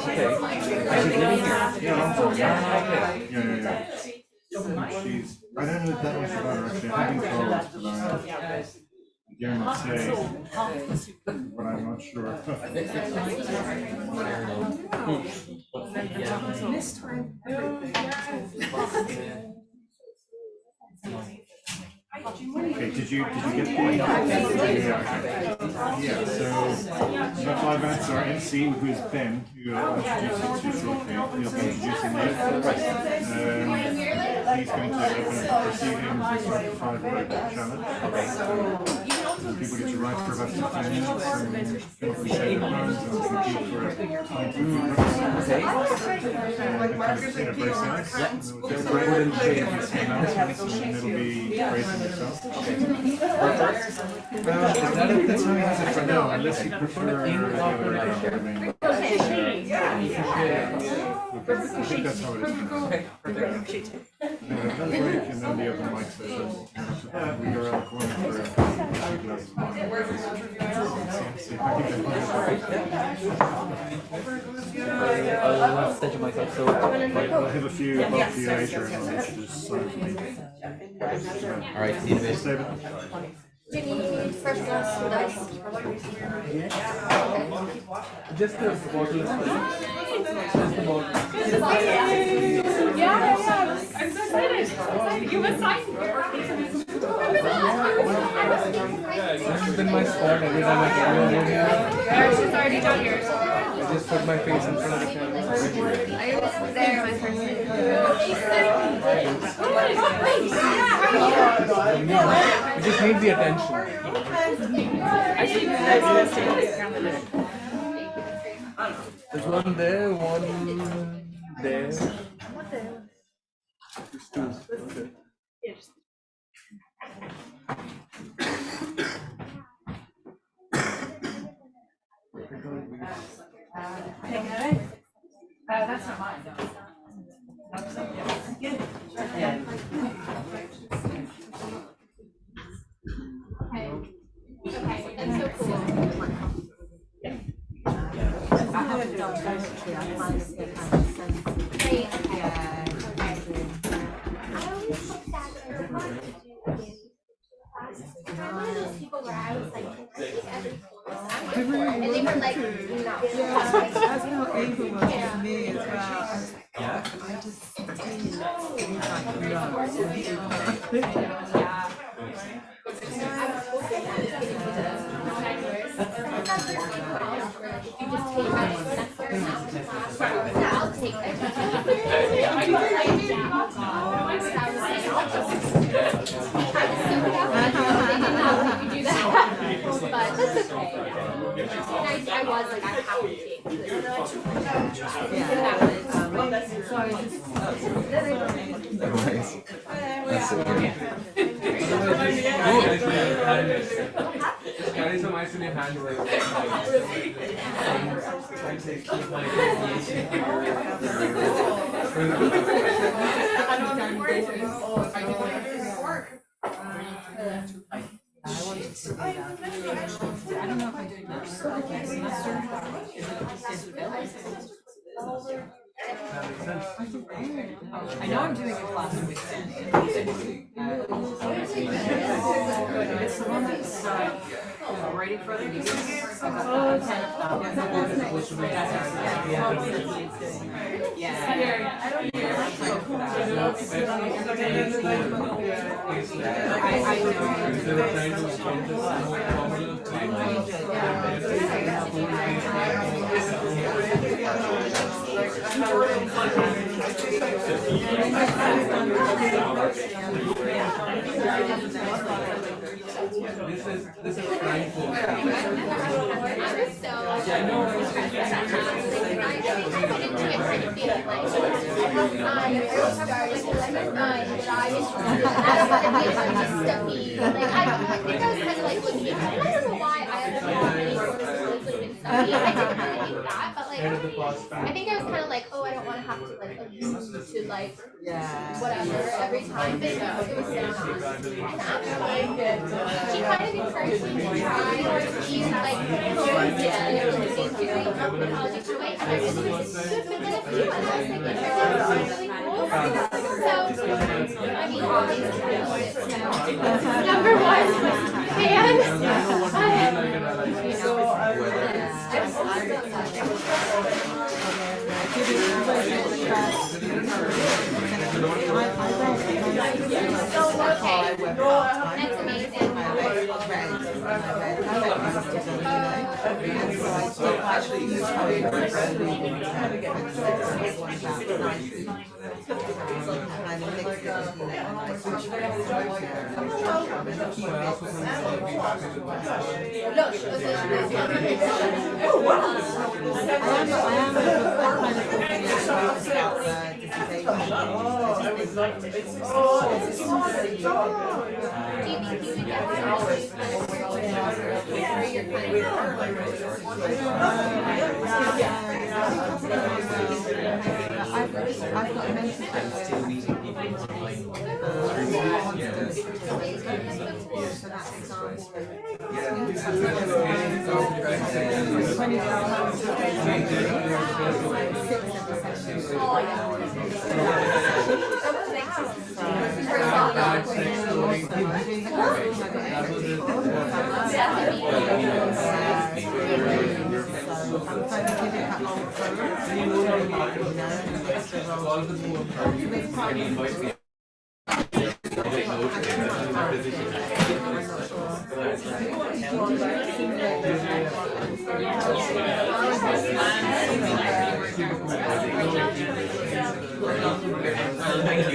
okay. She's living here. Yeah, long time. Okay. Yeah. She's, I don't know that much about her actually. I've been told, but I dare not say, but I'm not sure. Okay, did you get the yeah, so the 5 minutes are MC, who's Ben, who I'll introduce you to shortly. He'll be introducing you. He's going to open up the proceedings and start the 5-word challenge. So people get to write for about 15 minutes and feel free to say their plans and compete for a pint of food. Okay. Brace nice. They'll break it and change these announcements and it'll be bracing yourself. Okay. That's how he has it for now, unless you prefer the other way around. I think that's how it is. Okay. That's great, and then the open mic session. We go around the corner for a glass of wine. I'll schedule myself so. I have a few above the age range, which is sign for me. Alright, see you in a bit. Do you need fresh glass with ice? Just the bottle. Just the bottle. Yeah. I'm so excited. You have a sign here. This has been my spot every time I come over here. She's already done yours. I just put my face in front of the camera. I was there my first time. We just need the attention. There's one there, one there. There's two. Okay. That's not mine. Okay, that's so cool. Great, okay. I always felt sad that I didn't want to do I'm one of those people where I was like, I think every course I'm good for it. And they were like, no. That's how Ava was with me as well. I just I'll take it. But that's okay. I was like, I have to take this. Nice. That's it. Just carry some ice in your hand. I don't know if I'm doing that. I know I'm doing a class with it's the one that's writing for other people. This is prime for I think I was kind of like, oh, I don't want to have to like allude to like whatever every time, but no, it was so nice. And actually, she kind of encouraged me to try or be like, yeah, into it. Number one fan. That's amazing. I've got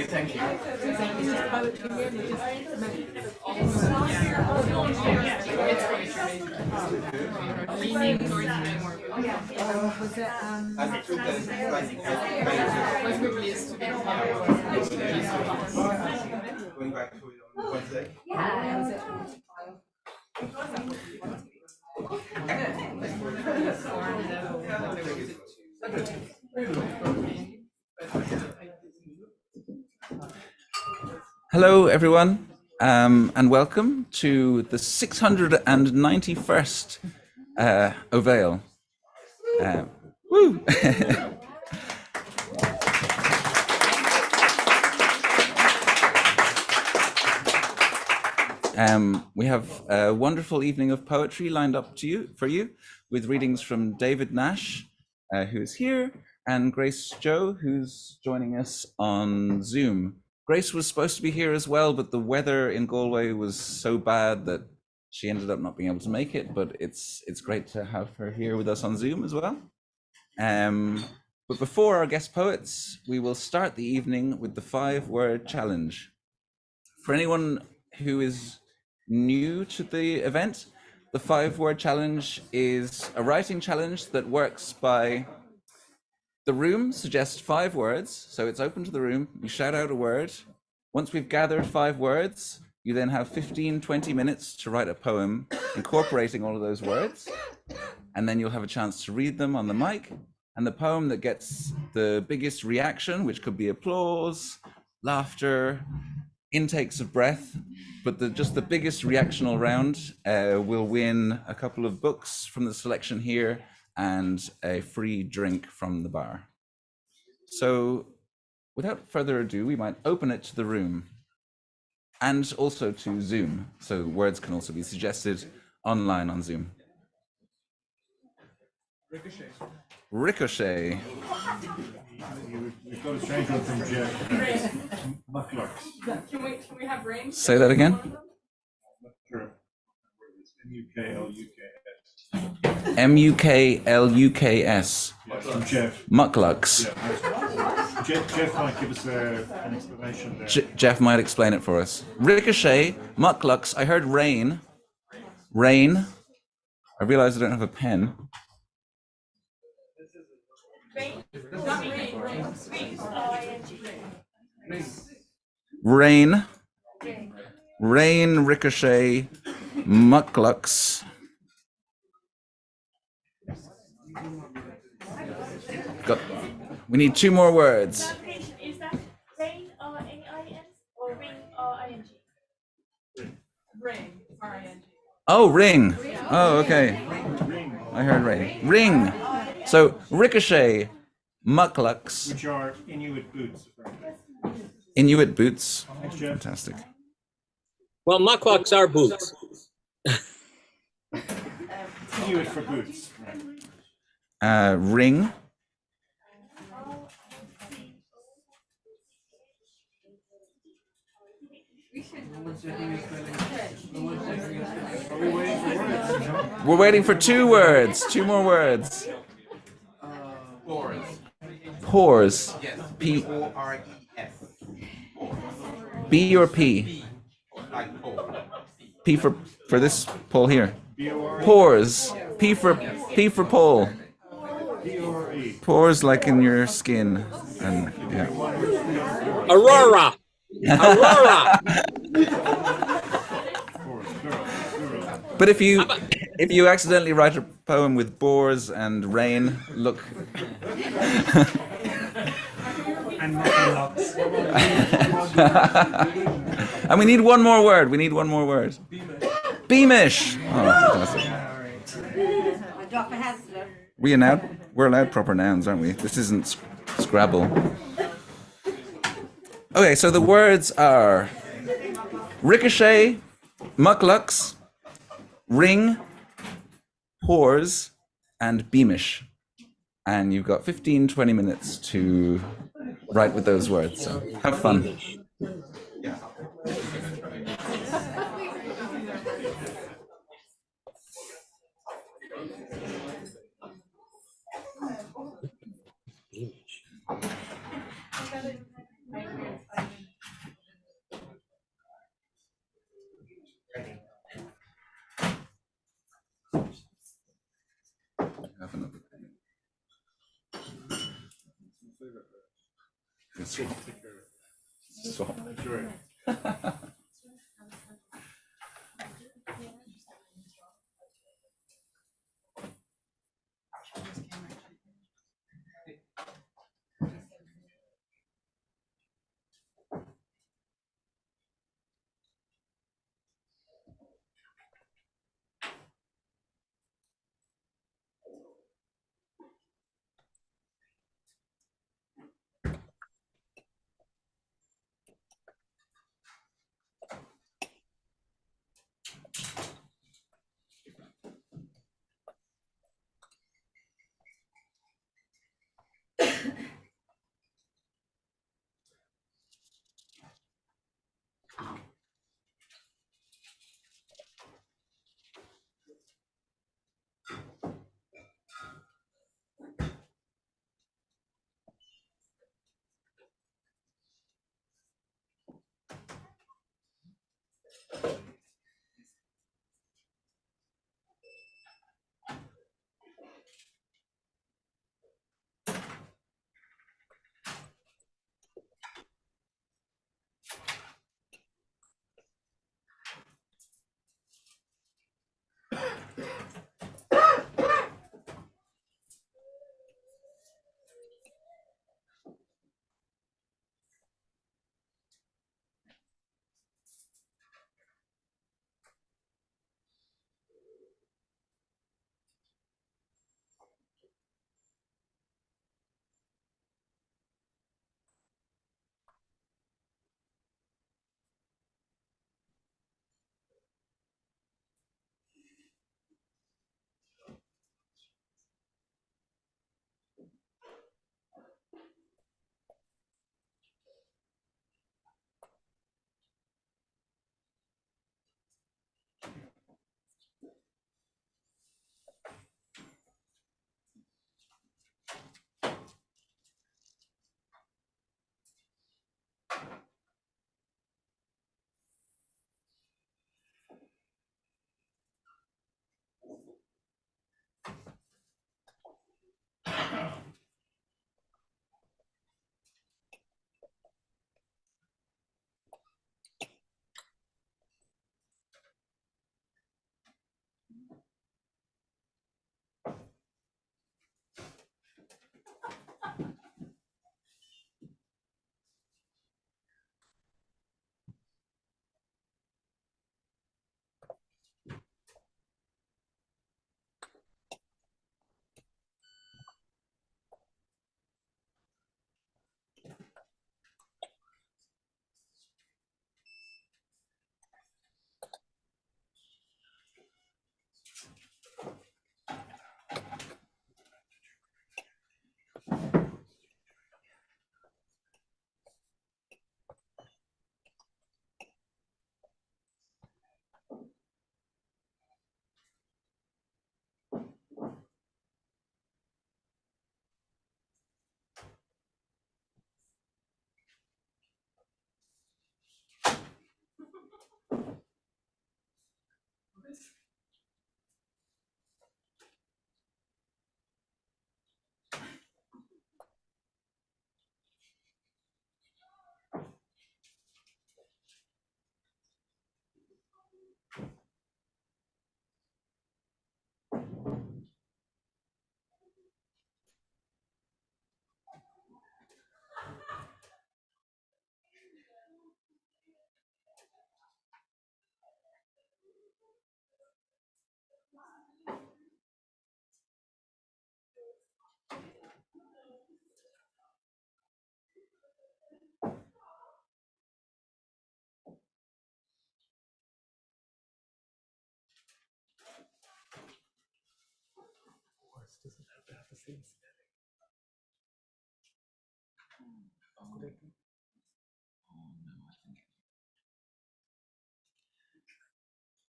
Thank you. Going back to it on Wednesday. Hello, everyone, and welcome to the 691st Ovale. Woo! We have a wonderful evening of poetry lined up for you, with readings from David Nash, who's here, and Grace Zhou, who's joining us on Zoom. Grace was supposed to be here as well, but the weather in Galway was so bad that she ended up not being able to make it, but it's great to have her here with us on Zoom as well. But before our guest poets, we will start the evening with the 5-word challenge. For anyone who is new to the event, the 5-word challenge is a writing challenge that works by the room suggests 5 words, so it's open to the room. You shout out a word. Once we've gathered 5 words, you then have 15-20 minutes to write a poem incorporating all of those words, and then you'll have a chance to read them on the mic. And the poem that gets the biggest reaction, which could be applause, laughter, intakes of breath, but just the biggest reactional round will win a couple of books from the selection here and a free drink from the bar. So without further ado, we might open it to the room and also to Zoom. So words can also be suggested online on Zoom. Ricochet. We've got a strange one from Jeff. Mucklocks. Can we have rain? Say that again. Sure. M-U-K-L-U-K-S. M-U-K-L-U-K-S. Yeah, from Jeff. Mucklocks. Yeah. Jeff might give us an explanation there. Jeff might explain it for us. Ricochet, mucklocks. I heard rain. Rain. I realized I don't have a pen. Rain. Rain, ricochet, mucklocks. We need 2 more words. Is that rain R-A-I-N or ring R-I-N-G? Ring R-I-N-G. Oh, ring. Oh, okay. I heard rain. Ring. So ricochet, mucklucks, which are Inuit boots. Inuit boots. Thanks, Jeff. Fantastic. Well, mucklucks are boots. Inuit for boots. Right. Ring, Are we waiting for words, John? we're waiting for 2 words, 2 more words. Pores. Pores, Yes. P, P-O-R-E-S. B or P? Like pole. P for this pole here. B-O-R-E. Pores, P for pole. P-O-R-E. Pores like in your skin. And yeah. Aurora. Aurora. Pores. Girl. But if you accidentally write a poem with boars and rain, look. And mucklucks. And we need one more word. We need one more word. Beamish. Oh, fantastic. We're allowed proper nouns, aren't we? This isn't Scrabble. Okay, so the words are ricochet, mucklucks, ring, pores, and beamish. And you've got 15-20 minutes to write with those words. So have fun. Have another pen. Swap. Sure.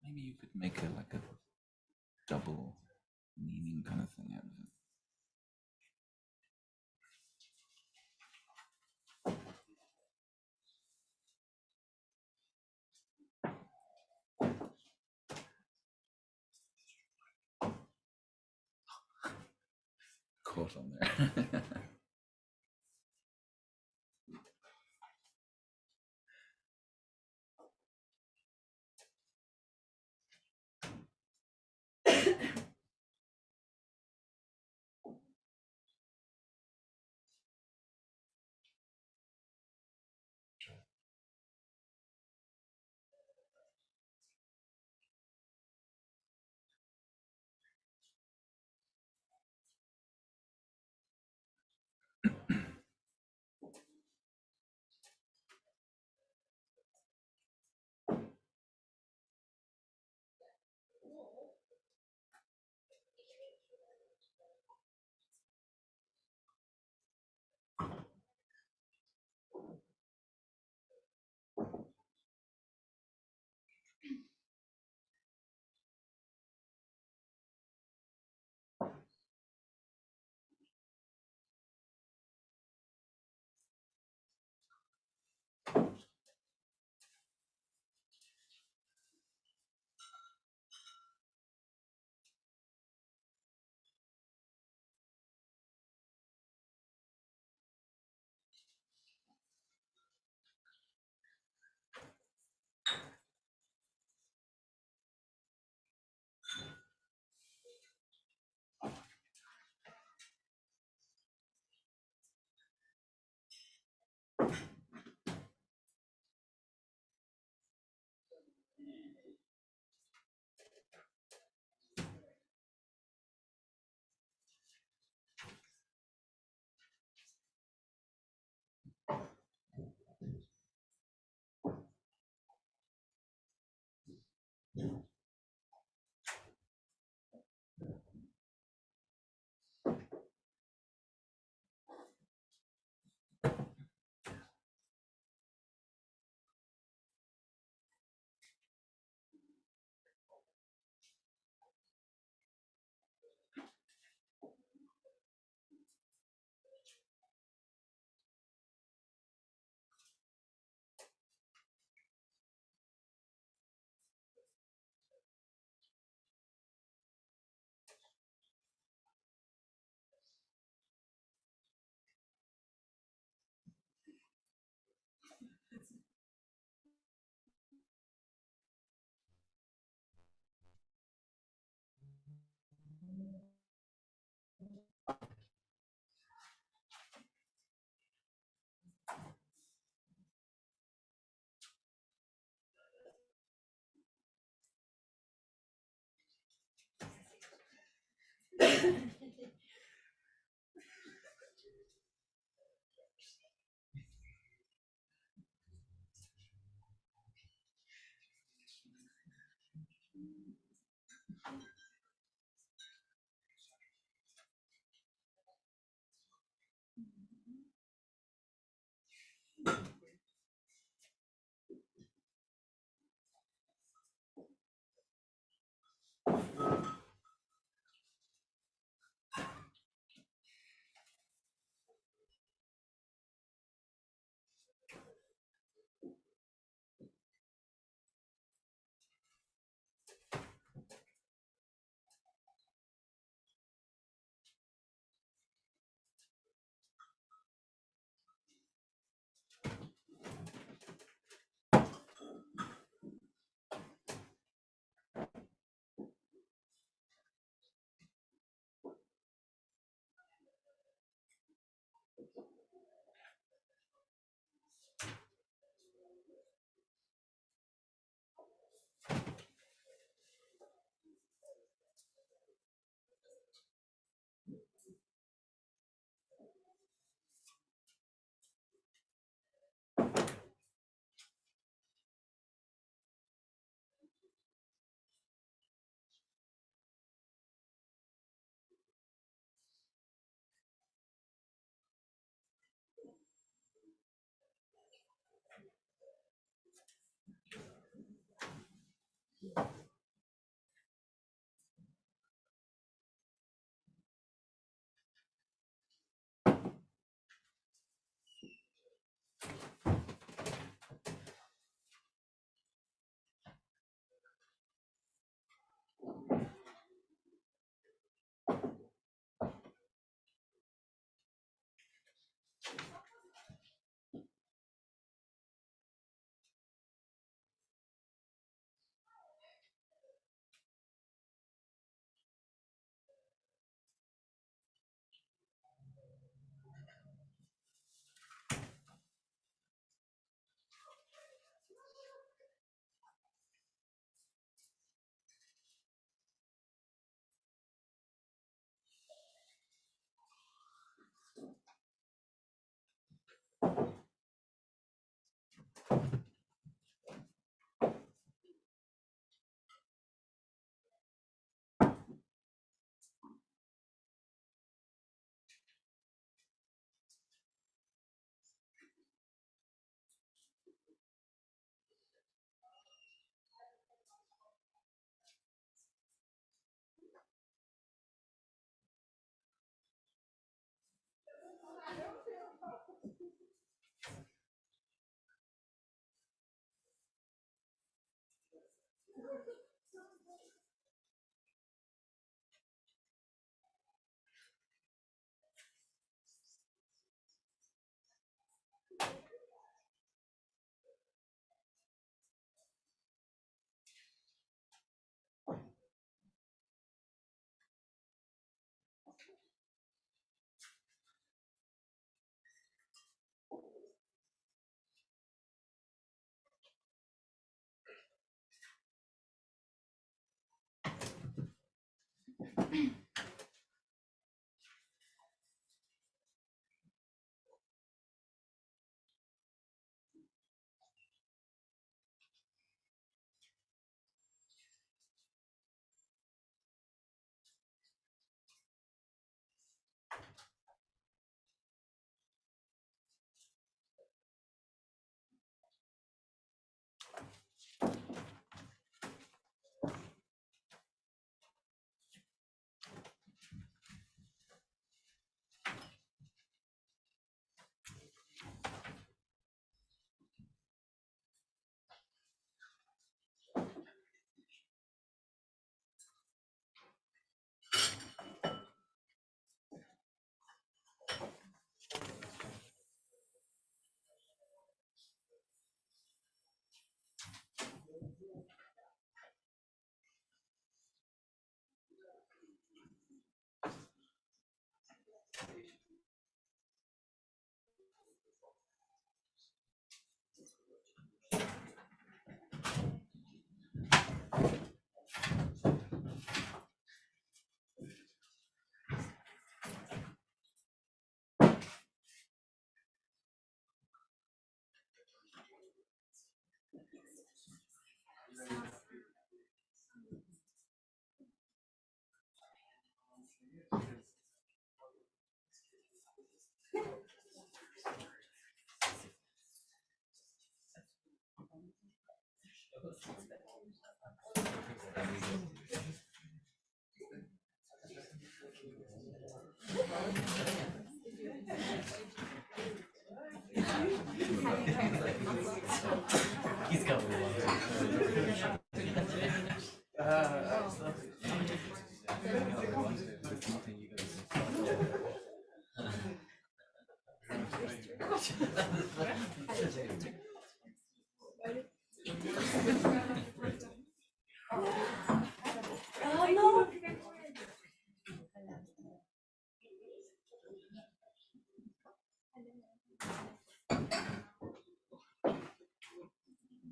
Maybe you could make it like a double meaning kind of thing out of it. Caught on there.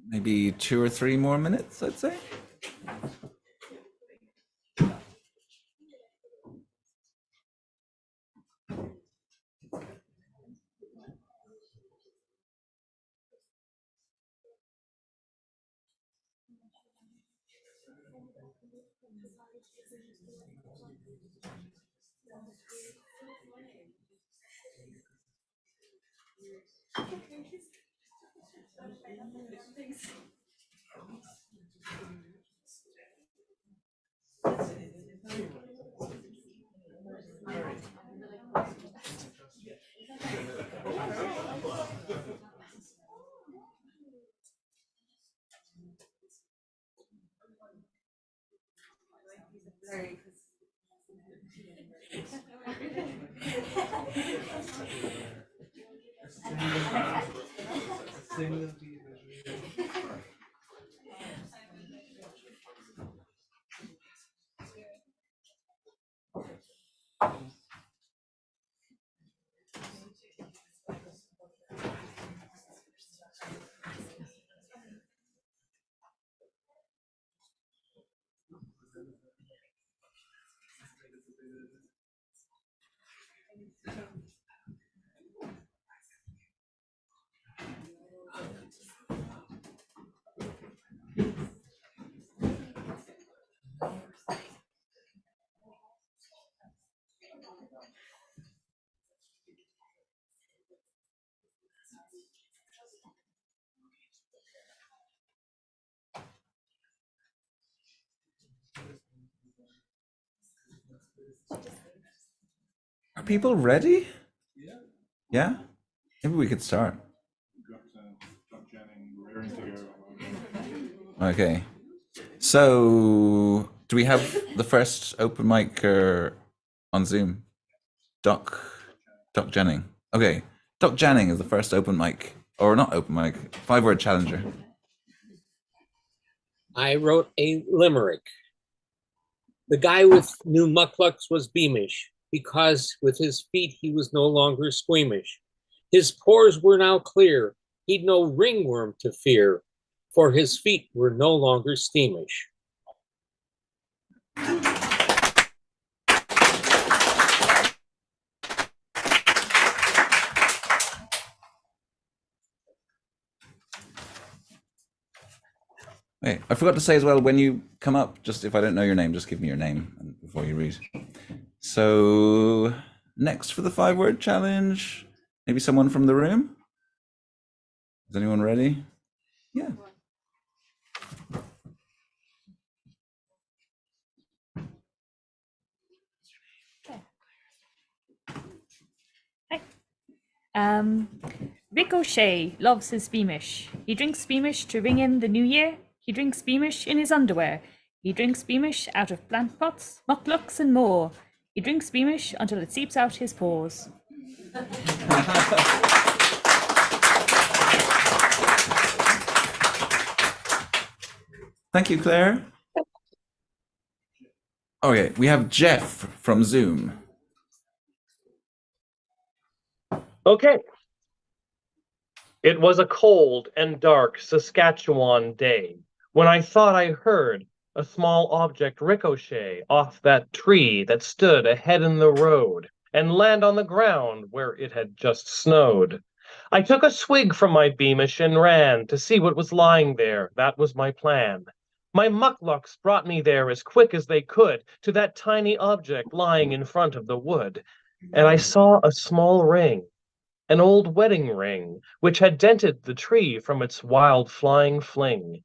Maybe 2 or 3 more minutes, I'd say. Are people ready? Yeah? Maybe we could start. Got Jenning raring to go. Okay. So, do we have the first open mic on Zoom? Doc Jennings. Okay. Doc Jennings is the first open mic, or not open mic, 5-word challenger. I wrote a limerick. The guy with new mucklucks was beamish, because with his feet he was no longer squeamish. His pores were now clear, he'd no ringworm to fear, for his feet were no longer steamish. Okay, I forgot to say as well, when you come up, just if I don't know your name, just give me your name before you read. So next for the 5-word challenge, maybe someone from the room? Is anyone ready? Yeah. Ricochet loves his Beamish. He drinks Beamish to ring in the new year. He drinks Beamish in his underwear. He drinks Beamish out of plant pots, mucklucks, and more. He drinks Beamish until it seeps out his pores. Thank you, Claire. Okay, we have Jeff from Zoom. Okay. It was a cold and dark Saskatchewan day when I thought I heard a small object ricochet off that tree that stood ahead in the road and land on the ground where it had just snowed. I took a swig from my Beamish and ran to see what was lying there. That was my plan. My mucklucks brought me there as quick as they could to that tiny object lying in front of the wood, and I saw a small ring, an old wedding ring, which had dented the tree from its wild flying fling.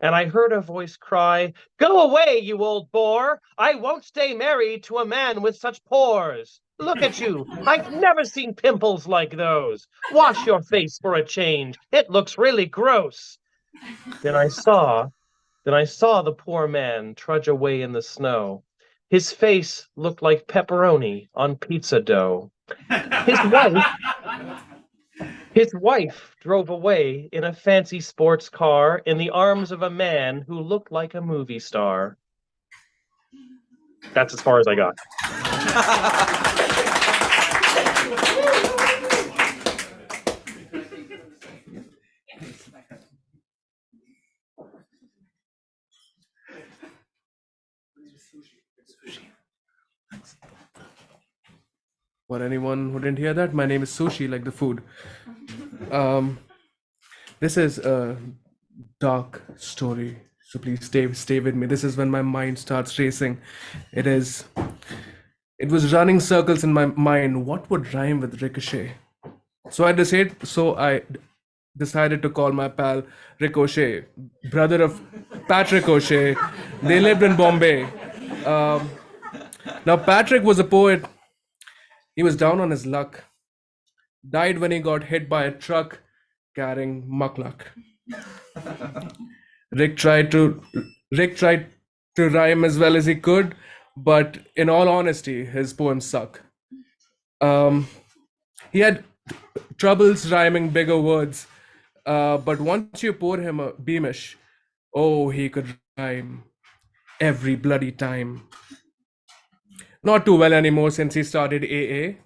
And I heard a voice cry, "Go away, you old bore! I won't stay married to a man with such pores. Look at you! I've never seen pimples like those. Wash your face for a change. It looks really gross." Then I saw the poor man trudge away in the snow. His face looked like pepperoni on pizza dough. His wife drove away in a fancy sports car in the arms of a man who looked like a movie star. That's as far as I got. For anyone who didn't hear that, my name is Sushi, like the food. This is a dark story, so please stay with me. This is when my mind starts racing. It was running circles in my mind. What would rhyme with ricochet? So I decided to call my pal Ricochet, brother of Patrick O'Shea. They lived in Bombay. Now Patrick was a poet. He was down on his luck. Died when he got hit by a truck carrying muckluck. Rick tried to rhyme as well as he could, but in all honesty, his poems suck. He had troubles rhyming bigger words, but once you pour him a Beamish, oh, he could rhyme every bloody time. Not too well anymore since he started AA.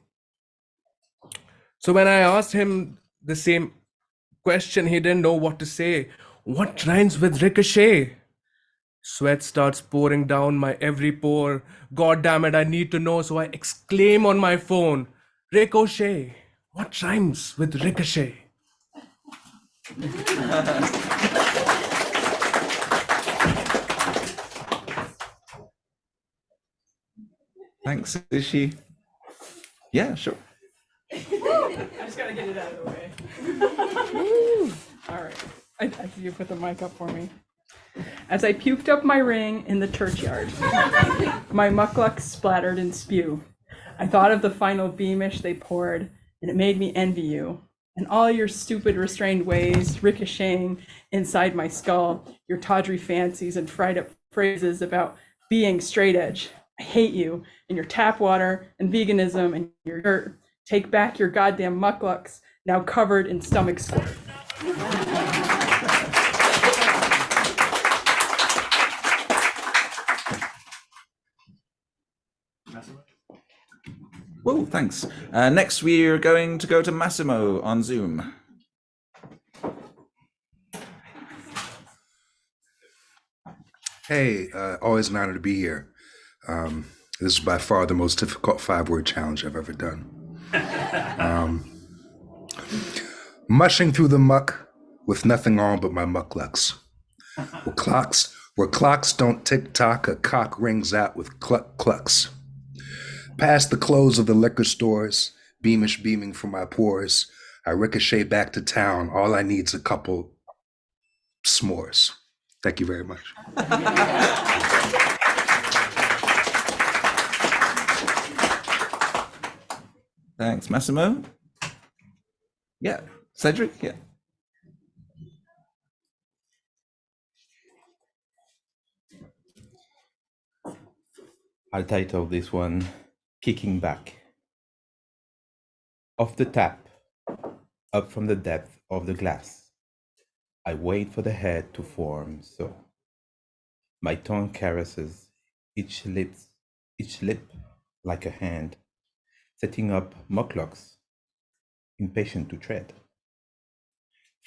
So when I asked him the same question, he didn't know what to say. What rhymes with ricochet? Sweat starts pouring down my every pore. God damn it, I need to know. So I exclaim on my phone, Ricochet. What rhymes with ricochet? Thanks, Ishi. Yeah, sure. I just gotta get it out of the way. All right. You put the mic up for me. As I puked up my ring in the churchyard, my muckluck splattered in spew. I thought of the final Beamish they poured, and it made me envy you. And all your stupid restrained ways ricocheting inside my skull, your tawdry fancies and fried up phrases about being straight edge. I hate you and your tap water and veganism and your dirt. Take back your goddamn mucklucks, now covered in stomach squirt. Whoa, thanks. Next, we're going to go to Massimo on Zoom. Hey, always an honor to be here. This is by far the most difficult 5-word challenge I've ever done. Mushing through the muck with nothing on but my mucklucks. Where clocks don't tick-tock, a cock rings out with clucks. Past the close of the liquor stores, Beamish beaming from my pores, I ricochet back to town. All I need's a couple s'mores. Thank you very much. Thanks, Massimo. Yeah, Cedric, yeah. I'll title this one Kicking Back. Off the tap, up from the depth of the glass, I wait for the head to form so. My tongue caresses each lip like a hand, setting up mucklocks, impatient to tread.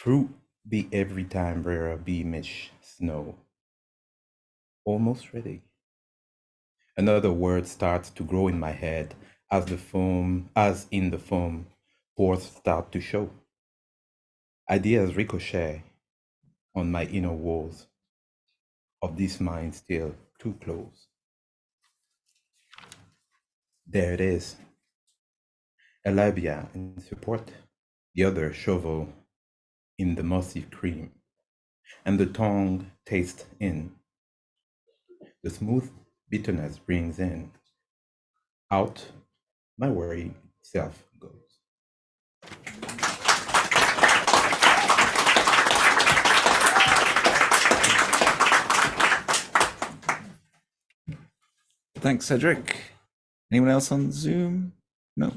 Through the every time rarer beamish snow, almost ready. Another word starts to grow in my head as in the foam, pores start to show. Ideas ricochet on my inner walls of this mind still too close. There it is, a labia in support, the other shovel in the mossy cream, and the tongue tastes in. The smooth bitterness brings in. Out, my worry self goes. Thanks, Cedric. Anyone else on Zoom? No.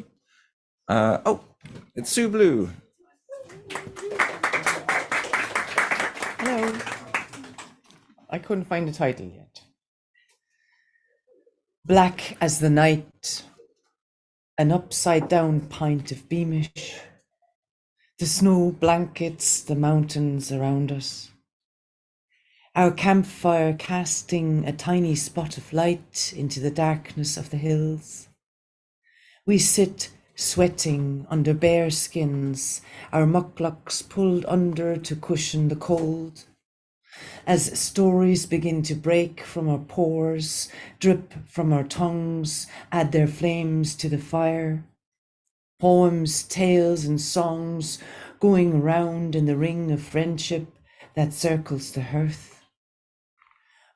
Oh, it's Sue Blue. Hello. I couldn't find a title yet. Black as the night, an upside down pint of Beamish. The snow blankets the mountains around us. Our campfire casting a tiny spot of light into the darkness of the hills. We sit sweating under bare skins, our mucklocks pulled under to cushion the cold. As stories begin to break from our pores, drip from our tongues, add their flames to the fire. Poems, tales, and songs going round in the ring of friendship that circles the hearth.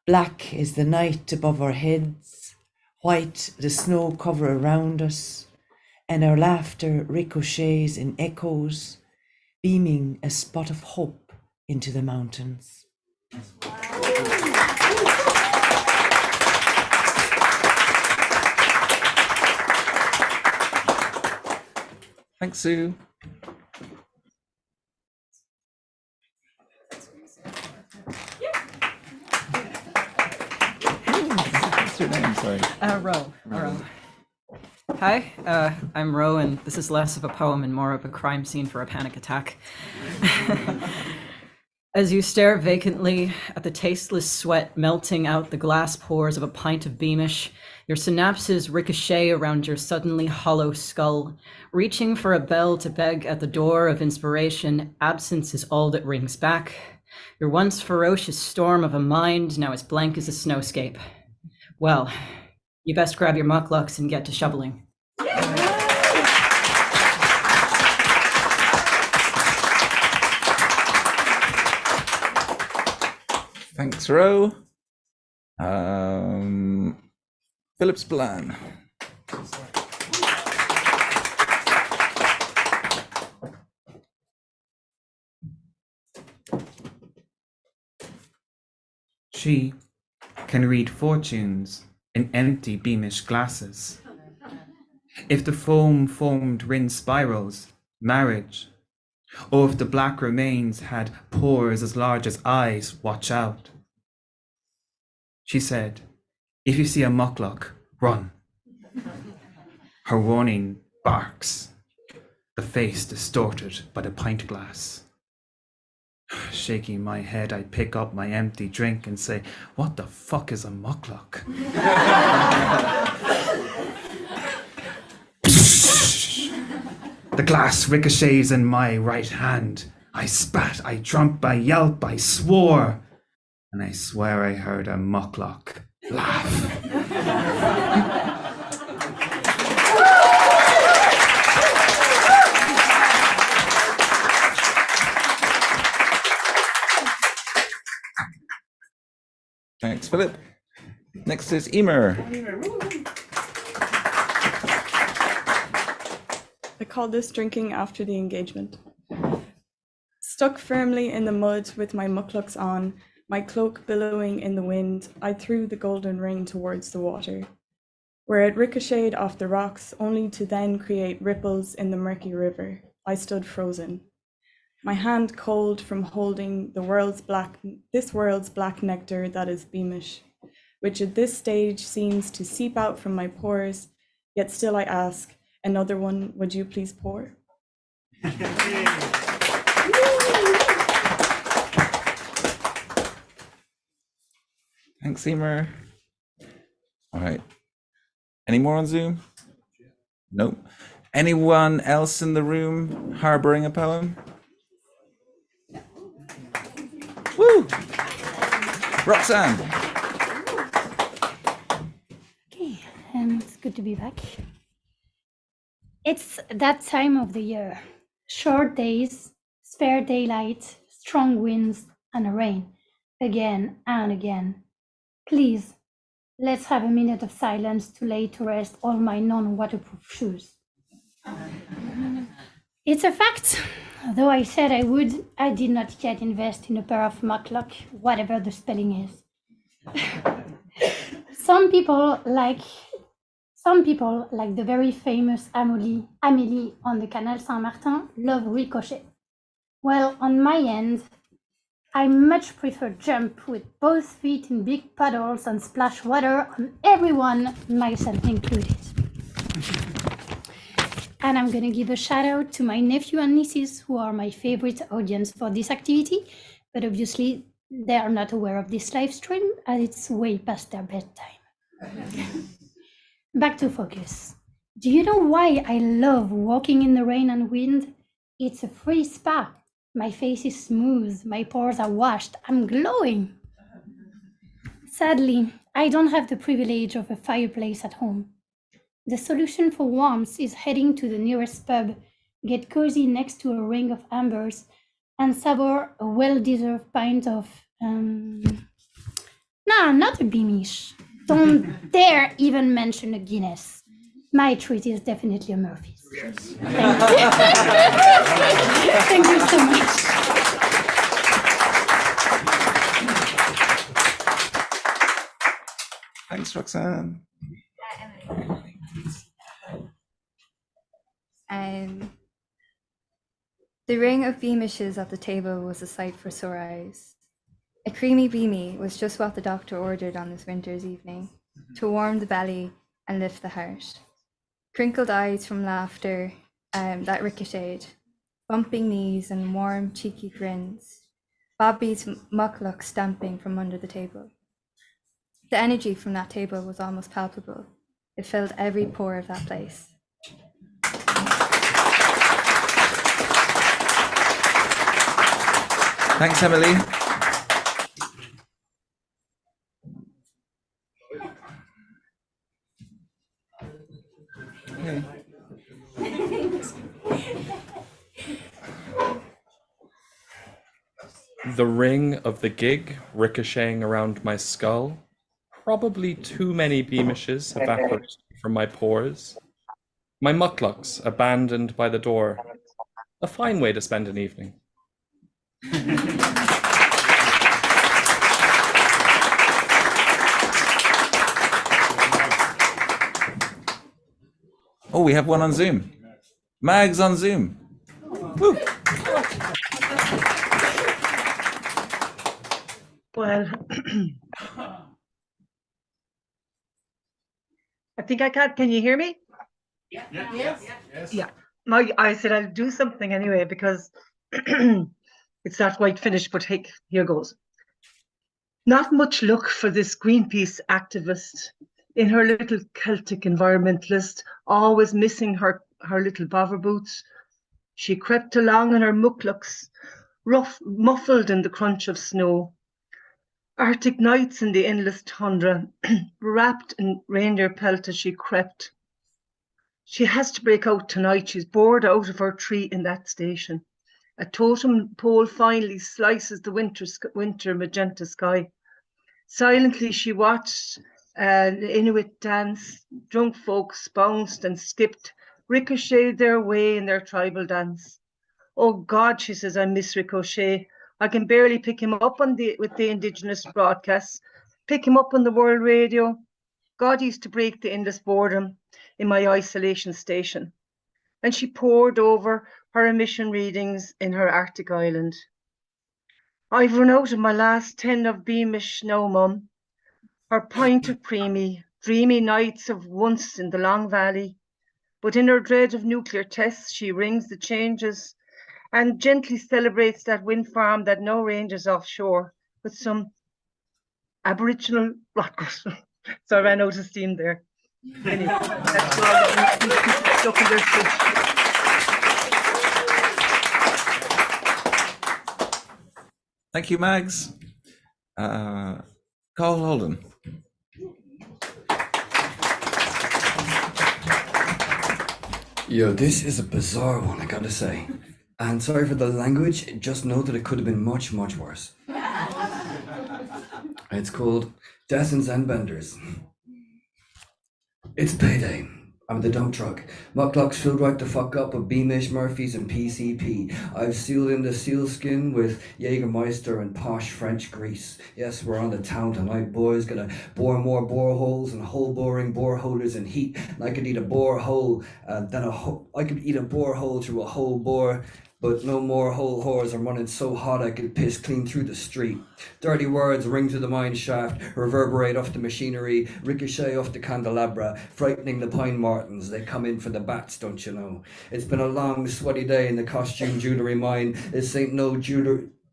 Black is the night above our heads, white the snow cover around us, and our laughter ricochets in echoes, beaming a spot of hope into the mountains. Thanks, Sue. What's your name? Sorry. Ro. Hi, I'm Ro, and this is less of a poem and more of a crime scene for a panic attack. As you stare vacantly at the tasteless sweat melting out the glass pores of a pint of Beamish, your synapses ricochet around your suddenly hollow skull. Reaching for a bell to beg at the door of inspiration, absence is all that rings back. Your once ferocious storm of a mind now as blank as a snowscape. Well, you best grab your mucklocks and get to shoveling. Thanks, Ro. Philip Spillane. She can read fortunes in empty Beamish glasses. If the foam formed rin spirals, marriage. Or if the black remains had pores as large as eyes, watch out. She said, if you see a mucklock, run. Her warning barks, the face distorted by the pint glass. Shaking my head, I pick up my empty drink and say, what the fuck is a mucklock? The glass ricochets in my right hand. I spat, I drump, I yelp, I swore. and I swear I heard a mucklock laugh. Thanks, Philip. Next is Emer. I call this drinking after the engagement. Stuck firmly in the mud with my mucklucks on, my cloak billowing in the wind, I threw the golden ring towards the water, where it ricocheted off the rocks, only to then create ripples in the murky river. I stood frozen, my hand cold from holding this world's black nectar that is Beamish, which at this stage seems to seep out from my pores, yet still I ask, another one, would you please pour? Thanks, Emer. All right. Any more on Zoom? Nope. Anyone else in the room harboring a poem? Woo! Roxanne. Okay, it's good to be back. It's that time of the year. Short days, spare daylight, strong winds, and rain. Again and again. Please, let's have a minute of silence to lay to rest all my non-waterproof shoes. It's a fact. Though I said I would, I did not yet invest in a pair of muckluck, whatever the spelling is. Some people, like the very famous Amélie on the Canal Saint-Martin, love ricochet. Well, on my end, I much prefer jump with both feet in big puddles and splash water on everyone, myself included. And I'm gonna give a shout out to my nephew and nieces, who are my favorite audience for this activity, but obviously they are not aware of this live stream as it's way past their bedtime. Back to focus. Do you know why I love walking in the rain and wind? It's a free spa. My face is smooth, my pores are washed, I'm glowing. Sadly, I don't have the privilege of a fireplace at home. The solution for warmth is heading to the nearest pub, get cozy next to a ring of ambers, and savor a well-deserved pint of, nah, not a Beamish. Don't dare even mention a Guinness. My treat is definitely a Murphy's. Thank you. Thank you so much. Thanks, Roxanne. The ring of beamishes at the table was a sight for sore eyes. A creamy beamy was just what the doctor ordered on this winter's evening, to warm the belly and lift the heart. Crinkled eyes from laughter that ricocheted, bumping knees and warm, cheeky grins, Bobby's muckluck stamping from under the table. The energy from that table was almost palpable. It filled every pore of that place. Thanks, Emily. Okay. The ring of the gig ricocheting around my skull. Probably too many beamishes evaporated from my pores. My mucklucks abandoned by the door. A fine way to spend an evening. Oh, we have one on Zoom. Mag's on Zoom. Woo. Well, I think I can. Can you hear me? Yes. Yeah. I said I'll do something anyway because it's not quite finished, but hey, here goes. Not much luck for this Greenpeace activist in her little Celtic environmentalist, always missing her little bother boots. She crept along in her mucklucks, rough, muffled in the crunch of snow. Arctic nights in the endless tundra, wrapped in reindeer pelt as she crept. She has to break out tonight. She's bored out of her tree in that station. A totem pole finally slices the winter magenta sky. Silently she watched the Inuit dance. Drunk folks bounced and skipped, ricocheted their way in their tribal dance. Oh God, she says, I miss Ricochet. I can barely pick him up with the indigenous broadcasts, pick him up on the world radio. God used to break the endless boredom in my isolation station. And she pored over her emission readings in her Arctic island. I've run out of my last 10 of Beamish now, Mum. Her pint of creamy, dreamy nights of once in the Long Valley. But in her dread of nuclear tests, she rings the changes and gently celebrates that wind farm that now ranges offshore with some Aboriginal rockers. So I ran out of steam there. Anyway, that's all stuck in their stitch. Thank you, Mags. Carl Holden. Yo, this is a bizarre one, I gotta say. And sorry for the language, just know that it could have been much, much worse. It's called Death and Zenbenders. It's payday. I'm the dump truck. Muckluck's filled right the fuck up with Beamish, Murphys, and PCP. I've sealed in the sealskin with Jägermeister and posh French grease. Yes, we're on the town tonight, boys. Gonna bore more boreholes and hole boring boreholders in heat. And I could eat a borehole, I could eat a borehole through a whole bore. But no more whole whores are running so hot I could piss clean through the street. Dirty words ring through the mine shaft, reverberate off the machinery, ricochet off the candelabra, frightening the pine martens. They come in for the bats, don't you know? It's been a long, sweaty day in the costume jewellery mine. This ain't no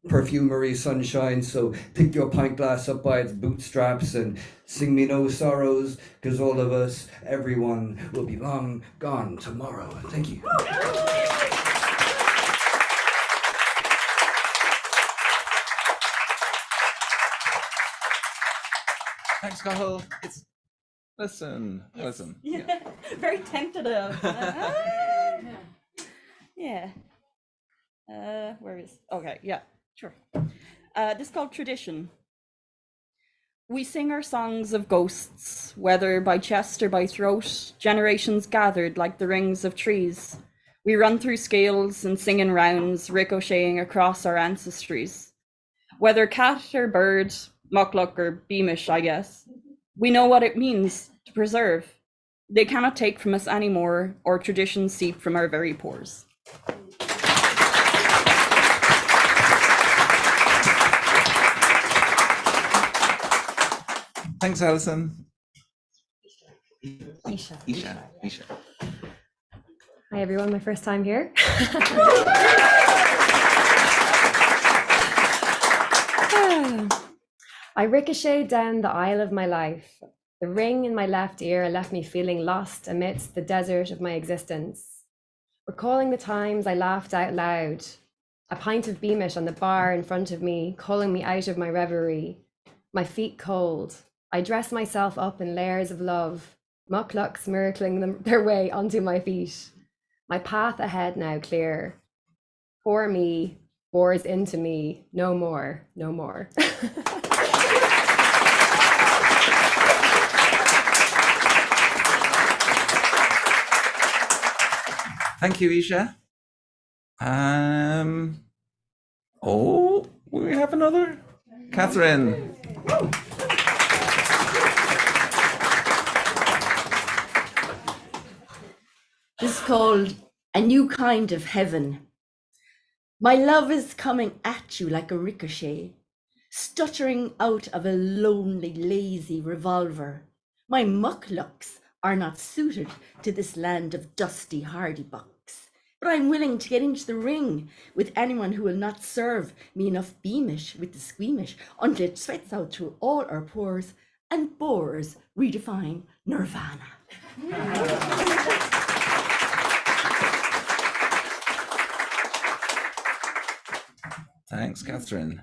perfumery sunshine, so pick your pint glass up by its bootstraps and sing me no sorrows, 'cause all of us, everyone, will be long gone tomorrow. Thank you. Thanks, Carl. Listen. Yeah. Very tentative. Yeah. Where is? Okay, yeah, sure. This is called Tradition. We sing our songs of ghosts, whether by chest or by throat, generations gathered like the rings of trees. We run through scales and sing in rounds, ricocheting across our ancestries. Whether cat or bird, muckluck or beamish, I guess. We know what it means to preserve. They cannot take from us anymore, or traditions seep from our very pores. Thanks, Alison. Isha. Isha. Hi, everyone. My first time here. I ricocheted down the aisle of my life. The ring in my left ear left me feeling lost amidst the desert of my existence. Recalling the times I laughed out loud, a pint of Beamish on the bar in front of me, calling me out of my reverie. My feet cold. I dress myself up in layers of love, mucklucks miracling their way onto my feet. My path ahead now clear. Poor me bores into me, no more, no more. Thank you, Isha. Oh, we have another. Catherine. This is called A New Kind of Heaven. My love is coming at you like a ricochet, stuttering out of a lonely, lazy revolver. My mucklucks are not suited to this land of dusty hardy bucks, but I'm willing to get into the ring with anyone who will not serve me enough beamish with the squeamish until it sweats out through all our pores and bores redefine nirvana. Thanks, Catherine.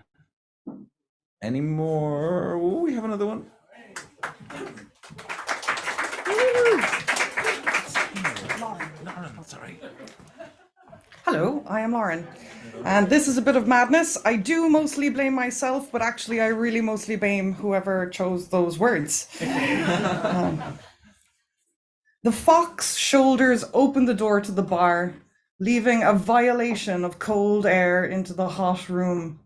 Any more? Ooh, we have another one. Lauren, sorry. Hello, I am Lauren. And this is a bit of madness. I do mostly blame myself, but actually I really mostly blame whoever chose those words. The fox shoulders open the door to the bar, leaving a violation of cold air into the hot room,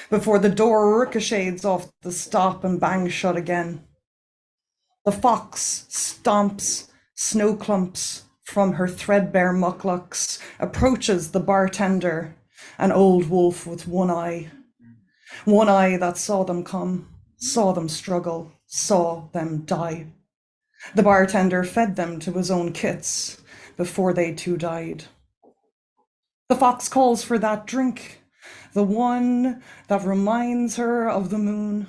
before the door ricochets off the stop and bangs shut again. The fox stomps snow clumps from her threadbare mucklucks, approaches the bartender, an old wolf with one eye that saw them come, saw them struggle, saw them die. The bartender fed them to his own kits before they too died. The fox calls for that drink, the one that reminds her of the moon,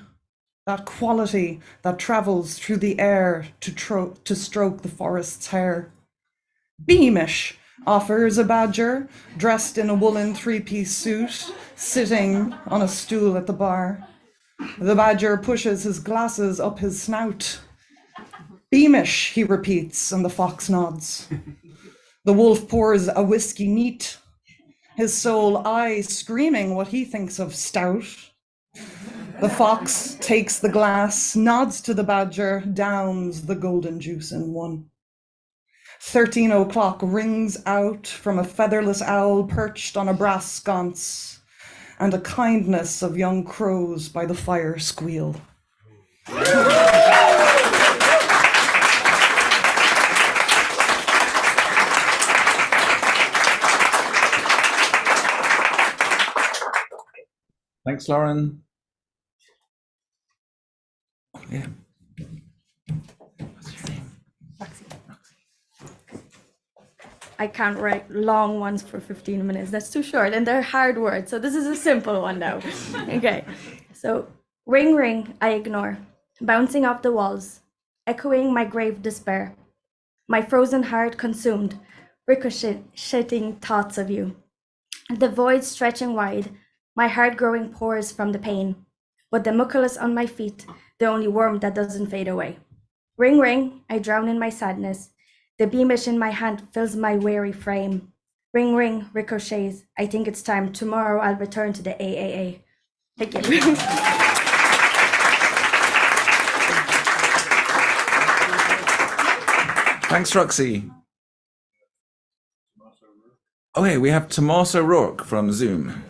that quality that travels through the air to stroke the forest's hair. Beamish, offers a badger, dressed in a woolen three-piece suit, sitting on a stool at the bar. The badger pushes his glasses up his snout. Beamish, he repeats, and the fox nods. The wolf pours a whiskey neat, his sole eye screaming what he thinks of stout. The fox takes the glass, nods to the badger, downs the golden juice in one. 13 o'clock rings out from a featherless owl perched on a brass sconce, and a kindness of young crows by the fire squeal. Thanks, Lauren. Yeah. I can't write long ones for 15 minutes. That's too short, and they're hard words. So this is a simple one now. Okay. So ring, ring, I ignore, bouncing off the walls, echoing my grave despair. My frozen heart consumed, ricocheting thoughts of you. The void stretching wide, my heart growing pores from the pain. But the mucus on my feet, the only worm that doesn't fade away. Ring, ring, I drown in my sadness. The beamish in my hand fills my weary frame. Ring, ring, ricochets. I think it's time. Tomorrow I'll return to the AAA. Thank you. Thanks, Roxy. Okay, we have Tomas O'Rourke from Zoom.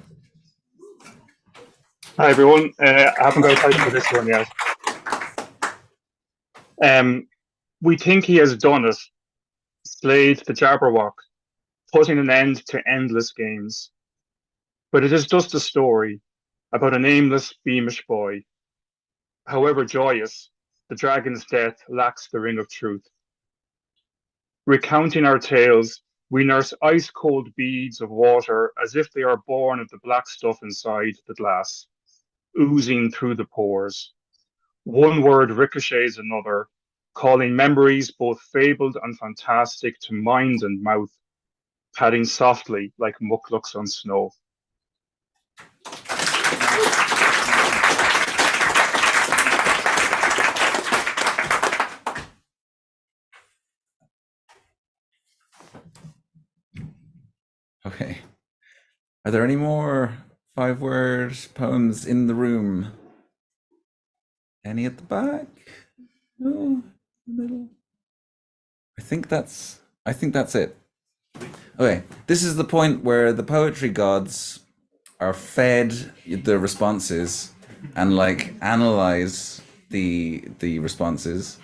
Hi everyone. I haven't got a title for this one yet. We think he has done it. Slayed the Jabberwock, putting an end to endless games. But it is just a story about a nameless Beamish boy. However joyous, the dragon's death lacks the ring of truth. Recounting our tales, we nurse ice-cold beads of water as if they are born of the black stuff inside the glass, oozing through the pores. One word ricochets another, calling memories both fabled and fantastic to mind and mouth, padding softly like mucklucks on snow. Okay. Are there any more 5-word poems in the room? Any at the back? No. Middle. I think that's it. Okay, this is the point where the poetry gods are fed the responses and like analyze the responses.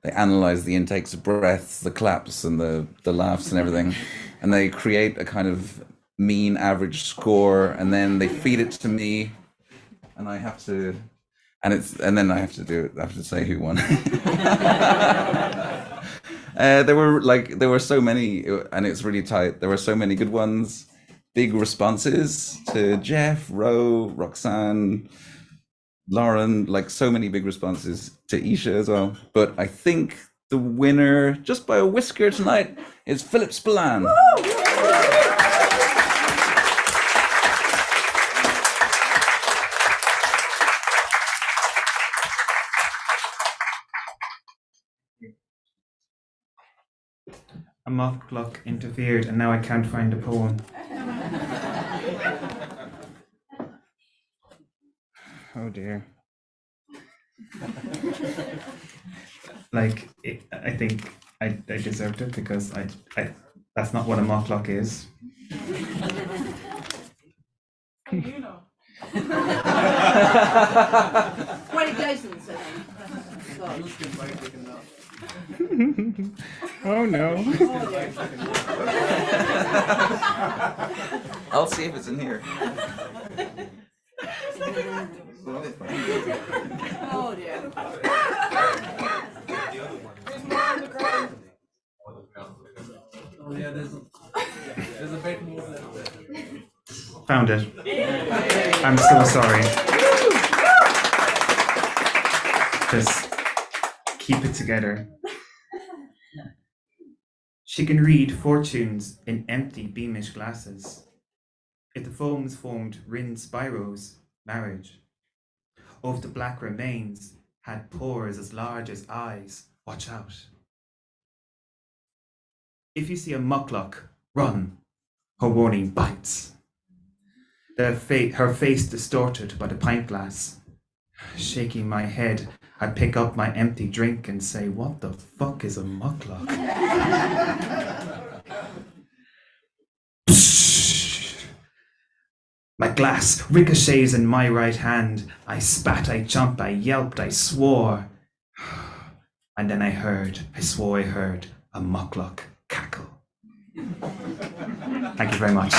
They analyze the intakes of breaths, the claps and the laughs and everything, and they create a kind of mean average score, and then they feed it to me, and I have to. And then I have to say who won. There were so many, and it's really tight. There were so many good ones, big responses to Jeff, Ro, Roxanne, Lauren, like so many big responses to Isha as well. But I think the winner, just by a whisker tonight, is Philip Spillane. muckluck interfered, and now I can't find the poem. Oh dear. Like, I think I deserved it because I that's not what a muckluck is. You know. Quite license, Oh no. I'll see if it's in here. Oh dear. Oh yeah, there's a bit more left. Found it. I'm so sorry. Just keep it together. She can read fortunes in empty beamish glasses. If the foams formed rin spiros, marriage. Or if the black remains had pores as large as eyes, watch out. If you see a muckluck, run. Her warning bites. Her face distorted by the pint glass. Shaking my head, I pick up my empty drink and say, what the fuck is a muckluck? My glass ricochets in my right hand. I spat, I jumped, I yelped, I swore. And then I swore I heard a muckluck cackle. Thank you very much.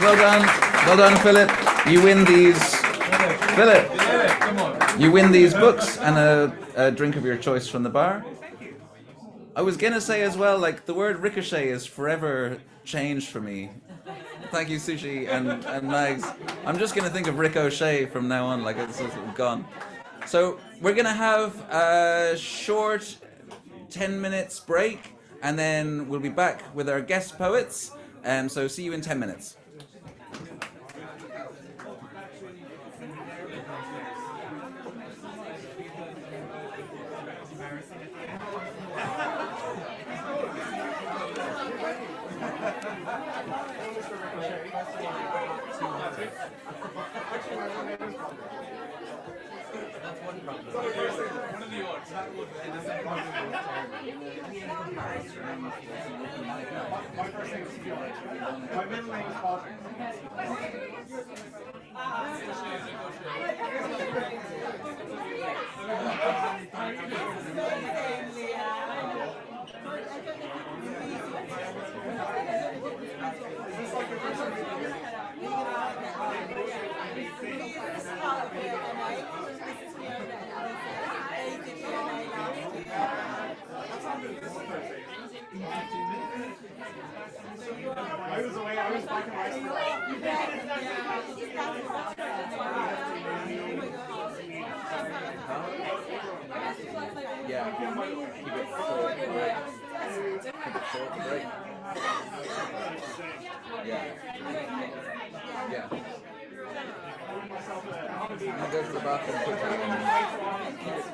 Well done, Philip. You win these. Philip, you win these books and a drink of your choice from the bar. I was gonna say as well, like the word ricochet is forever changed for me. Thank you, Sushi and Mags. I'm just gonna think of ricochet from now on, like it's just gone. So we're gonna have a short 10 minutes break, and then we'll be back with our guest poets. So see you in 10 minutes. My middle name is Patrick. I was away, I was back in high school. Yeah. Keep it short, right? Keep it short, right? Yeah. Yeah. Now go to the bathroom quickly and keep it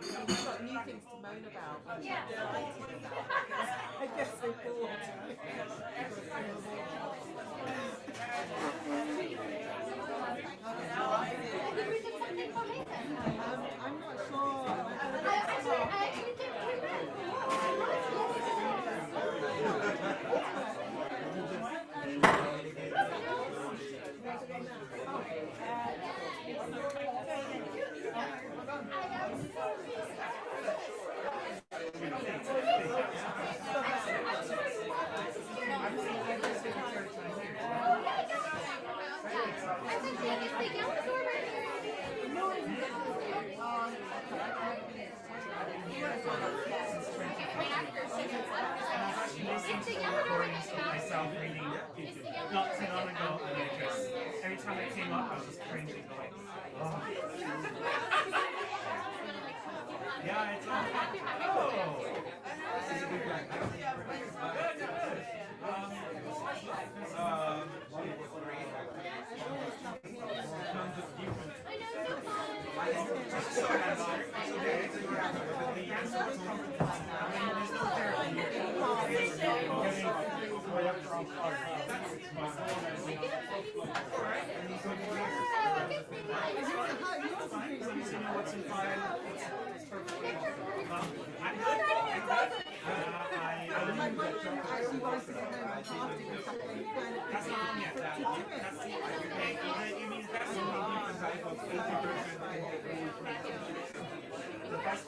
We've got new things to moan about. But yeah. I guess they I'm not sure. I actually can't myself reading not too long ago, and I just, every time I came up, I was just cringing, going, oh. Yeah, it's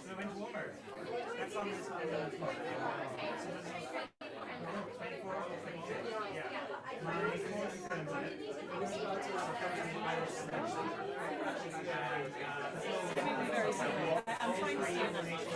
the Winter Warmer. That's on this one. 24 or 26. Yeah. My course is kind of I'm trying to see information.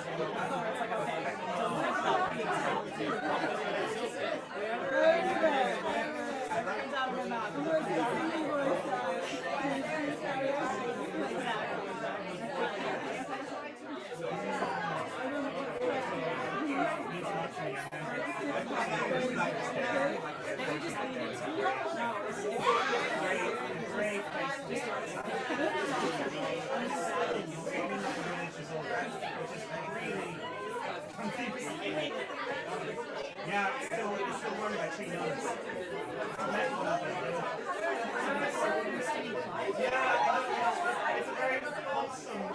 Yeah, it's still warm about 3 months. Yeah, it's a very wholesome.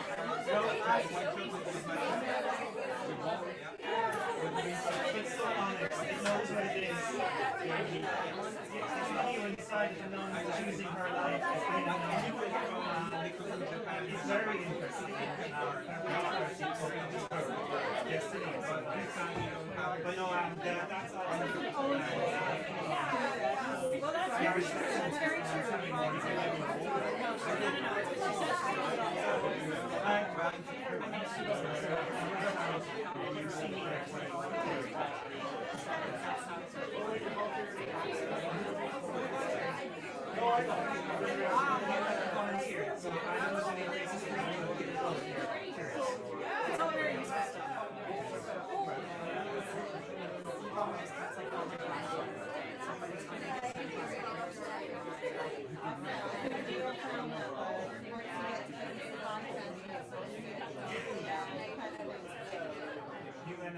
It's so honest. It knows what it is. There's no inside the nun choosing her life. It's very interesting. But no, that's all. That's very It's all very useful stuff. You and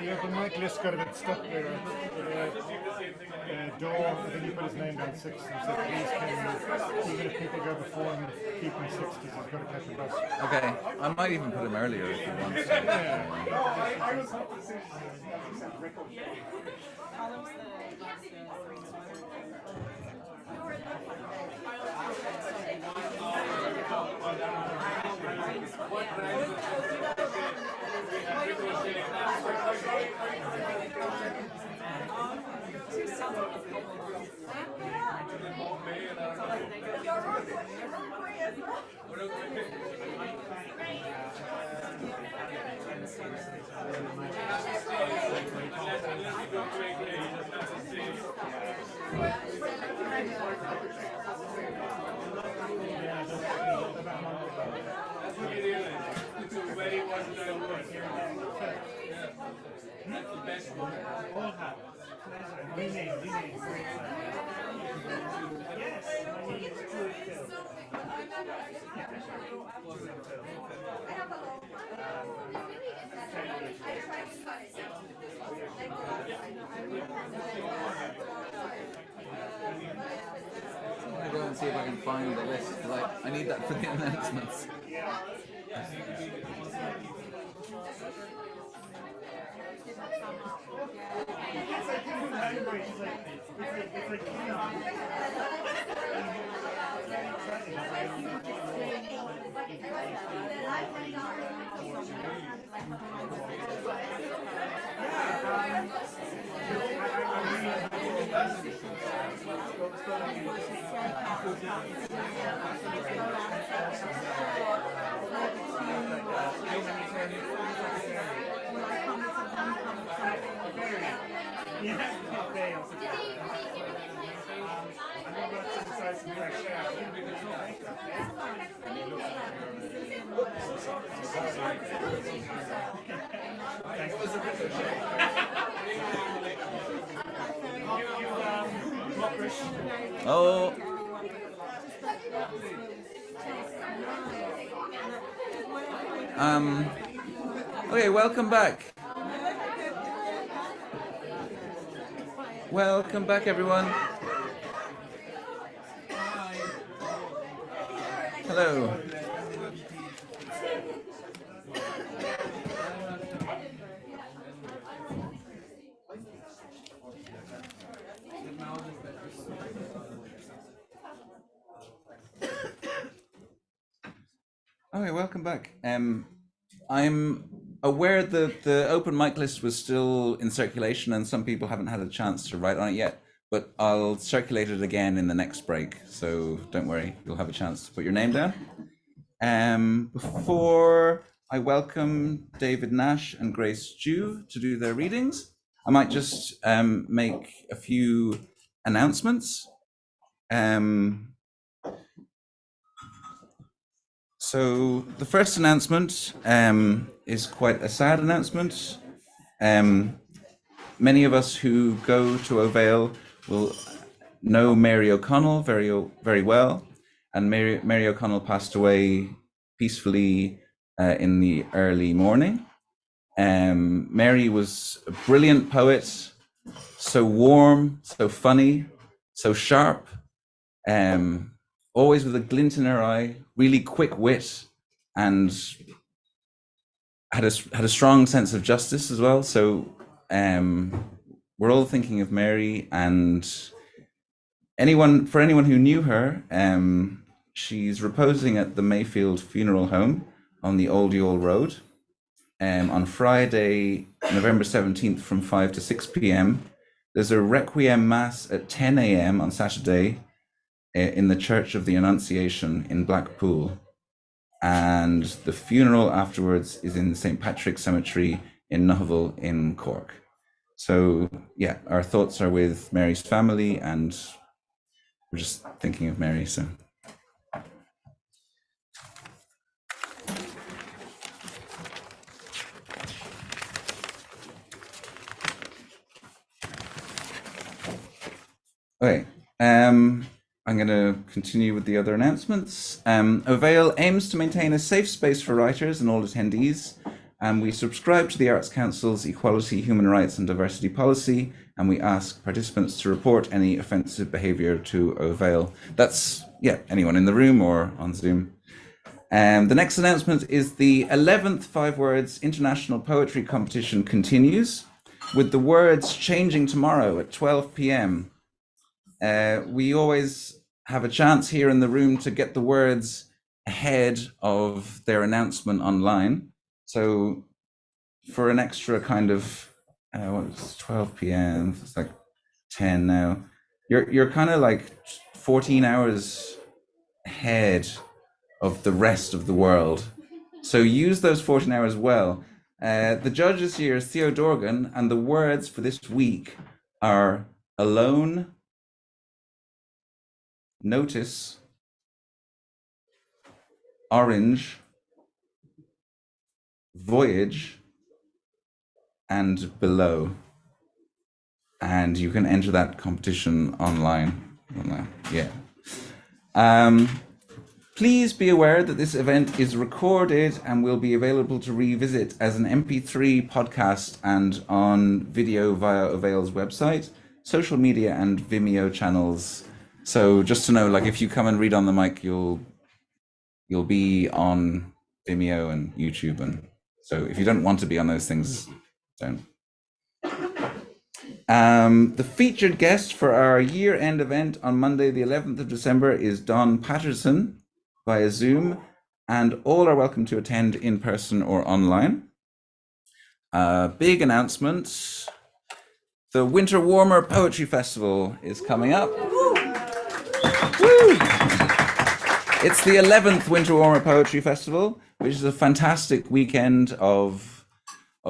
The open mic list got a bit stuck there. Door, I think he put his name down 6 and said, please can you, even if people go before him, keep him 6 because he's got to catch a bus. Okay, I might even put him earlier if you want to. I was hoping to say That's the best one. All have. I'm gonna go and see if I can find the list because I need that for the announcements. Oh. Okay, welcome back. Welcome back, everyone. Hello. Okay, welcome back. I'm aware that the open mic list was still in circulation and some people haven't had a chance to write on it yet, but I'll circulate it again in the next break, so don't worry, you'll have a chance to put your name down. Before I welcome David Nash and Grace Zhou to do their readings, I might just make a few announcements. So the first announcement is quite a sad announcement. Many of us who go to Ovale will know Mary O'Connell very well, and Mary O'Connell passed away peacefully in the early morning. Mary was a brilliant poet, so warm, so funny, so sharp, always with a glint in her eye, really quick wit, and had a strong sense of justice as well. So we're all thinking of Mary, and for anyone who knew her, she's reposing at the Mayfield Funeral Home on the Old Yule Road on Friday, November 17th from 5 to 6 p.m. There's a Requiem Mass at 10 a.m. on Saturday in the Church of the Annunciation in Blackpool. And the funeral afterwards is in St. Patrick's Cemetery in Nuhaville in Cork. So yeah, our thoughts are with Mary's family, and we're just thinking of Mary. So. Okay, I'm going to continue with the other announcements. Ovale aims to maintain a safe space for writers and all attendees, and we subscribe to the Arts Council's Equality, Human Rights and Diversity Policy, and we ask participants to report any offensive behaviour to Ovale. That's, anyone in the room or on Zoom. The next announcement is the 11th 5 Words International Poetry Competition continues, with the words changing tomorrow at 12 p.m. We always have a chance here in the room to get the words ahead of their announcement online. So for an extra kind of, it's 12 p.m., it's like 10 now. You're kind of like 14 hours ahead of the rest of the world. So use those 14 hours well. The judges here is Theo Dorgan, and the words for this week are alone, notice, orange, voyage, and below. And you can enter that competition online. Yeah. Please be aware that this event is recorded and will be available to revisit as an MP3 podcast and on video via Ovale's website, social media, and Vimeo channels. So just to know, like, if you come and read on the mic, you'll be on Vimeo and YouTube, and so if you don't want to be on those things, don't. The featured guest for our year-end event on Monday, the 11th of December, is Don Patterson via Zoom, and all are welcome to attend in person or online. Big announcement: the Winter Warmer Poetry Festival is coming up. It's the 11th Winter Warmer Poetry Festival, which is a fantastic weekend of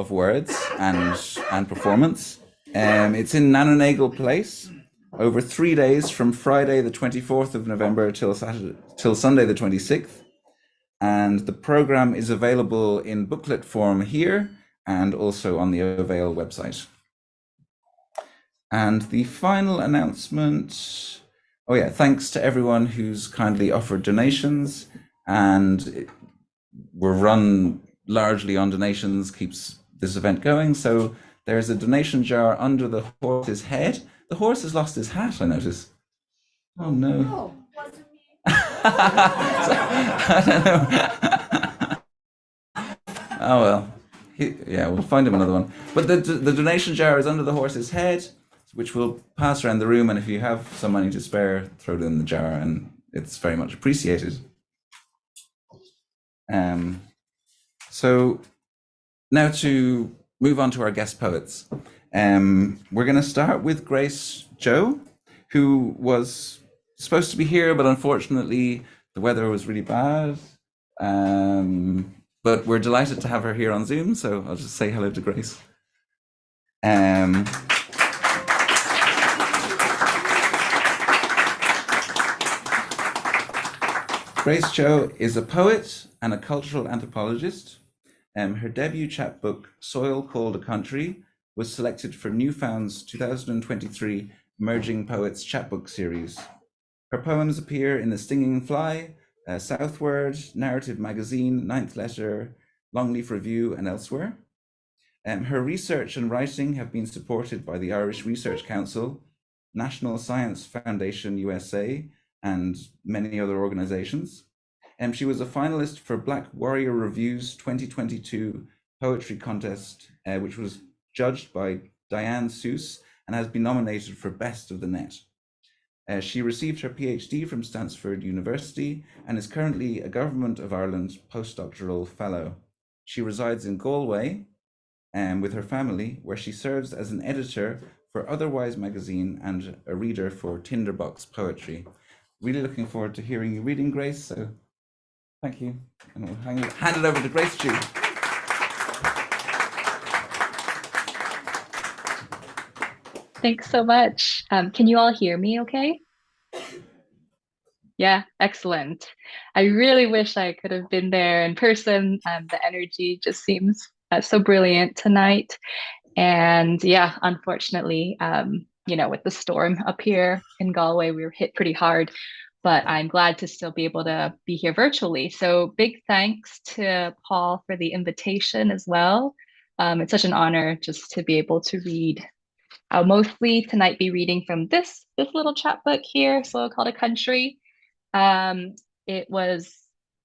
words and performance. It's in Nanonagel Place over 3 days from Friday the 24th of November till Sunday the 26th. And the program is available in booklet form here and also on the Ovale website. And the final announcement, thanks to everyone who's kindly offered donations. And we're run largely on donations, keeps this event going. So there's a donation jar under the horse's head. The horse has lost his hat, I notice. Oh no. I don't know. Oh well. Yeah, we'll find him another one. But the donation jar is under the horse's head, which we'll pass around the room. And if you have some money to spare, throw it in the jar, and it's very much appreciated. So now to move on to our guest poets. We're going to start with Grace Zhou, who was supposed to be here, but unfortunately the weather was really bad. But we're delighted to have her here on Zoom, so I'll just say hello to Grace. Grace Zhou is a poet and a cultural anthropologist. Her debut chapbook, Soil Called a Country, was selected for Newfound's 2023 Emerging Poets Chapbook Series. Her poems appear in The Stinging Fly, Southward, Narrative Magazine, Ninth Letter, Longleaf Review, and elsewhere. Her research and writing have been supported by the Irish Research Council, National Science Foundation USA, and many other organizations. She was a finalist for Black Warrior Review's 2022 Poetry Contest, which was judged by Diane Seuss and has been nominated for Best of the Net. She received her PhD from Stanford University and is currently a Government of Ireland postdoctoral fellow. She resides in Galway with her family, where she serves as an editor for Otherwise magazine and a reader for Tinderbox Poetry. Really looking forward to hearing you reading, Grace. So thank you. And we'll hand it over to Grace Zhou. Thanks so much. Can you all hear me okay? Yeah, excellent. I really wish I could have been there in person. The energy just seems so brilliant tonight. And yeah, unfortunately, with the storm up here in Galway, we were hit pretty hard, but I'm glad to still be able to be here virtually. So big thanks to Paul for the invitation as well. It's such an honor just to be able to read. I'll mostly tonight be reading from this little chapbook here, Soil Called a Country. It was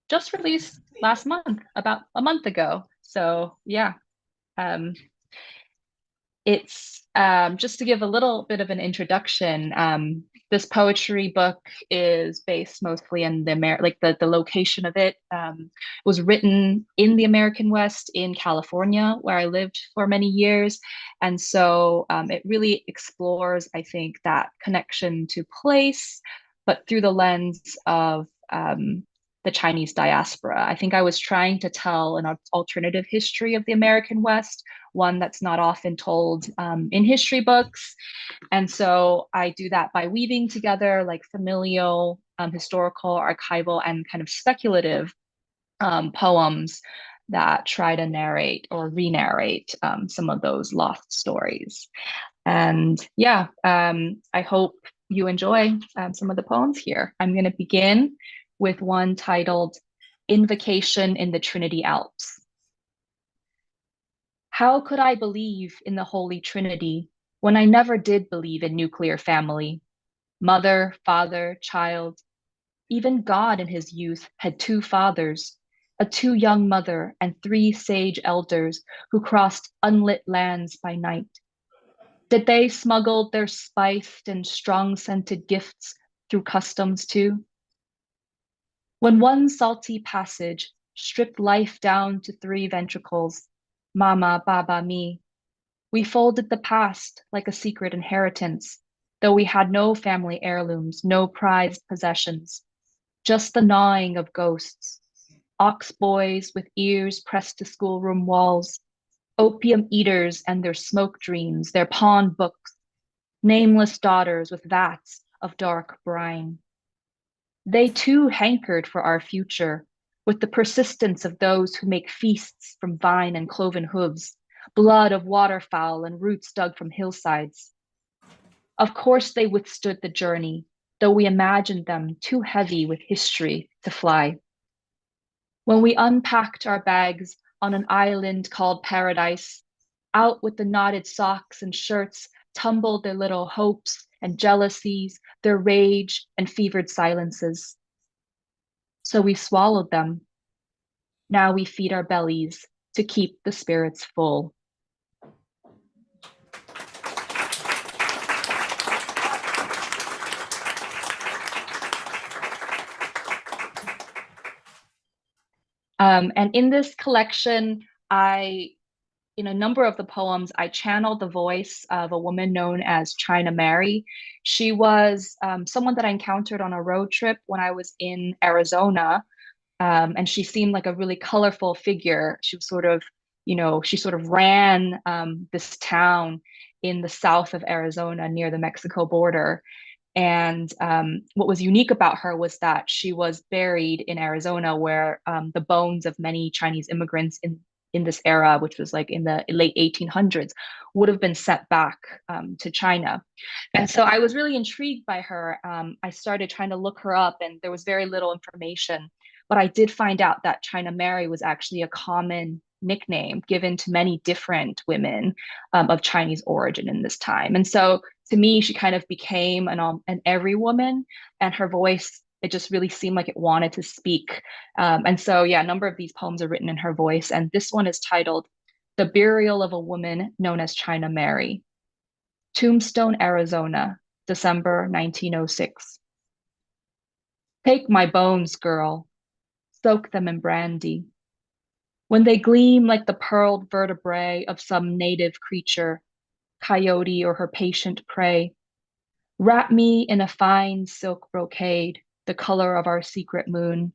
just released last month, about a month ago. So yeah, it's just to give a little bit of an introduction. This poetry book is based mostly in the location of it was written in the American West in California, where I lived for many years. And so it really explores, I think, that connection to place, but through the lens of the Chinese diaspora. I think I was trying to tell an alternative history of the American West, one that's not often told in history books. And so I do that by weaving together like familial, historical, archival, and kind of speculative poems that try to narrate or re-narrate some of those lost stories. And yeah, I hope you enjoy some of the poems here. I'm going to begin with one titled Invocation in the Trinity Alps. How could I believe in the Holy Trinity when I never did believe in nuclear family? Mother, father, child. Even God in his youth had two fathers, a too young mother and three sage elders who crossed unlit lands by night. Did they smuggle their spiced and strong-scented gifts through customs too? When one salty passage stripped life down to three ventricles, Mama, Baba, me, we folded the past like a secret inheritance, though we had no family heirlooms, no prized possessions, just the gnawing of ghosts, ox boys with ears pressed to schoolroom walls, opium eaters and their smoke dreams, their pawn books, nameless daughters with vats of dark brine. They too hankered for our future, with the persistence of those who make feasts from vine and cloven hooves, blood of waterfowl and roots dug from hillsides. Of course they withstood the journey, though we imagined them too heavy with history to fly. When we unpacked our bags on an island called paradise, out with the knotted socks and shirts tumbled their little hopes and jealousies, their rage and fevered silences. So we swallowed them. Now we feed our bellies to keep the spirits full. And in this collection, in a number of the poems, I channeled the voice of a woman known as China Mary. She was someone that I encountered on a road trip when I was in Arizona. And she seemed like a really colorful figure. She was sort of, she sort of ran this town in the south of Arizona near the Mexico border. And what was unique about her was that she was buried in Arizona, where the bones of many Chinese immigrants in this era, which was like in the late 1800s, would have been sent back to China. And so I was really intrigued by her. I started trying to look her up, and there was very little information. But I did find out that China Mary was actually a common nickname given to many different women of Chinese origin in this time. And so to me, she kind of became an every woman, and her voice, it just really seemed like it wanted to speak. And so, yeah, a number of these poems are written in her voice. And this one is titled The Burial of a Woman Known as China Mary. Tombstone, Arizona, December 1906. Take my bones, girl, soak them in brandy. When they gleam like the pearled vertebrae of some native creature, coyote or her patient prey, wrap me in a fine silk brocade, the color of our secret moon,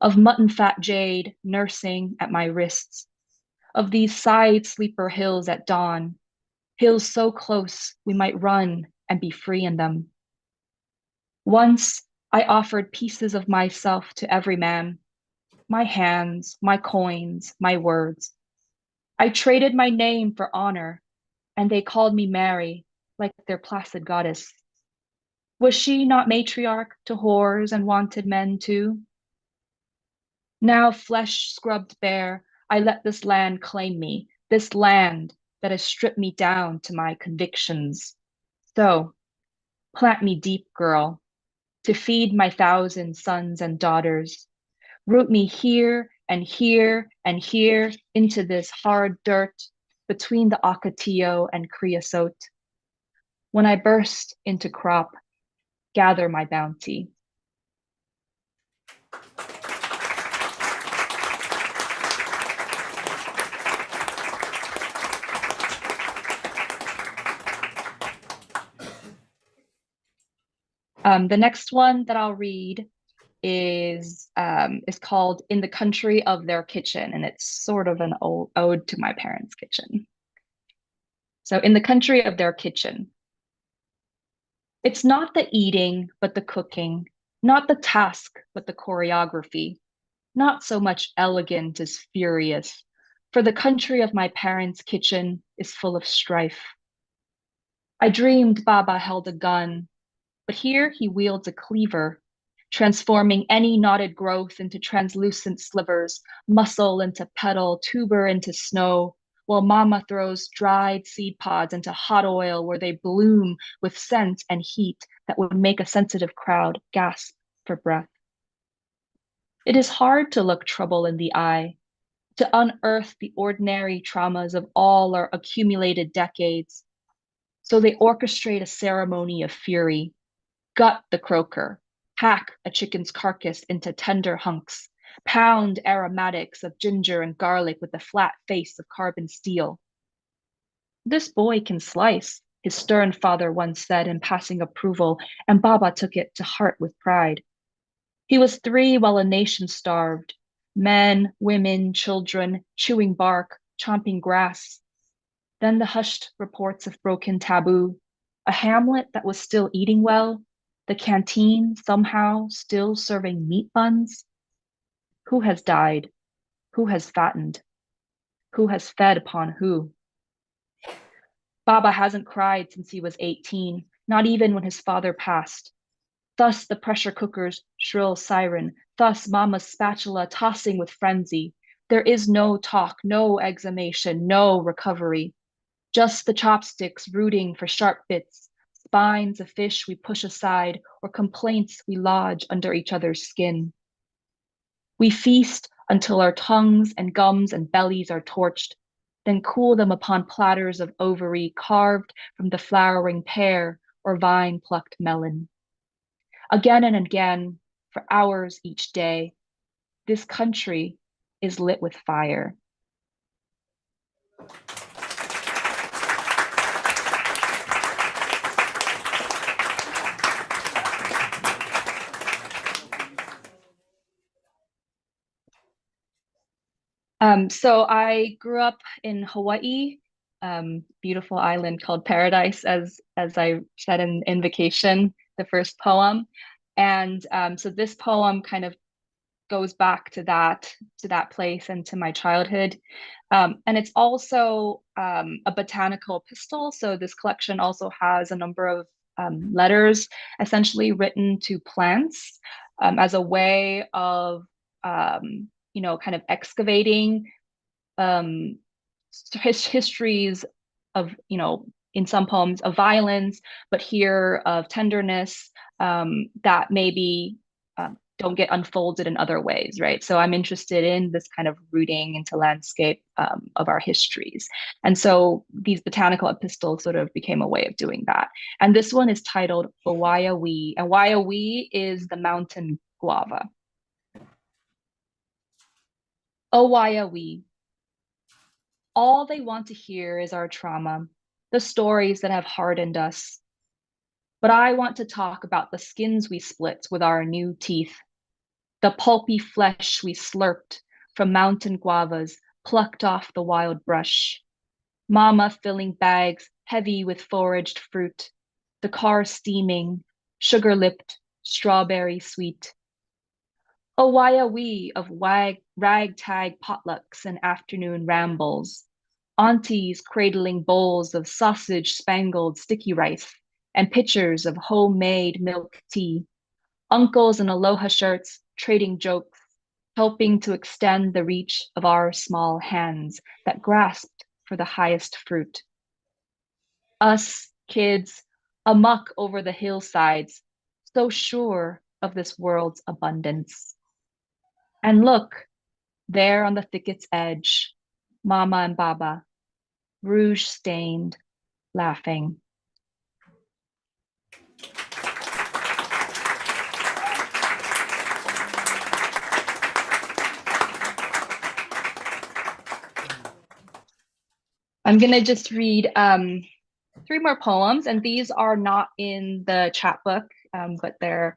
of mutton fat jade nursing at my wrists, of these side sleeper hills at dawn, hills so close we might run and be free in them. Once I offered pieces of myself to every man, my hands, my coins, my words. I traded my name for honor, and they called me Mary, like their placid goddess. Was she not matriarch to whores and wanted men too? Now flesh scrubbed bare, I let this land claim me, this land that has stripped me down to my convictions. So, plant me deep, girl, to feed my 1,000 sons and daughters. Root me here and here and here into this hard dirt between the ocotillo and creosote. When I burst into crop, gather my bounty. The next one that I'll read is called In the Country of Their Kitchen, and it's sort of an ode to my parents' kitchen. So, in the country of their kitchen, it's not the eating, but the cooking, not the task, but the choreography, not so much elegant as furious, for the country of my parents' kitchen is full of strife. I dreamed Baba held a gun, but here he wields a cleaver, transforming any knotted growth into translucent slivers, muscle into petal, tuber into snow, while Mama throws dried seed pods into hot oil where they bloom with scent and heat that would make a sensitive crowd gasp for breath. It is hard to look trouble in the eye, to unearth the ordinary traumas of all our accumulated decades. So they orchestrate a ceremony of fury, gut the croaker, hack a chicken's carcass into tender hunks, pound aromatics of ginger and garlic with the flat face of carbon steel. This boy can slice, his stern father once said in passing approval, and Baba took it to heart with pride. He was 3 while a nation starved, men, women, children, chewing bark, chomping grass. Then the hushed reports of broken taboo, a hamlet that was still eating well, the canteen somehow still serving meat buns. Who has died? Who has fattened? Who has fed upon who? Baba hasn't cried since he was 18, not even when his father passed. Thus the pressure cooker's shrill siren, thus Mama's spatula tossing with frenzy. There is no talk, no exhumation, no recovery. Just the chopsticks rooting for sharp bits, spines of fish we push aside, or complaints we lodge under each other's skin. We feast until our tongues and gums and bellies are torched, then cool them upon platters of ovary carved from the flowering pear or vine-plucked melon. Again and again, for hours each day, this country is lit with fire. So I grew up in Hawaii, beautiful island called Paradise, as I said in Invocation, the first poem. And so this poem kind of goes back to that place and to my childhood. And it's also a botanical epistle. So this collection also has a number of letters essentially written to plants as a way of kind of excavating histories of, in some poems of violence, but here of tenderness that maybe don't get unfolded in other ways, right? So I'm interested in this kind of rooting into landscape of our histories. And so these botanical epistles sort of became a way of doing that. And this one is titled Owaiawi, and Waiawi is the mountain guava. Owaiawi. All they want to hear is our trauma, the stories that have hardened us. But I want to talk about the skins we split with our new teeth, the pulpy flesh we slurped from mountain guavas plucked off the wild brush. Mama filling bags heavy with foraged fruit, the car steaming, sugar-lipped, strawberry sweet. Owaiawi of ragtag potlucks and afternoon rambles, aunties cradling bowls of sausage-spangled sticky rice and pitchers of homemade milk tea, uncles in aloha shirts trading jokes, helping to extend the reach of our small hands that grasped for the highest fruit. Us, kids, amuck over the hillsides, so sure of this world's abundance. And look, there on the thicket's edge, Mama and Baba, rouge-stained, laughing. I'm gonna just read 3 more poems, and these are not in the chat book, but they're,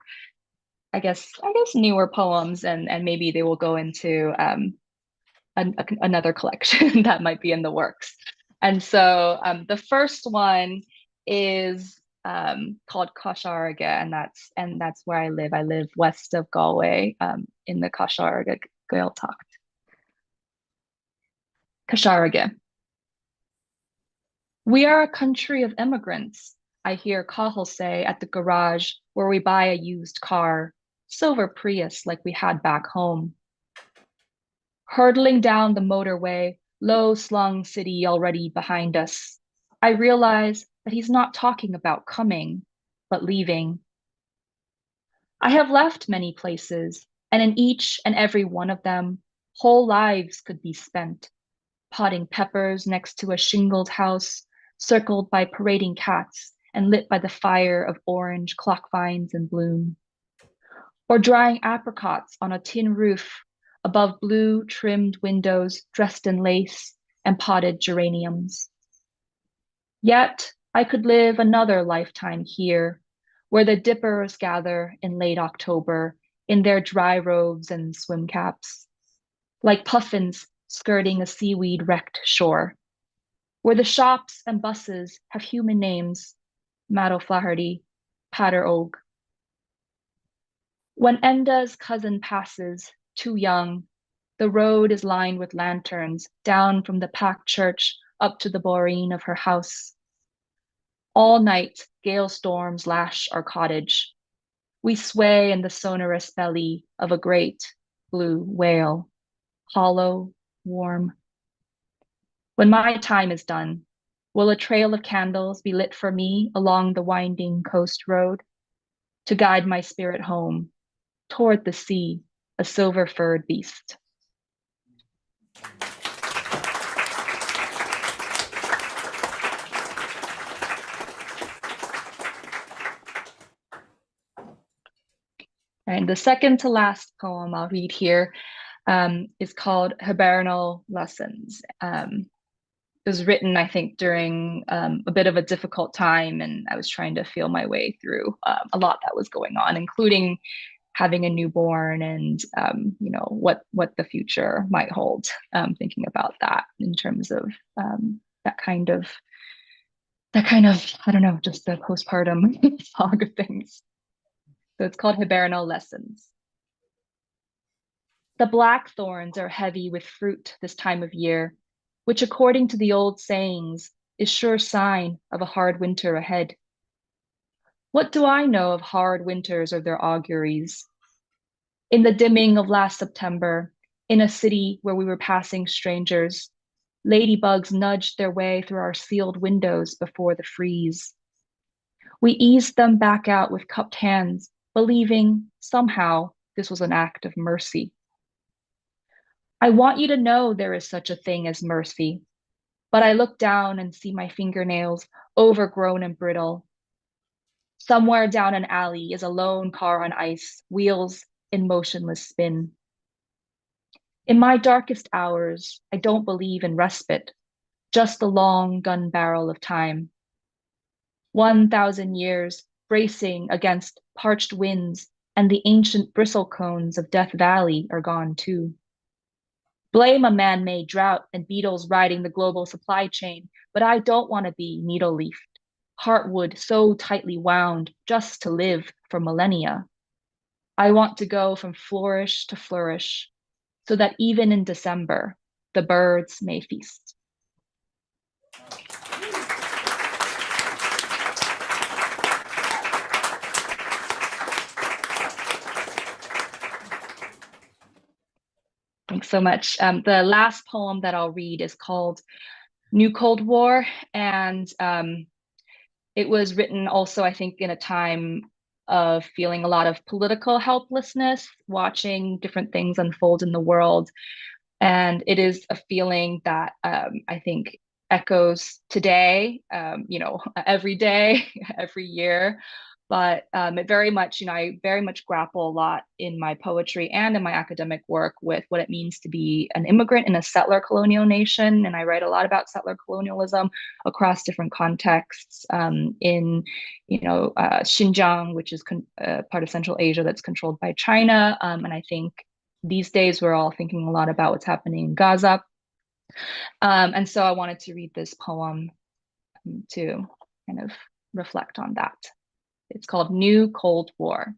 I guess newer poems, and maybe they will go into another collection that might be in the works. And so the first one is called Kasharga, and that's where I live. I live west of Galway, in the Kasharga Gaeltacht. Kasharga. We are a country of immigrants, I hear Cahill say at the garage where we buy a used car, silver Prius like we had back home. Hurtling down the motorway, low-slung city already behind us, I realize that he's not talking about coming, but leaving. I have left many places, and in each and every one of them, whole lives could be spent, potting peppers next to a shingled house, circled by parading cats and lit by the fire of orange clock vines in bloom. Or drying apricots on a tin roof above blue trimmed windows dressed in lace and potted geraniums. Yet I could live another lifetime here, where the dippers gather in late October in their dry robes and swim caps, like puffins skirting a seaweed-wrecked shore, where the shops and buses have human names, Mad O'Flaherty, Patter Og. When Enda's cousin passes, too young, the road is lined with lanterns down from the packed church up to the boreen of her house. All night, gale storms lash our cottage. We sway in the sonorous belly of a great blue whale, hollow, warm. When my time is done, will a trail of candles be lit for me along the winding coast road to guide my spirit home toward the sea, a silver-furred beast? And the second to last poem I'll read here is called Hibernal Lessons. It was written, I think, during a bit of a difficult time, and I was trying to feel my way through a lot that was going on, including having a newborn and you know what the future might hold. Thinking about that in terms of that kind of I don't know, just the postpartum fog of things. So it's called Hibernal Lessons. The blackthorns are heavy with fruit this time of year, which according to the old sayings is sure sign of a hard winter ahead. What do I know of hard winters or their auguries? In the dimming of last September, in a city where we were passing strangers, ladybugs nudged their way through our sealed windows before the freeze. We eased them back out with cupped hands, believing somehow this was an act of mercy. I want you to know there is such a thing as mercy, but I look down and see my fingernails overgrown and brittle. Somewhere down an alley is a lone car on ice, wheels in motionless spin. In my darkest hours, I don't believe in respite, just the long gun barrel of time. 1,000 years bracing against parched winds, and the ancient bristle cones of Death Valley are gone too. Blame a man-made drought and beetles riding the global supply chain, but I don't want to be needle-leafed, heartwood so tightly wound just to live for millennia. I want to go from flourish to flourish, so that even in December, the birds may feast. Thanks so much. The last poem that I'll read is called New Cold War, and it was written also, I think, in a time of feeling a lot of political helplessness, watching different things unfold in the world. And it is a feeling that I think echoes today, you know, every day, every year. But it very much, you know, I very much grapple a lot in my poetry and in my academic work with what it means to be an immigrant in a settler colonial nation. And I write a lot about settler colonialism across different contexts in, you know, Xinjiang, which is part of Central Asia that's controlled by China. And I think these days we're all thinking a lot about what's happening in Gaza. And so I wanted to read this poem to kind of reflect on that. It's called New Cold War.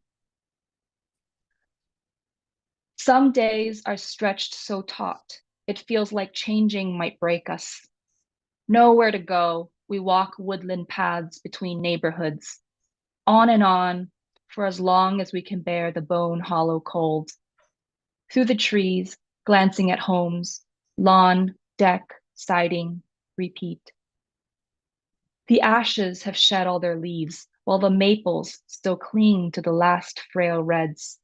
Some days are stretched so taut, it feels like changing might break us. Nowhere to go, we walk woodland paths between neighborhoods, on and on for as long as we can bear the bone hollow cold. Through the trees, glancing at homes, lawn, deck, siding, repeat. The ashes have shed all their leaves, while the maples still cling to the last frail reds.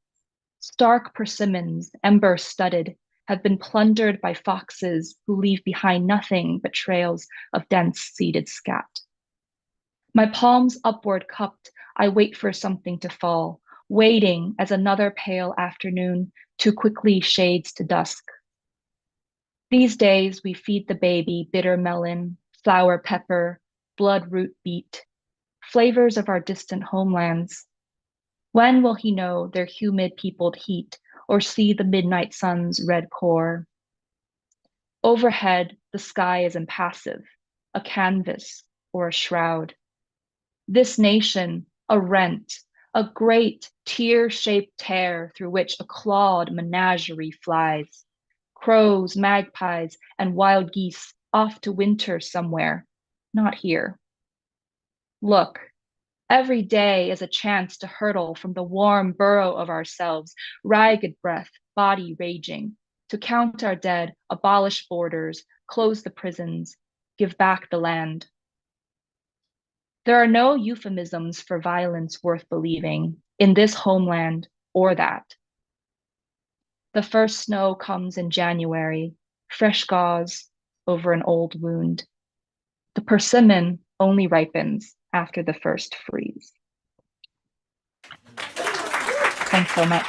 Stark persimmons, ember-studded, have been plundered by foxes who leave behind nothing but trails of dense-seeded scat. My palms upward cupped, I wait for something to fall, waiting as another pale afternoon too quickly shades to dusk. These days we feed the baby bitter melon, flower pepper, bloodroot beet, flavors of our distant homelands. When will he know their humid peopled heat or see the midnight sun's red core? Overhead, the sky is impassive, a canvas or a shroud. This nation, a rent, a great tear-shaped tear through which a clawed menagerie flies. Crows, magpies, and wild geese off to winter somewhere, not here. Look, Every day is a chance to hurtle from the warm burrow of ourselves, ragged breath, body raging, to count our dead, abolish borders, close the prisons, give back the land. There are no euphemisms for violence worth believing in this homeland or that. The first snow comes in January, fresh gauze over an old wound. The persimmon only ripens after the first freeze. Thanks so much.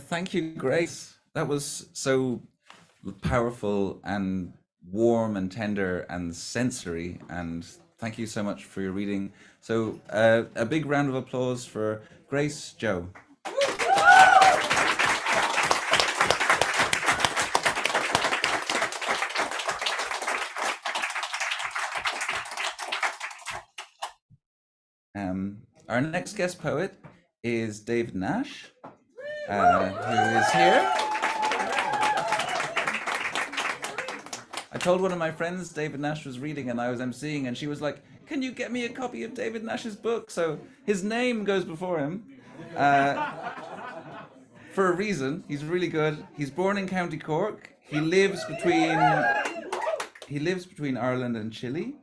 Thank you, Grace. That was so powerful and warm and tender and sensory. And thank you so much for your reading. So a big round of applause for Grace Zhou. Our next guest poet is David Nash, who is here. I told one of my friends David Nash was reading and I was emceeing, and she was like, can you get me a copy of David Nash's book? So his name goes before him for a reason. He's really good. He's born in County Cork. He lives between Ireland and Chile.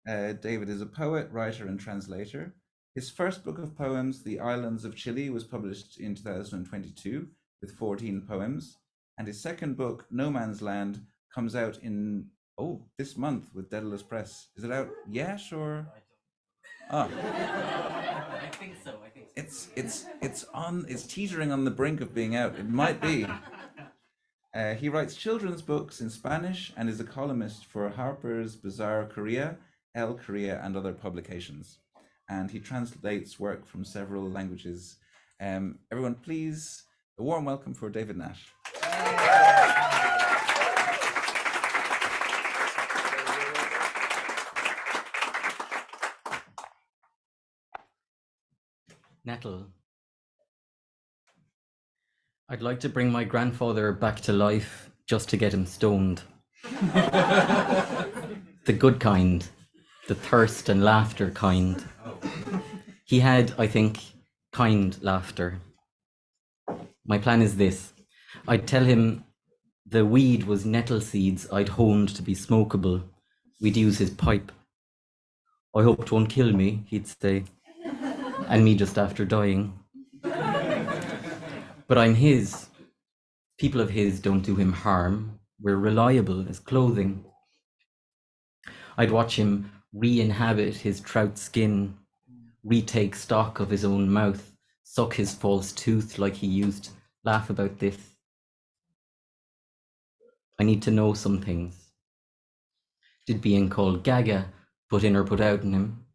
David is a poet, writer, and translator. His first book of poems, The Islands of Chile, was published in 2022 with 14 poems. And his second book, No Man's Land, comes out in this month with Daedalus Press. Is it out yet, or? Oh. I think so. It's teetering on the brink of being out. It might be. He writes children's books in Spanish and is a columnist for Harper's Bazaar Korea, El Korea, and other publications. And he translates work from several languages. Everyone, please, a warm welcome for David Nash. Nettle. I'd like to bring my grandfather back to life just to get him stoned. The good kind, the thirst and laughter kind. He had, I think, kind laughter. My plan is this. I'd tell him the weed was nettle seeds I'd honed to be smokable. We'd use his pipe. I hope 'twon't kill me, he'd say, and me just after dying. But I'm his. People of his don't do him harm. We're reliable as clothing. I'd watch him re-inhabit his trout skin, retake stock of his own mouth, suck his false tooth like he used, laugh about this. I need to know some things. Did being called Gaga put in or put out in him?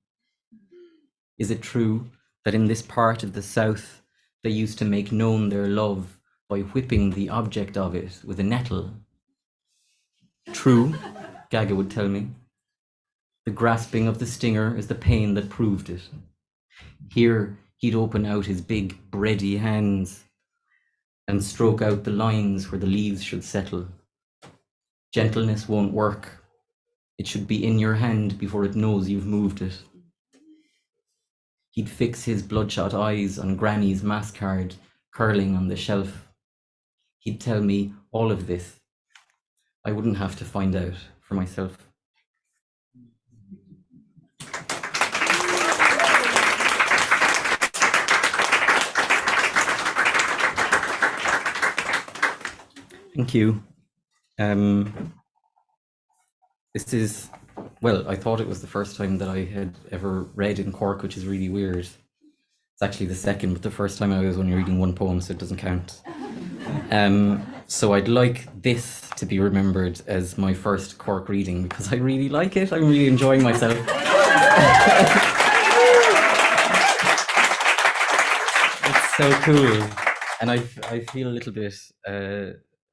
Is it true that in this part of the South, they used to make known their love by whipping the object of it with a nettle? True, Gaga would tell me. The grasping of the stinger is the pain that proved it. Here, he'd open out his big, bready hands and stroke out the lines where the leaves should settle. Gentleness won't work. It should be in your hand before it knows you've moved it. He'd fix his bloodshot eyes on Granny's mass card curling on the shelf. He'd tell me all of this. I wouldn't have to find out for myself. Thank you. This is, well, I thought it was the first time that I had ever read in Cork, which is really weird. It's actually the second, but the first time I was only reading one poem, so it doesn't count. So I'd like this to be remembered as my first Cork reading because I really like it. I'm really enjoying myself. It's so cool. And I feel a little bit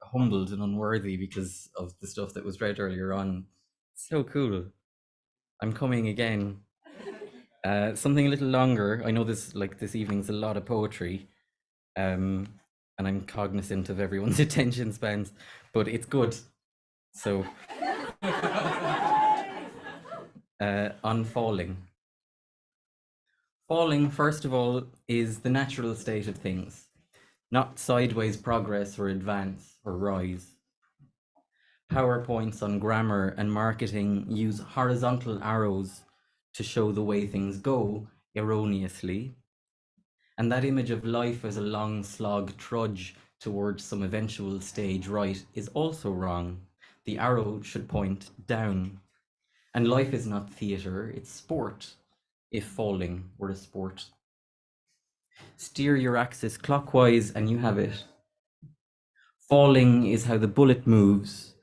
humbled and unworthy because of the stuff that was read earlier on. So cool. I'm coming again. Something a little longer. I know this evening's a lot of poetry, and I'm cognizant of everyone's attention spans, but it's good. So, on falling. Falling, first of all, is the natural state of things, not sideways progress or advance or rise. PowerPoints on grammar and marketing use horizontal arrows to show the way things go erroneously. And that image of life as a long slog trudge towards some eventual stage right is also wrong. The arrow should point down. And life is not theatre, it's sport, if falling were a sport. Steer your axis clockwise and you have it. Falling is how the bullet moves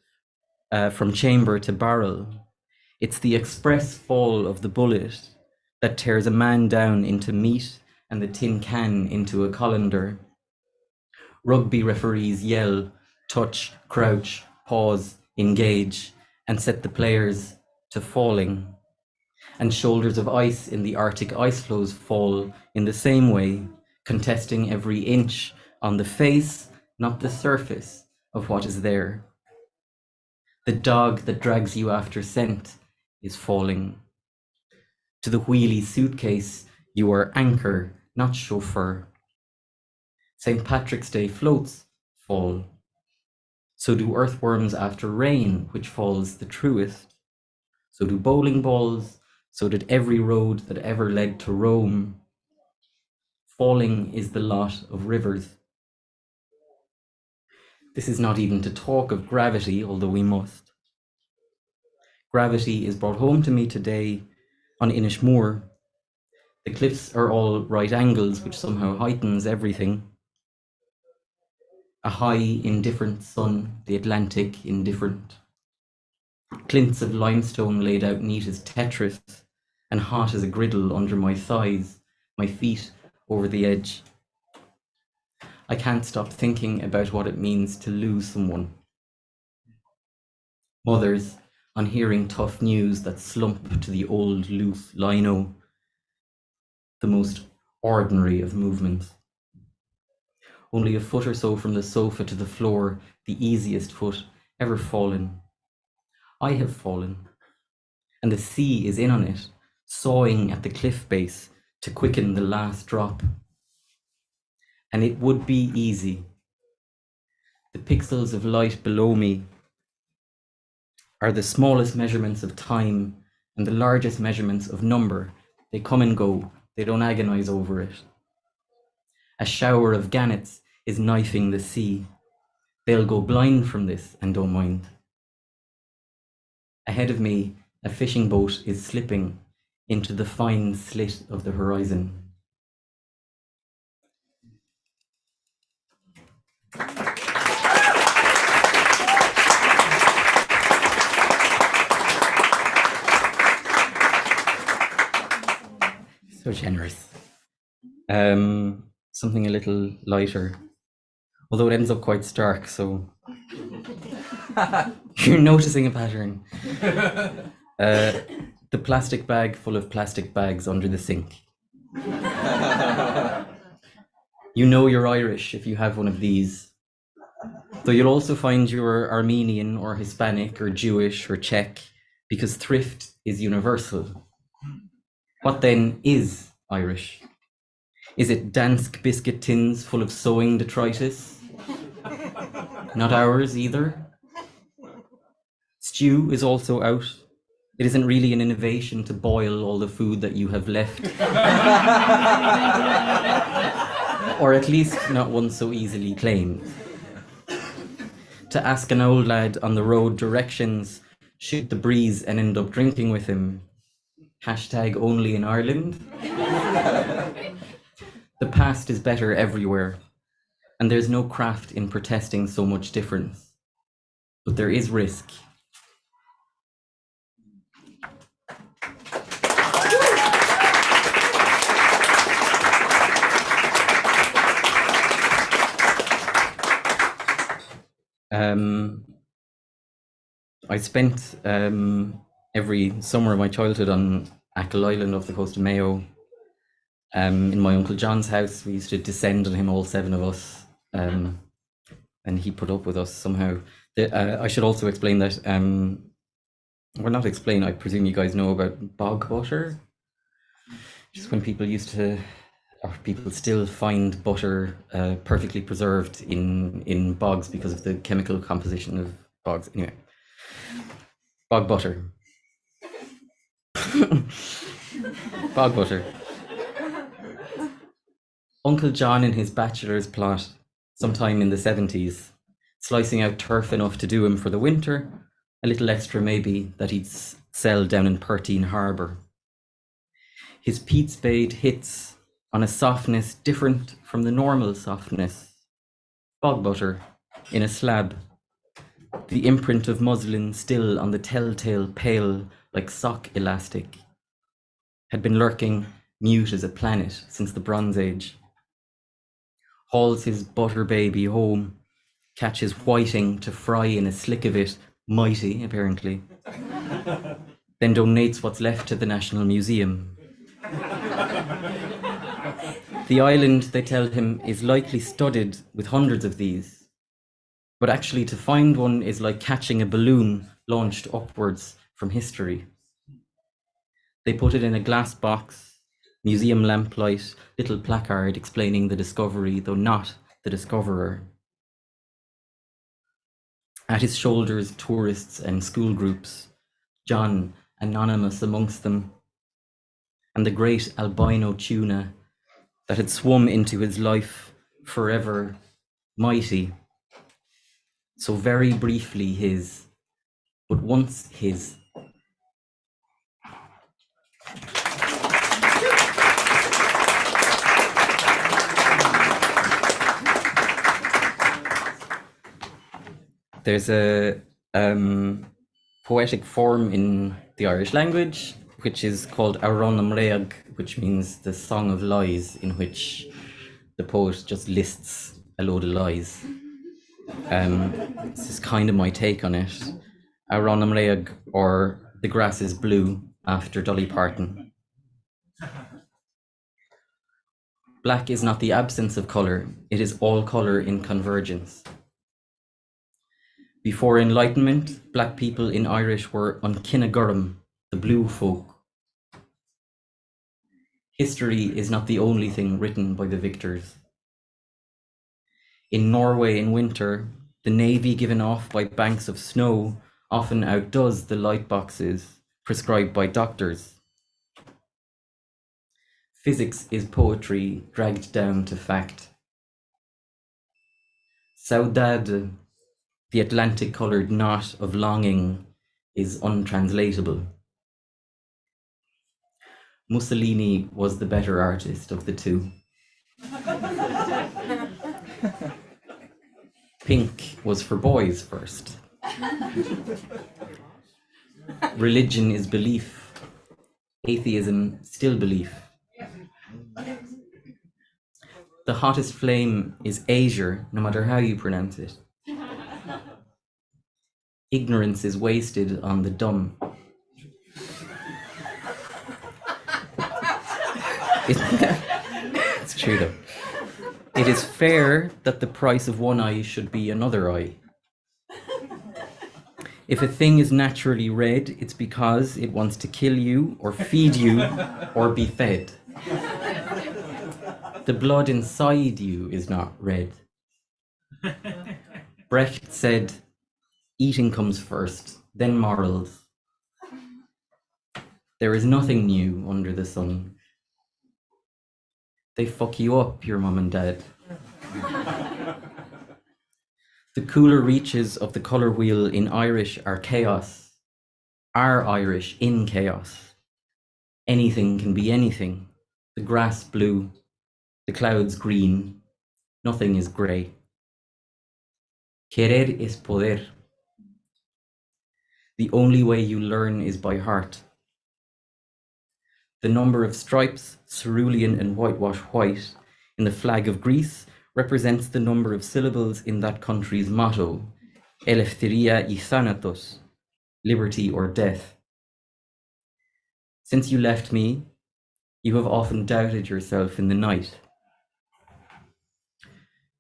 from chamber to barrel. It's the express fall of the bullet that tears a man down into meat and the tin can into a colander. Rugby referees yell, touch, crouch, pause, engage, and set the players to falling. And shoulders of ice in the Arctic ice floes fall in the same way, contesting every inch on the face, not the surface of what is there. The dog that drags you after scent is falling. To the wheelie suitcase, you are anchor, not chauffeur. St. Patrick's Day floats fall. So do earthworms after rain, which falls the truest. So do bowling balls, so did every road that ever led to Rome. Falling is the lot of rivers. This is not even to talk of gravity, although we must. Gravity is brought home to me today on Inishmore. The cliffs are all right angles, which somehow heightens everything. A high, indifferent sun, the Atlantic indifferent. Clints of limestone laid out neat as Tetris, and hot as a griddle under my thighs, my feet over the edge. I can't stop thinking about what it means to lose someone. Mothers, on hearing tough news that slump to the old loose lino, the most ordinary of movements. Only a foot or so from the sofa to the floor, the easiest foot ever fallen. I have fallen, and the sea is in on it, sawing at the cliff base to quicken the last drop. And it would be easy. The pixels of light below me are the smallest measurements of time and the largest measurements of number. They come and go, they don't agonize over it. A shower of gannets is knifing the sea. They'll go blind from this and don't mind. Ahead of me, a fishing boat is slipping into the fine slit of the horizon. So generous. Something a little lighter, although it ends up quite stark, so you're noticing a pattern. The plastic bag full of plastic bags under the sink. You know you're Irish if you have one of these, though you'll also find you're Armenian or Hispanic or Jewish or Czech, because thrift is universal. What then is Irish? Is it Dansk biscuit tins full of sewing detritus? Not ours either. Stew is also out. It isn't really an innovation to boil all the food that you have left. Or at least not one so easily claimed. To ask an old lad on the road directions, shoot the breeze and end up drinking with him. Hashtag only in Ireland. The past is better everywhere, and there's no craft in protesting so much difference. But there is risk. I spent every summer of my childhood on Achill Island off the coast of Mayo. In my Uncle John's house, we used to descend on him, all 7 of us, and he put up with us somehow. I should also explain that, well, not explain, I presume you guys know about bog butter. Just when people used to, or people still find butter perfectly preserved in bogs because of the chemical composition of bogs. Anyway, bog butter. Bog butter. Uncle John in his bachelor's plot, sometime in the 70s, slicing out turf enough to do him for the winter, a little extra maybe that he'd sell down in Pertine Harbour. His peat spade hits on a softness different from the normal softness. Bog butter in a slab, the imprint of muslin still on the telltale pale like sock elastic, had been lurking mute as a planet since the Bronze Age. Hauls his butter baby home, catches whiting to fry in a slick of it, mighty apparently, then donates what's left to the National Museum. The island, they tell him, is likely studded with hundreds of these, but actually to find one is like catching a balloon launched upwards from history. They put it in a glass box, museum lamplight, little placard explaining the discovery, though not the discoverer. At his shoulders, tourists and school groups, John, anonymous amongst them, and the great albino tuna that had swum into his life forever, mighty, so very briefly his, but once his. There's a poetic form in the Irish language, which is called Aron Amreag, which means the song of lies, in which the poet just lists a load of lies. This is kind of my take on it. Aron Amreag, or The Grass is Blue, after Dolly Parton. Black is not the absence of colour, it is all colour in convergence. Before Enlightenment, black people in Irish were an Kinnagurum, the blue folk. History is not the only thing written by the victors. In Norway in winter, the navy given off by banks of snow often outdoes the light boxes prescribed by doctors. Physics is poetry dragged down to fact. Saudade, the Atlantic-coloured knot of longing, is untranslatable. Mussolini was the better artist of the two. Pink was for boys first. Religion is belief. Atheism, still belief. The hottest flame is azure, no matter how you pronounce it. Ignorance is wasted on the dumb. It's true though. It is fair that the price of one eye should be another eye. If a thing is naturally red, it's because it wants to kill you or feed you or be fed. The blood inside you is not red. Brecht said, eating comes first, then morals. There is nothing new under the sun. They fuck you up, your mum and dad. The cooler reaches of the colour wheel in Irish are chaos. Are Irish in chaos. Anything can be anything. The grass blue, the clouds green, nothing is grey. Querer es poder. The only way you learn is by heart. The number of stripes, cerulean and whitewash white, in the flag of Greece represents the number of syllables in that country's motto, Eleftheria y Thanatos, liberty or death. Since you left me, you have often doubted yourself in the night.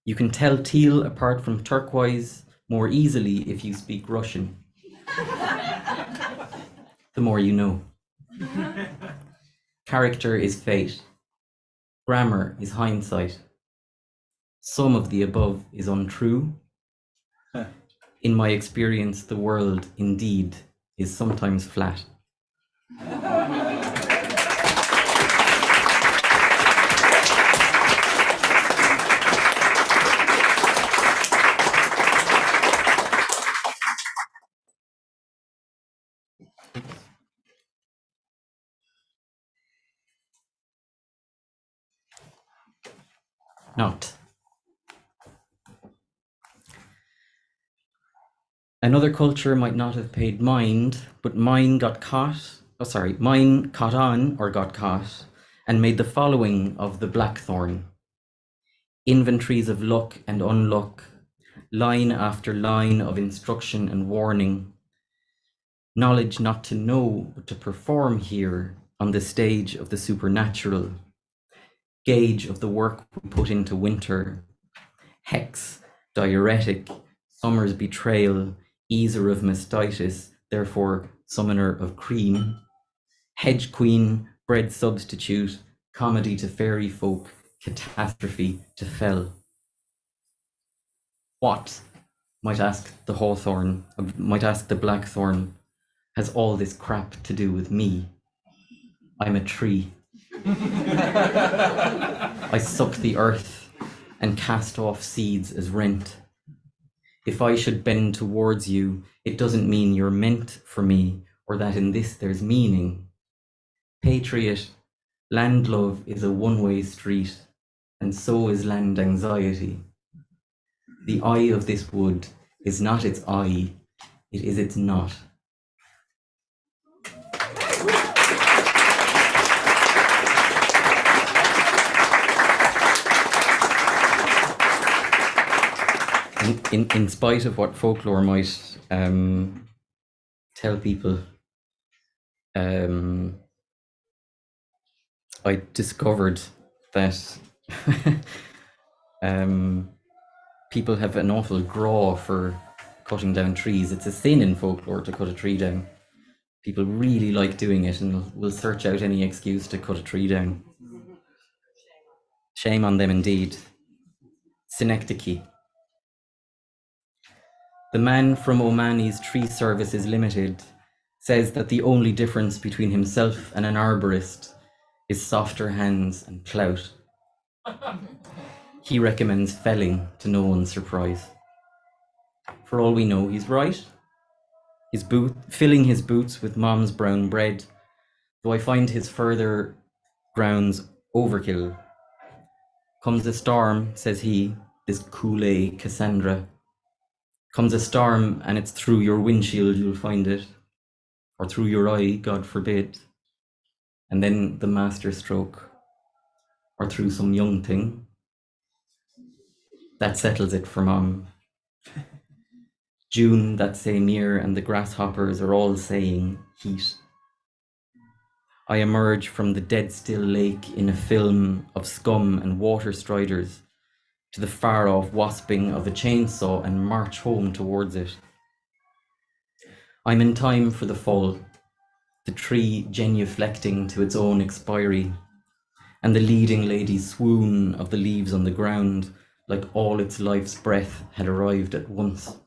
You can tell teal apart from turquoise more easily if you speak Russian. The more you know. Character is fate. Grammar is hindsight. Some of the above is untrue. In my experience, the world indeed is sometimes flat. Not. Another culture might not have paid mind, but mine got caught. Oh, sorry, mine caught on or got caught and made the following of the blackthorn. Inventories of luck and unluck, line after line of instruction and warning. Knowledge not to know, but to perform here on the stage of the supernatural. Gauge of the work we put into winter. Hex, diuretic, summer's betrayal, easer of mastitis, therefore summoner of cream. Hedge queen, bread substitute, comedy to fairy folk, catastrophe to fell. What, might ask the hawthorn, might ask the blackthorn, has all this crap to do with me? I'm a tree. I suck the earth and cast off seeds as rent. If I should bend towards you, it doesn't mean you're meant for me or that in this there's meaning. Patriot, land love is a one-way street, and so is land anxiety. The eye of this wood is not its eye, it is its knot. In spite of what folklore might tell people, I discovered that people have an awful graw for cutting down trees. It's a sin in folklore to cut a tree down. People really like doing it and will search out any excuse to cut a tree down. Shame on them indeed. Synecdoche. The man from Omani's Tree Services Limited says that the only difference between himself and an arborist is softer hands and clout. He recommends felling to no one's surprise. For all we know, he's right. Filling his boots with mom's brown bread, though I find his further grounds overkill. Comes a storm, says he, this Kool-Aid Cassandra. Comes a storm and it's through your windshield you'll find it, or through your eye, God forbid. And then the master stroke, or through some young thing. That settles it for mom. June that same year and the grasshoppers are all saying heat. I emerge from the dead still lake in a film of scum and water striders to the far off wasping of a chainsaw and march home towards it. I'm in time for the fall, the tree genuflecting to its own expiry, and the leading lady's swoon of the leaves on the ground, like all its life's breath had arrived at once.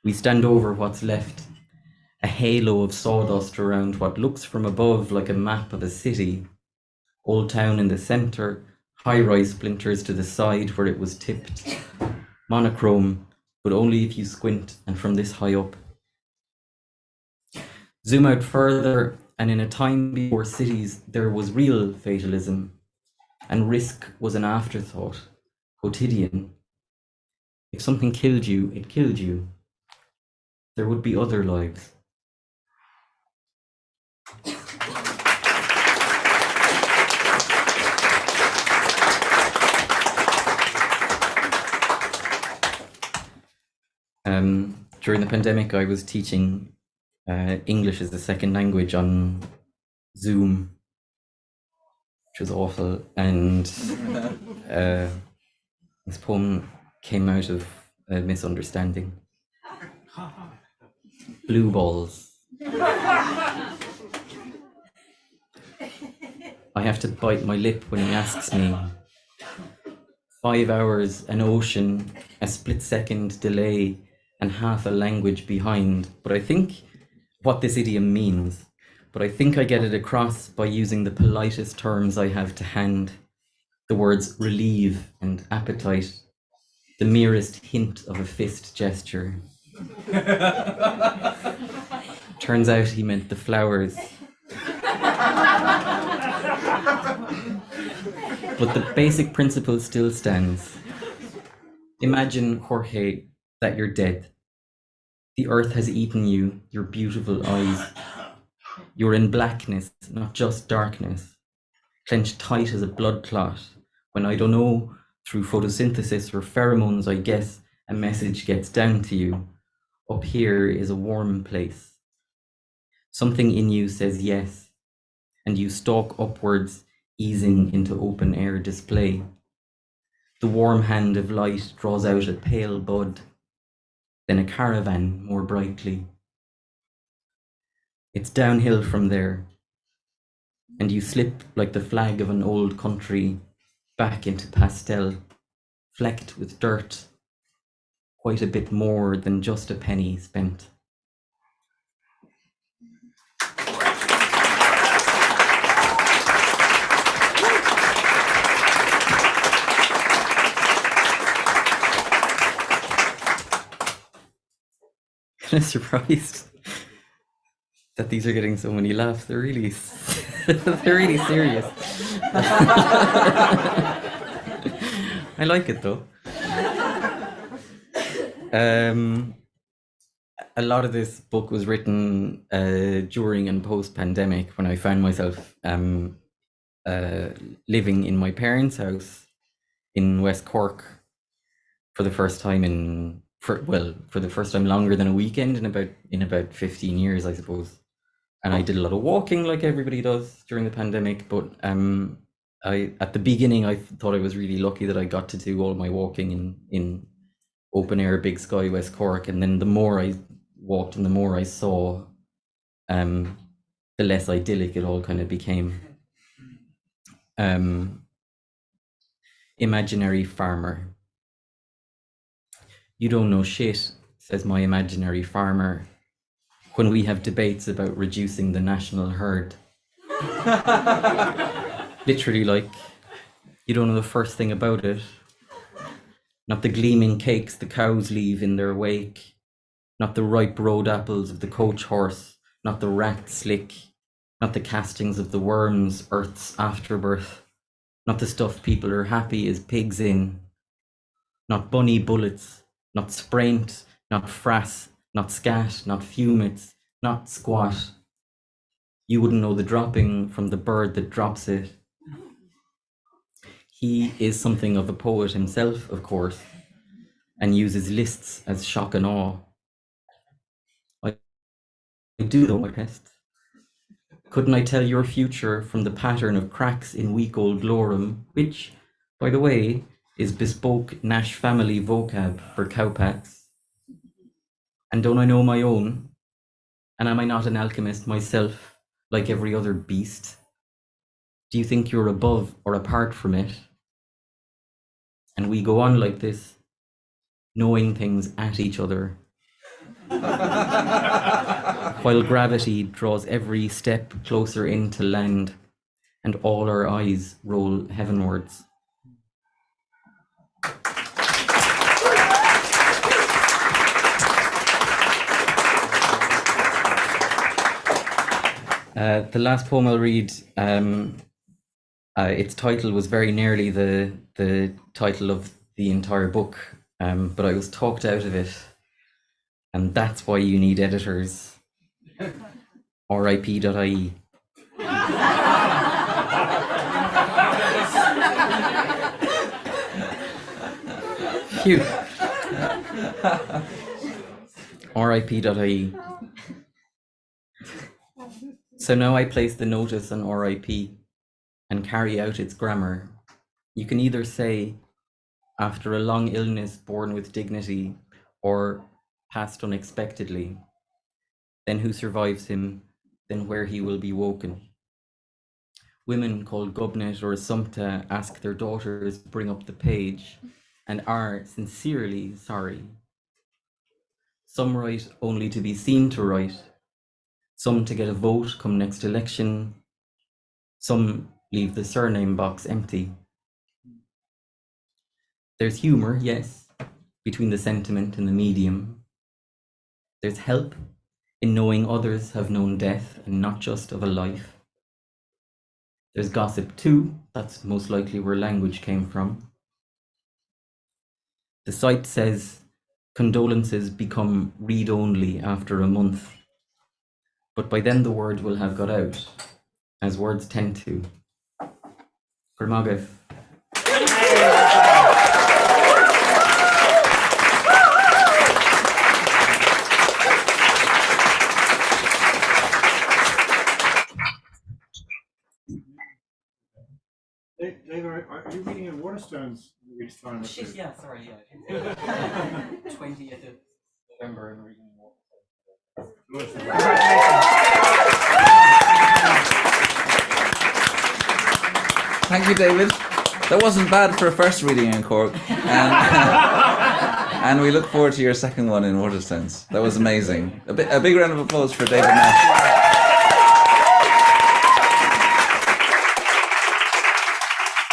We stand over what's left, a halo of sawdust around what looks from above like a map of a city. Old Town in the centre, high-rise splinters to the side where it was tipped. Monochrome, but only if you squint and from this high up. Zoom out further, and in a time before cities, there was real fatalism, and risk was an afterthought, quotidian. If something killed you, it killed you. There would be other lives. During the pandemic, I was teaching English as a second language on Zoom, which was awful. And this poem came out of a misunderstanding. Blue balls. I have to bite my lip when he asks me. 5 hours, an ocean, a split-second delay, and half a language behind. But I think what this idiom means, but I think I get it across by using the politest terms I have to hand. The words relieve and appetite, the merest hint of a fist gesture. Turns out he meant the flowers. But the basic principle still stands. Imagine, Jorge, that you're dead. The earth has eaten you, your beautiful eyes. You're in blackness, not just darkness, clenched tight as a blood clot. When I don't know, through photosynthesis or pheromones, I guess a message gets down to you. Up here is a warm place. Something in you says yes, and you stalk upwards, easing into open air display. The warm hand of light draws out a pale bud, then a caravan more brightly. It's downhill from there, and you slip like the flag of an old country back into pastel, flecked with dirt, quite a bit more than just a penny spent. Kind of surprised that these are getting so many laughs. They're really, they're really serious. I like it though. A lot of this book was written during and post-pandemic, when I found myself living in my parents' house in West Cork for the first time for the first time longer than a weekend in about 15 years, I suppose. And I did a lot of walking like everybody does during the pandemic, but at the beginning I thought I was really lucky that I got to do all my walking in open air, big sky, West Cork. And then the more I walked and the more I saw, the less idyllic it all kind of became. Imaginary farmer. You don't know shit, says my imaginary farmer, when we have debates about reducing the national herd. Literally, like, you don't know the first thing about it. Not the gleaming cakes the cows leave in their wake, not the ripe road apples of the coach horse, not the rat slick, not the castings of the worms, Earth's afterbirth, not the stuff people are happy as pigs in, not bunny bullets, not spraint, not frass, not scat, not fumets, not squat. You wouldn't know the dropping from the bird that drops it. He is something of a poet himself, of course, and uses lists as shock and awe. I do though my best. Couldn't I tell your future from the pattern of cracks in week-old lorem, which, by the way, is bespoke Nash family vocab for cowpats? And don't I know my own? And am I not an alchemist myself, like every other beast? Do you think you're above or apart from it? And we go on like this, knowing things at each other, while gravity draws every step closer into land, and all our eyes roll heavenwards. The last poem I'll read, its title was very nearly the title of the entire book, but I was talked out of it, and that's why you need editors. RIP.ie. Phew. RIP.ie. So now I place the notice on RIP and carry out its grammar. You can either say, after a long illness born with dignity, or passed unexpectedly. Then who survives him, then where he will be woken. Women called Gubnet or Assumpta ask their daughters to bring up the page and are sincerely sorry. Some write only to be seen to write, some to get a vote come next election, some leave the surname box empty. There's humour, yes, between the sentiment and the medium. There's help in knowing others have known death and not just of a life. There's gossip too, that's most likely where language came from. The site says condolences become read-only after a month, but by then the word will have got out, as words tend to. Gormagah. Dave, are you reading in Waterstones each time? Yeah, sorry, yeah. 20th of November, I'm reading Thank you, David. That wasn't bad for a first reading in Cork. And we look forward to your second one in Waterstones. That was amazing. A big round of applause for David Nash.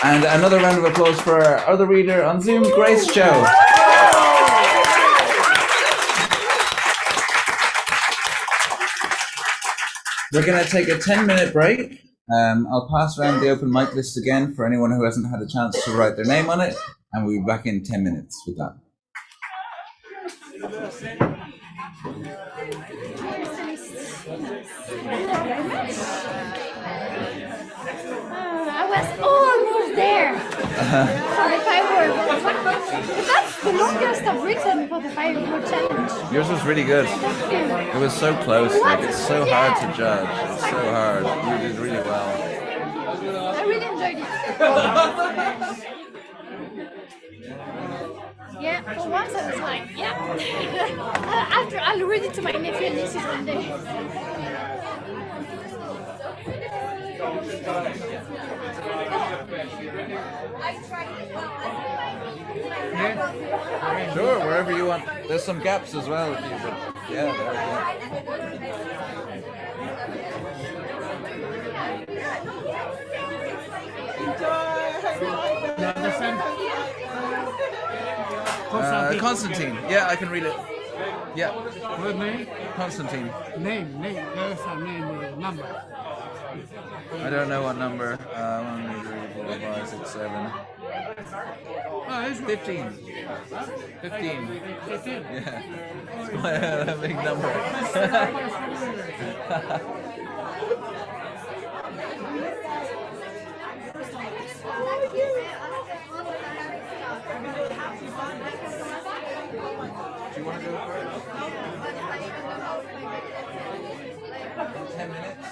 And another round of applause for our other reader on Zoom, Grace Zhou. We're going to take a 10-minute break. I'll pass around the open mic list again for anyone who hasn't had a chance to write their name on it, and we'll be back in 10 minutes with that. I was almost there. For the 5 word. That's the longest I've written for the 5 word challenge. Yours was really good. It was so close. Like, it's so hard to judge. It's so hard. You did really well. I really enjoyed it. Yeah, for once I was like, yeah. I'll read it to my nephew and nieces one day. Yeah. Sure, wherever you want. There's some gaps as well. If you could. Yeah, there we go. Constantine. Yeah, I can read it. Yeah. What name? Constantine. Name. There's a name, number. I don't know what number. 1, 2, 3, 4, 5, 6, 7. Oh, it's 15. 15. 15? Yeah. It's quite a big number. Do you want to go first? 10 minutes?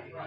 'Cause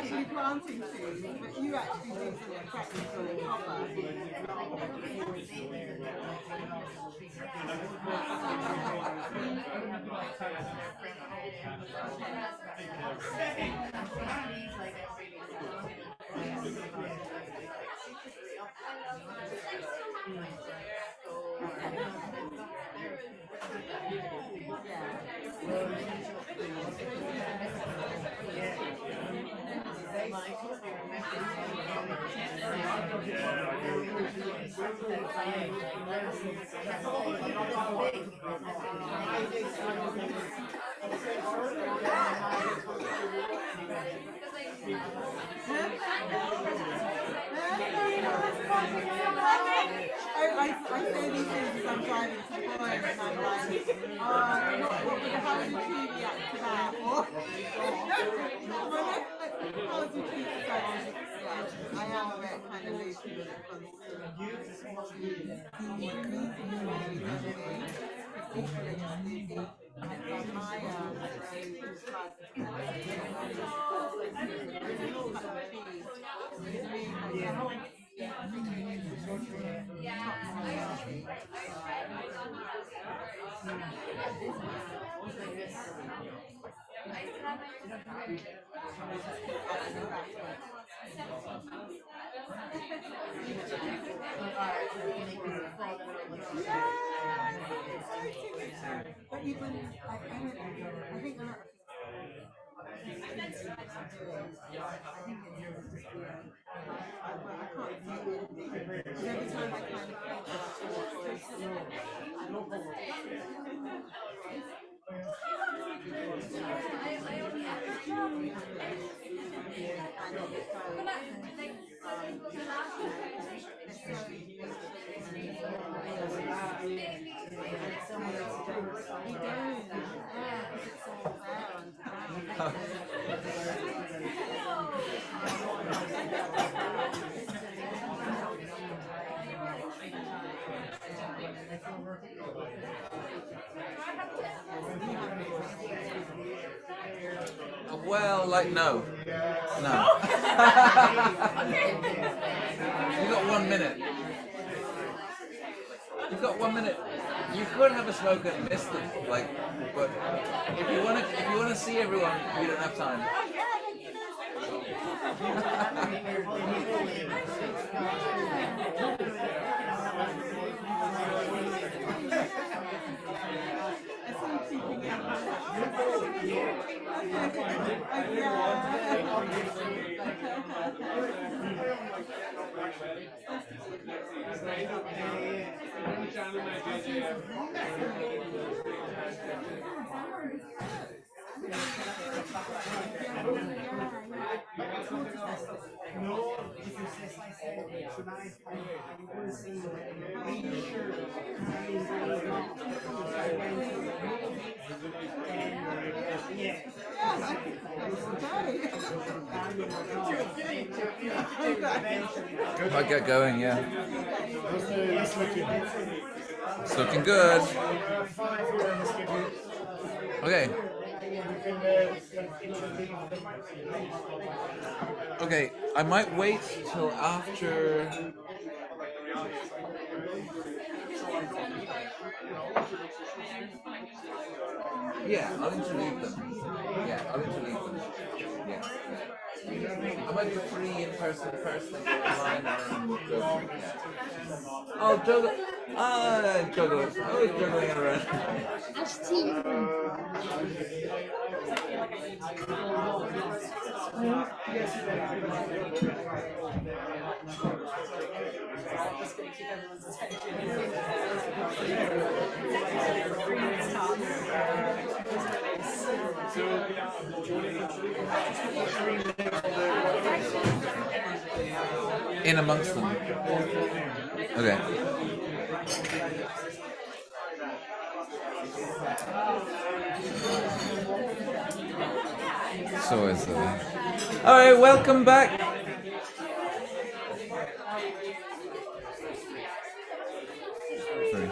actually planting trees, but you actually do something practical proper. I say these things as I'm driving to Florida and I'm like, how would you treat react to that? Or, how would you treat someone? I am a bit kind of loopy when it comes But even, I think a lot of Well, like, no. No. You got 1 minute. You've got 1 minute. You could have a smoke and miss it, like, but if you wanna see everyone, we don't have time. Might get going, yeah. It's looking good. Okay. Okay, I might wait till after. Yeah, I'll interleave them. Yeah, I'll interleave them. Yeah. I might do 3 in person first, and go online, and go. Yeah. Oh, juggle! Juggle! I was juggling it around. In amongst them. Okay. So is it. All right, welcome back. Sorry.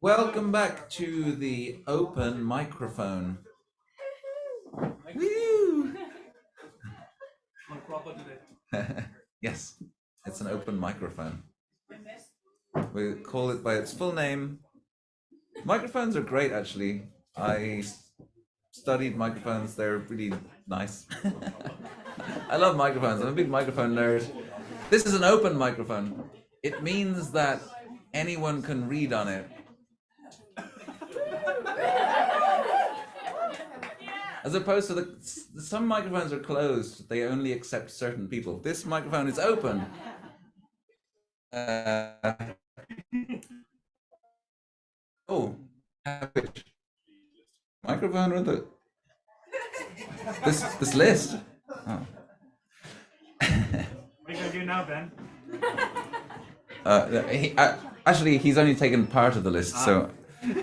Welcome back to the open microphone. Yes, it's an open microphone. We call it by its full name. Microphones are great, actually. I studied microphones. They're really nice. I love microphones. I'm a big microphone nerd. This is an open microphone. It means that anyone can read on it. As opposed to some microphones are closed. They only accept certain people. This microphone is open. Oh, which microphone or this list? Oh. What are you gonna do now, Ben? Actually, he's only taken part of the list. So,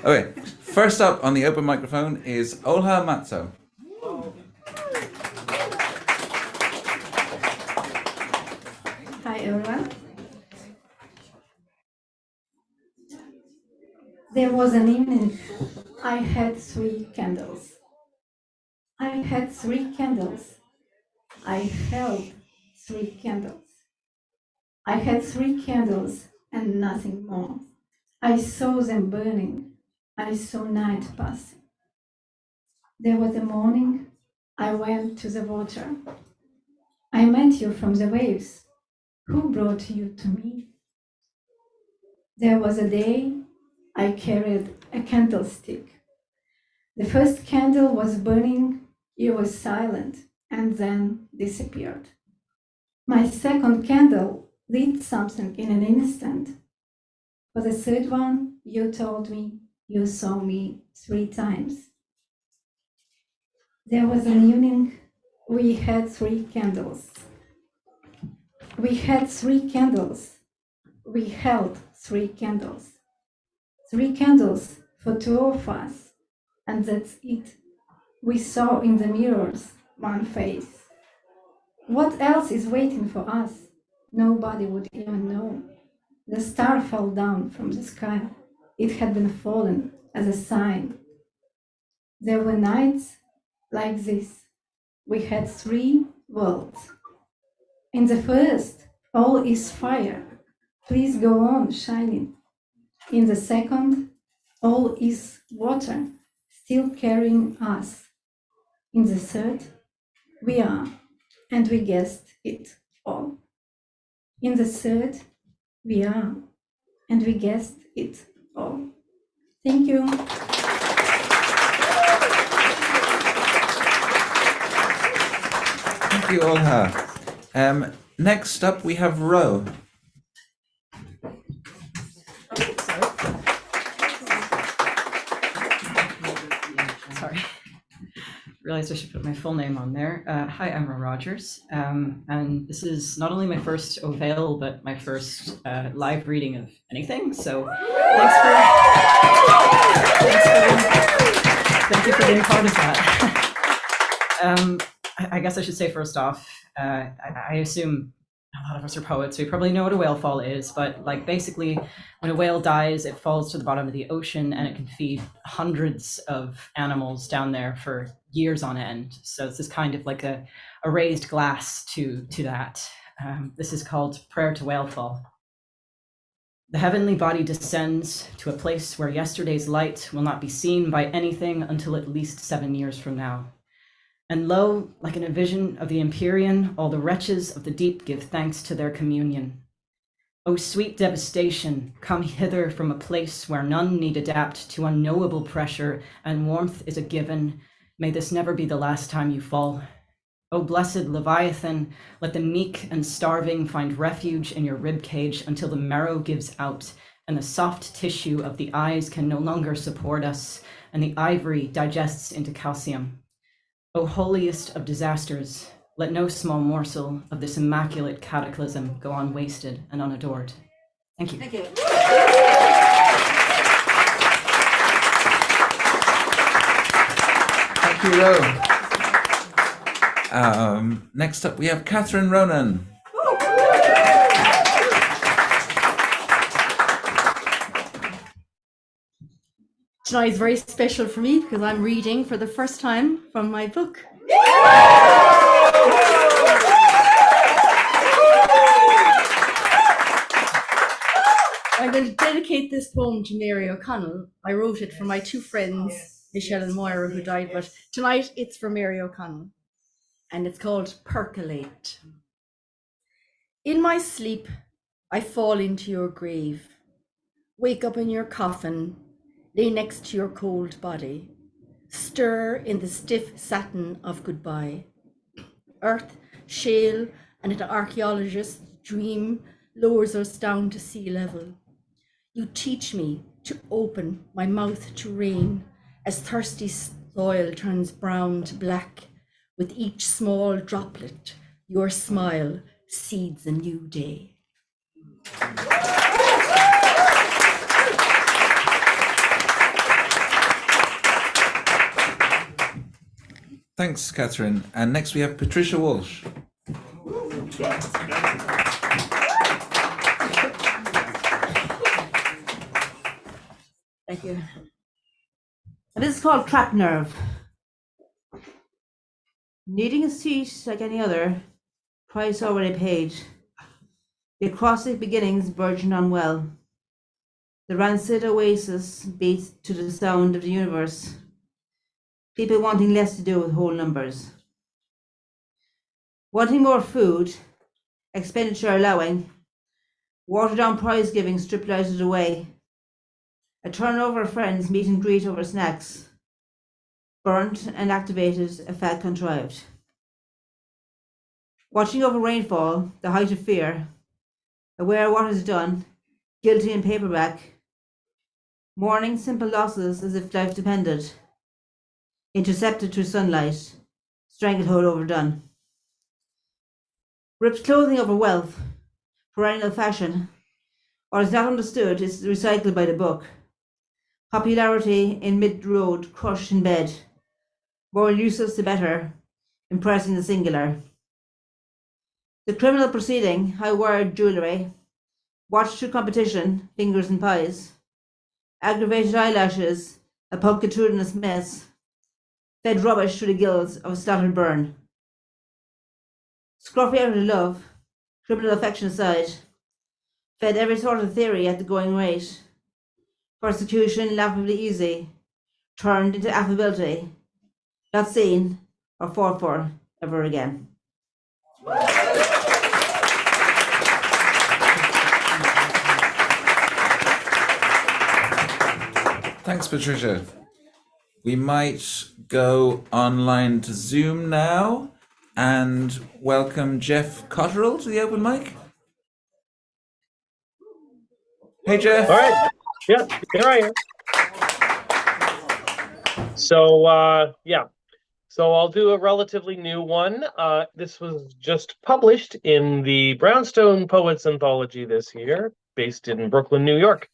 okay. First up on the open microphone is Olha Matzo. Hi everyone. There was an evening I had 3 candles. I had 3 candles. I held 3 candles. I had 3 candles and nothing more. I saw them burning. I saw night passing. There was a morning. I went to the water. I met you from the waves. Who brought you to me? There was a day I carried a candlestick. The first candle was burning, you were silent, and then disappeared. My second candle lit something in an instant. For the third one, you told me you saw me 3 times. There was an evening we had 3 candles. We had 3 candles. We held 3 candles. 3 candles for 2 of us, and that's it. We saw in the mirrors 1 face. What else is waiting for us? Nobody would even know. The star fell down from the sky. It had been fallen as a sign. There were nights like this. We had 3 worlds. In the first, all is fire. Please go on shining. In the second, all is water, still carrying us. In the third, we are, and we guessed it all. In the third, we are, and we guessed it all. Thank you. Thank you, Olha. Next up, we have Ro. Sorry. Realized I should put my full name on there. Hi, I'm Ro Rogers, and this is not only my first Ovale, but my first live reading of anything. So thank you for being part of that. I guess I should say first off, I assume a lot of us are poets. We probably know what a whale fall is, but like basically when a whale dies, it falls to the bottom of the ocean and it can feed hundreds of animals down there for years on end. So this is kind of like a raised glass to that. This is called Prayer to Whale Fall. The heavenly body descends to a place where yesterday's light will not be seen by anything until at least 7 years from now. And lo, like in a vision of the Empyrean, all the wretches of the deep give thanks to their communion. O sweet devastation, come hither from a place where none need adapt to unknowable pressure and warmth is a given. May this never be the last time you fall. O blessed Leviathan, let the meek and starving find refuge in your rib cage until the marrow gives out and the soft tissue of the eyes can no longer support us and the ivory digests into calcium. O holiest of disasters, let no small morsel of this immaculate cataclysm go unwasted and unadored. Thank you. Thank you. Thank you, Ro. Next up, we have Catherine Ronan. Tonight is very special for me because I'm reading for the first time from my book. going to dedicate this poem to Mary O'Connell. I wrote it for my two friends, Michelle and Moira, who died, but tonight it's for Mary O'Connell. And it's called Percolate. In my sleep, I fall into your grave, wake up in your coffin, lay next to your cold body, stir in the stiff satin of goodbye. Earth, shale, and an archaeologist's dream lowers us down to sea level. You teach me to open my mouth to rain as thirsty soil turns brown to black. With each small droplet, your smile seeds a new day. Thanks, Catherine. And next we have Patricia Walsh. Thank you. And this is called Trapped Nerve. Needing a seat like any other, price already paid. The acrostic beginnings burgeon on well. The rancid oasis beats to the sound of the universe. People wanting less to do with whole numbers. Wanting more food, expenditure allowing, watered down prize giving stripped lighted away. A turnover of friends meet and greet over snacks. Burnt and activated, a fad contrived. Watching over rainfall, the height of fear. Aware of what is done, guilty in paperback. Mourning simple losses as if life depended. Intercepted through sunlight, stranglehold overdone. Ripped clothing over wealth, perennial fashion. What is not understood is recycled by the book. Popularity in mid-road, crushed in bed. More useless the better, impressing the singular. The criminal proceeding, high-wired jewellery. Watched through competition, fingers and pies. Aggravated eyelashes, a punctitudinous mess. Fed rubbish through the gills of a slaughtered burn. Scruffy out of love, criminal affection aside. Fed every sort of theory at the going rate. Persecution laughably easy, turned into affability. Not seen or fought for ever again. Thanks, Patricia. We might go online to Zoom now and welcome Jeff Cotterill to the open mic. Hey, Jeff. All right. Yeah, here I am. So, So I'll do a relatively new one. This was just published in the Brownstone Poets Anthology this year, based in Brooklyn, New York.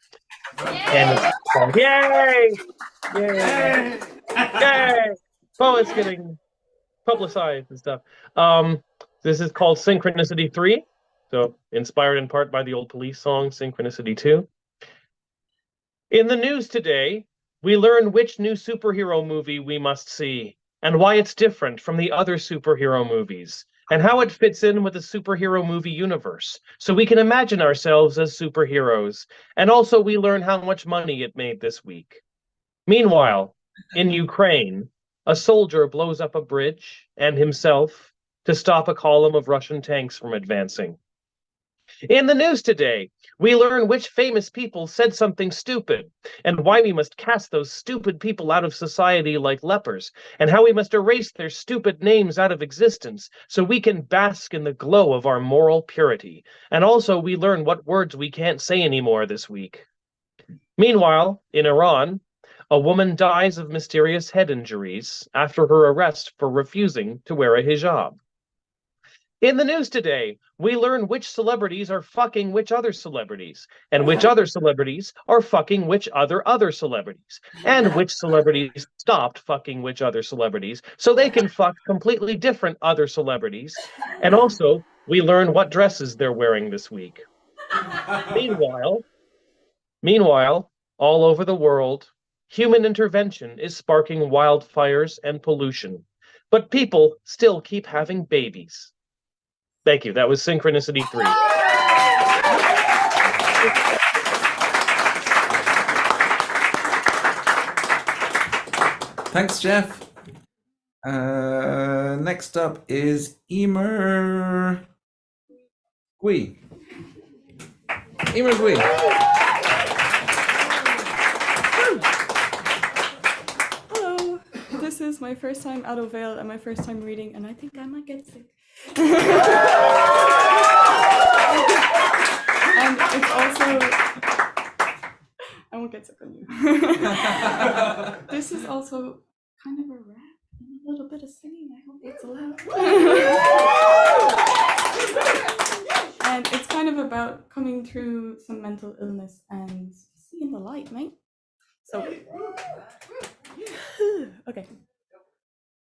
And it's called, yay! Yay! Yay! Poets getting publicized and stuff. This is called Synchronicity 3. So inspired in part by the old Police song, Synchronicity 2. In the news today, we learn which new superhero movie we must see, and why it's different from the other superhero movies, and how it fits in with the superhero movie universe, so we can imagine ourselves as superheroes, and also we learn how much money it made this week. Meanwhile, in Ukraine, a soldier blows up a bridge and himself to stop a column of Russian tanks from advancing. In the news today, we learn which famous people said something stupid, and why we must cast those stupid people out of society like lepers, and how we must erase their stupid names out of existence so we can bask in the glow of our moral purity. And also we learn what words we can't say anymore this week. Meanwhile, in Iran, a woman dies of mysterious head injuries after her arrest for refusing to wear a hijab. In the news today, we learn which celebrities are fucking which other celebrities, and which other celebrities are fucking which other celebrities, and which celebrities stopped fucking which other celebrities, so they can fuck completely different other celebrities. And also, we learn what dresses they're wearing this week. Meanwhile, all over the world, human intervention is sparking wildfires and pollution, but people still keep having babies. Thank you. That was Synchronicity 3. Thanks, Jeff. Next up is Emer Gui. Emer Gui. Hello. This is my first time at O'Vale and my first time reading, and I think I might get sick. And it's also, I won't get sick on you. This is also kind of a rap and a little bit of singing. I hope it's allowed. And it's kind of about coming through some mental illness and seeing the light, mate. So, okay.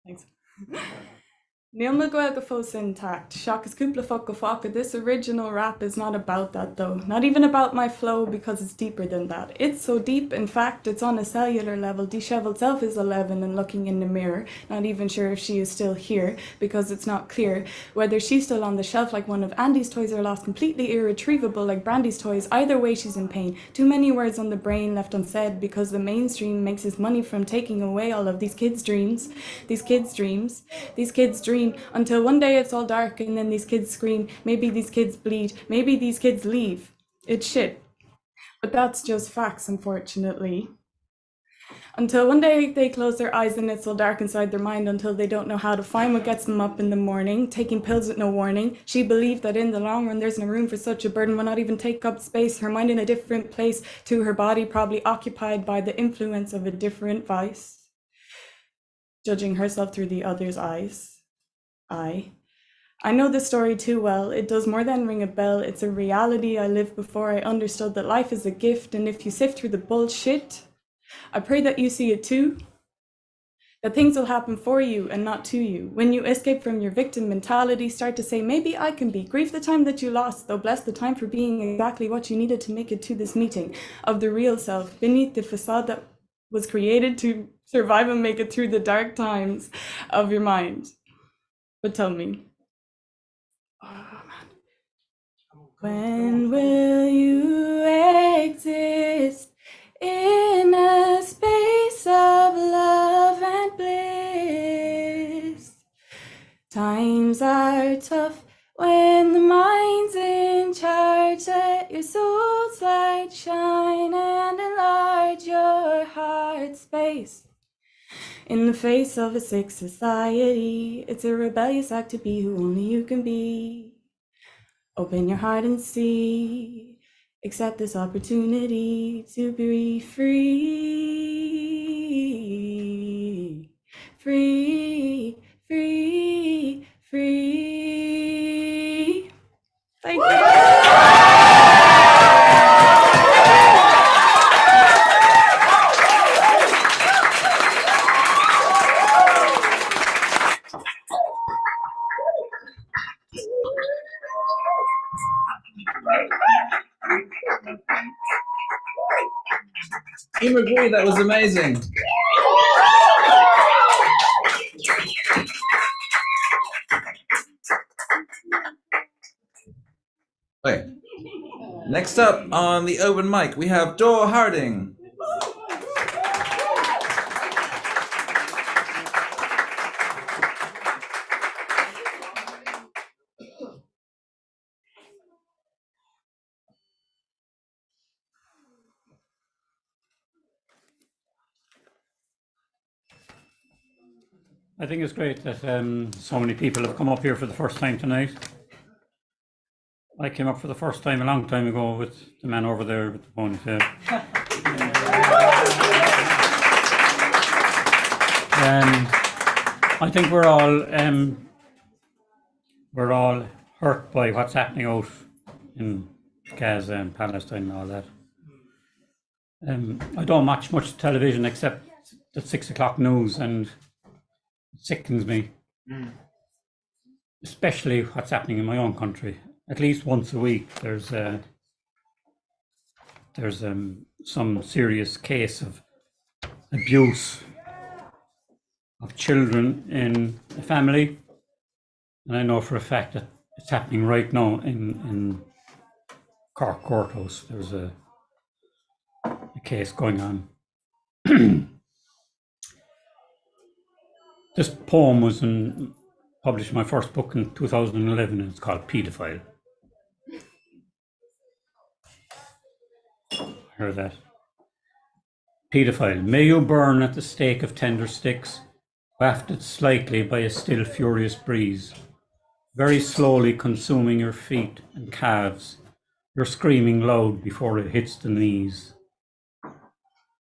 Thanks. Níl me gael go fós intact. Seachas cúpla fuck go fuck. This original rap is not about that though. Not even about my flow because it's deeper than that. It's so deep, in fact, it's on a cellular level. Disheveled self is 11 and looking in the mirror. Not even sure if she is still here because it's not clear whether she's still on the shelf like one of Andy's toys or lost completely irretrievable like Brandy's toys. Either way, she's in pain. Too many words on the brain left unsaid because the mainstream makes its money from taking away all of these kids' dreams. These kids' dreams. These kids' dreams. Until one day it's all dark and then these kids scream, maybe these kids bleed, maybe these kids leave. It's shit. But that's just facts, unfortunately. Until one day they close their eyes and it's all dark inside their mind until they don't know how to find what gets them up in the morning, taking pills with no warning. She believed that in the long run there's no room for such a burden, will not even take up space, her mind in a different place to her body, probably occupied by the influence of a different vice, judging herself through the other's eyes. I know the story too well. It does more than ring a bell. It's a reality I lived before I understood that life is a gift, and if you sift through the bullshit, I pray that you see it too. That things will happen for you and not to you. When you escape from your victim mentality, start to say, maybe I can be. Grieve the time that you lost, though bless the time for being exactly what you needed to make it to this meeting of the real self, beneath the facade that was created to survive and make it through the dark times of your mind. But tell me, when will you exist in a space of love and bliss? Times are tough when the mind's in charge. Let your soul's light shine and enlarge your heart space. In the face of a sick society, it's a rebellious act to be who only you can be. Open your heart and see, accept this opportunity to be free. Free, free, free. Thank you. Emer Gui, that was amazing. Okay. Next up on the open mic, we have Dor Harding. I think it's great that so many people have come up here for the first time tonight. I came up for the first time a long time ago with the man over there with the ponytail. I think we're all hurt by what's happening out in Gaza and Palestine and all that. I don't watch much television except the 6 o'clock news, and it sickens me. Especially what's happening in my own country. At least once a week, there's some serious case of abuse of children in a family, and I know for a fact that it's happening right now in Cork Courthouse. There's a case going on. This poem was published my first book in 2011, and it's called Pedophile. Hear that? Pedophile, may you burn at the stake of tender sticks, wafted slightly by a still furious breeze, very slowly consuming your feet and calves, your screaming loud before it hits the knees.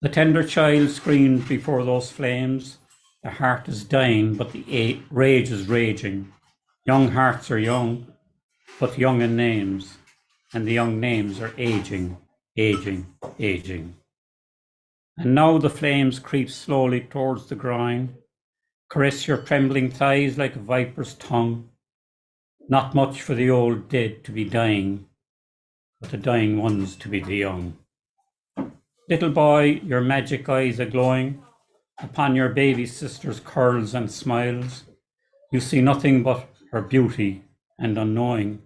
The tender child screamed before those flames. The heart is dying, but the rage is raging. Young hearts are young, but young in names, and the young names are aging, aging, aging. And now the flames creep slowly towards the groin, caress your trembling thighs like a viper's tongue. Not much for the old dead to be dying, but the dying ones to be the young. Little boy, your magic eyes are glowing upon your baby sister's curls and smiles. You see nothing but her beauty, and unknowing,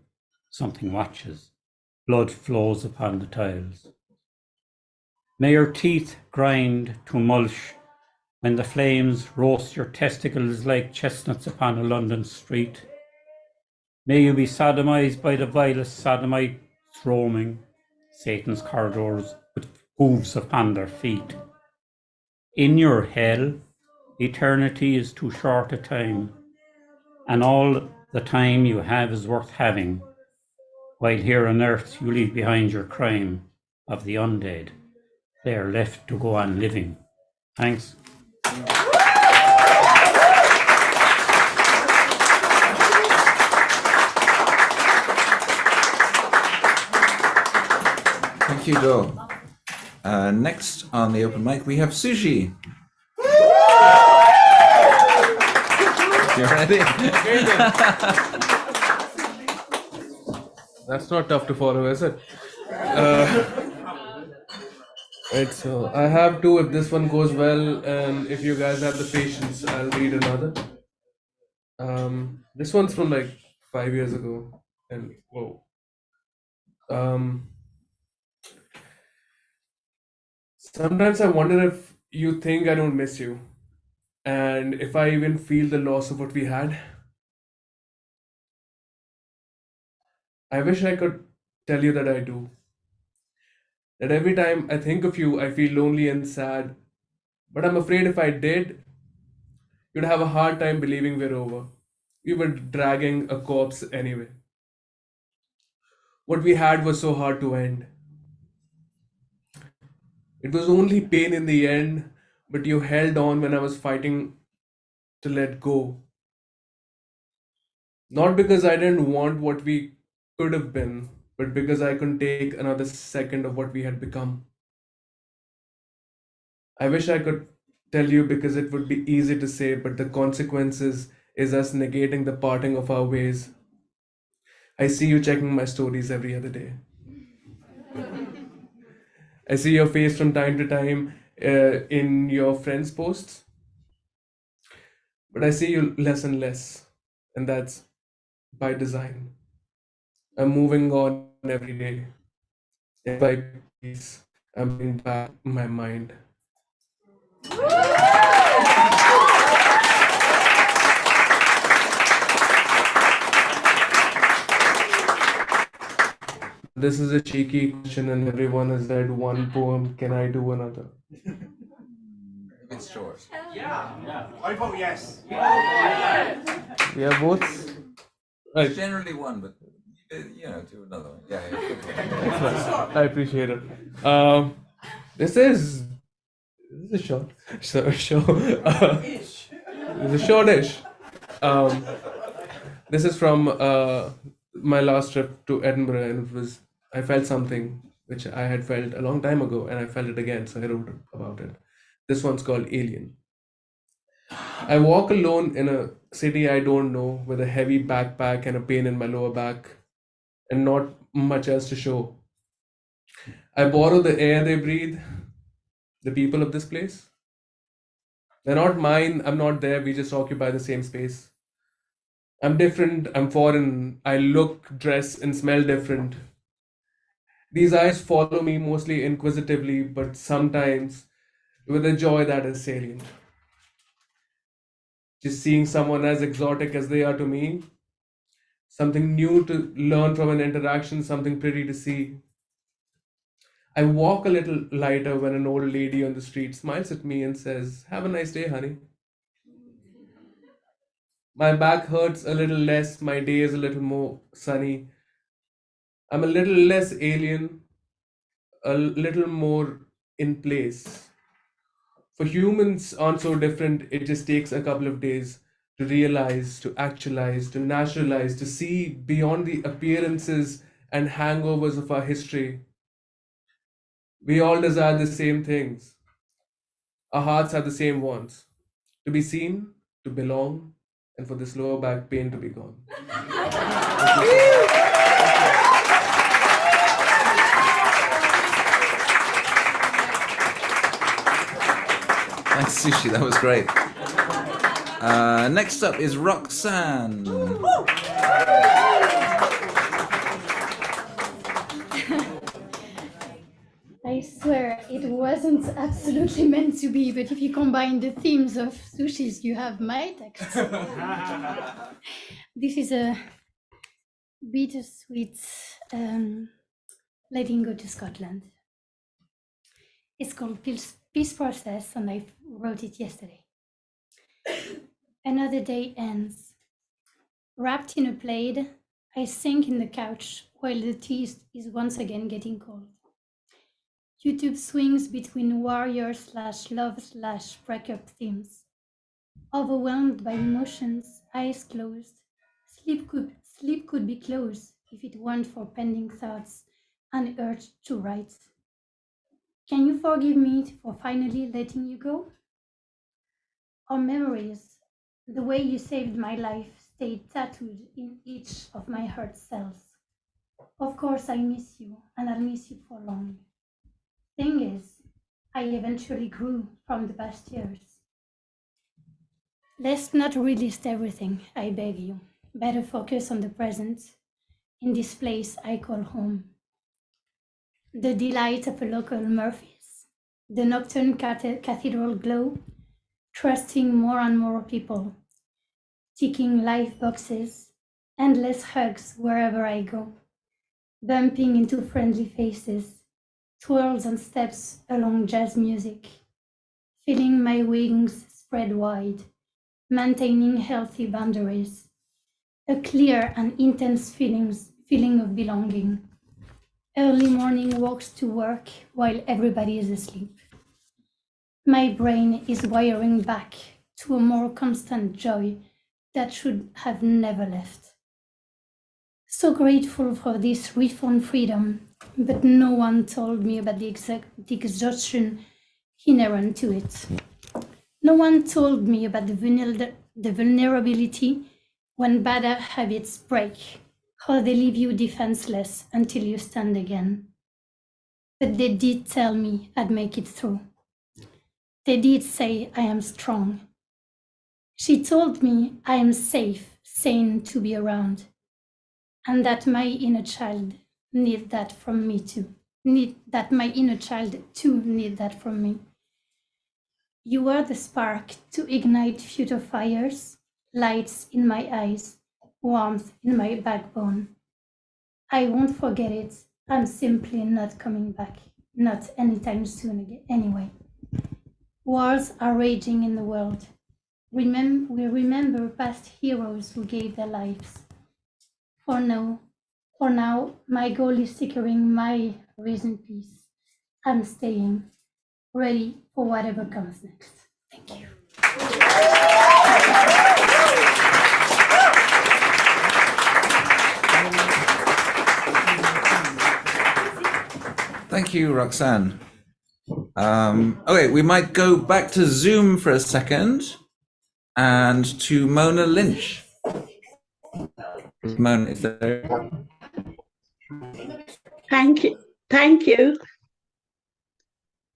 something watches. Blood flows upon the tiles. May your teeth grind to mulch when the flames roast your testicles like chestnuts upon a London street. May you be sodomized by the vilest sodomites roaming Satan's corridors with hooves upon their feet. In your hell, eternity is too short a time, and all the time you have is worth having, while here on earth you leave behind your crime of the undead. They are left to go on living. Thanks. Thank you, Zhou. Next on the open mic, we have Sushi. You ready? That's not tough to follow, is it? Right, so I have two. If this one goes well, and if you guys have the patience, I'll read another. This one's from like 5 years ago, and whoa. Sometimes I wonder if you think I don't miss you, and if I even feel the loss of what we had. I wish I could tell you that I do. That every time I think of you, I feel lonely and sad. But I'm afraid if I did, you'd have a hard time believing we're over. We were dragging a corpse anyway. What we had was so hard to end. It was only pain in the end, but you held on when I was fighting to let go. Not because I didn't want what we could have been, but because I couldn't take another second of what we had become. I wish I could tell you because it would be easy to say, but the consequences is us negating the parting of our ways. I see you checking my stories every other day. I see your face from time to time in your friends' posts, but I see you less and less, and that's by design. I'm moving on every day. And by peace, I'm bringing back my mind. This is a cheeky question, and everyone has read one poem. Can I do another? It's short. Yeah. I vote yes. We have votes. Right. Generally one, but do another one. Yeah. Excellent. I appreciate it. This is a short. It's a shortish. This is from my last trip to Edinburgh, and I felt something which I had felt a long time ago, and I felt it again, so I wrote about it. This one's called Alien. I walk alone in a city I don't know with a heavy backpack and a pain in my lower back, and not much else to show. I borrow the air they breathe, the people of this place. They're not mine, I'm not there, we just occupy the same space. I'm different, I'm foreign, I look, dress, and smell different. These eyes follow me mostly inquisitively, but sometimes with a joy that is salient. just seeing someone as exotic as they are to me, something new to learn from an interaction, something pretty to see. I walk a little lighter when an old lady on the street smiles at me and says, "Have a nice day, honey." My back hurts a little less, my day is a little more sunny. I'm a little less alien, a little more in place. For humans aren't so different, it just takes a couple of days to realize, to actualize, to naturalize, to see beyond the appearances and hangovers of our history. We all desire the same things. Our hearts have the same wants: to be seen, to belong, and for this lower back pain to be gone. Thanks, Sushi. That was great. Next up is Roxanne. I swear it wasn't absolutely meant to be, but if you combine the themes of sushis, you have my text. This is a bittersweet letting go to Scotland. It's called Peace Process, and I wrote it yesterday. Another day ends. Wrapped in a plaid, I sink in the couch while the tea is once again getting cold. YouTube swings between warrior/love/breakup themes. Overwhelmed by emotions, eyes closed. Sleep could be close if it weren't for pending thoughts and urge to write. Can you forgive me for finally letting you go? Our memories, the way you saved my life, stayed tattooed in each of my heart cells. Of course I miss you, and I'll miss you for long. Thing is, I eventually grew from the past years. Let's not relist everything, I beg you. Better focus on the present, in this place I call home. The delight of a local Murphy's, the nocturne cathedral glow, trusting more and more people, ticking life boxes, endless hugs wherever I go, bumping into friendly faces, twirls and steps along jazz music, feeling my wings spread wide, maintaining healthy boundaries, a clear and intense feeling of belonging, early morning walks to work while everybody is asleep. My brain is wiring back to a more constant joy that should have never left. So grateful for this reformed freedom, but no one told me about the exhaustion inherent to it. No one told me about the vulnerability when bad habits break, how they leave you defenseless until you stand again. But they did tell me I'd make it through. They did say I am strong. She told me I am safe, sane to be around, and that my inner child need that from me too. Need that from me. You are the spark to ignite future fires, lights in my eyes, warmth in my backbone. I won't forget it. I'm simply not coming back. Not anytime soon again, anyway. Wars are raging in the world. We remember past heroes who gave their lives. For now, my goal is securing my risen peace. I'm staying, ready for whatever comes next. Thank you. Thank you, Roxanne. Okay, we might go back to Zoom for a second and to Mona Lynch. Mona, is there? Thank you. Thank you.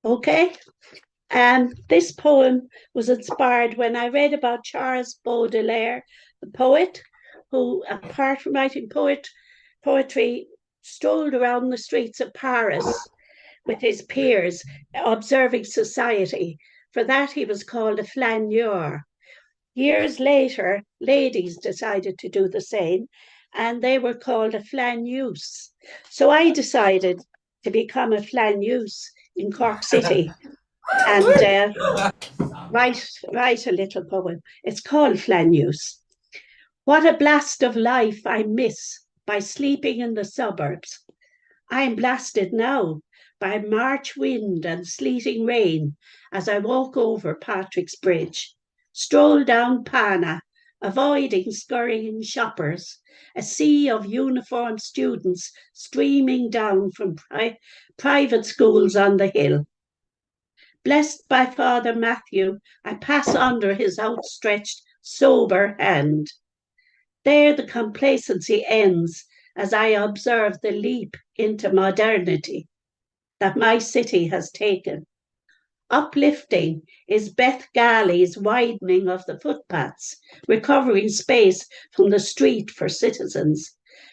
Okay. This poem was inspired when I read about Charles Baudelaire, the poet, who, apart from writing poetry, strolled around the streets of Paris with his peers, observing society. For that, he was called a flaneur. Years later, ladies decided to do the same, and they were called a flanneuse. So I decided to become a flanneuse in Cork City and write a little poem. It's called Flanneuse. What a blast of life I miss by sleeping in the suburbs. I am blasted now by March wind and sleeting rain as I walk over Patrick's Bridge, stroll down Pana, avoiding scurrying shoppers, a sea of uniformed students streaming down from private schools on the hill. Blessed by Father Matthew, I pass under his outstretched, sober hand. There the complacency ends as I observe the leap into modernity that my city has taken. Uplifting is Beth Galley's widening of the footpaths, recovering space from the street for citizens,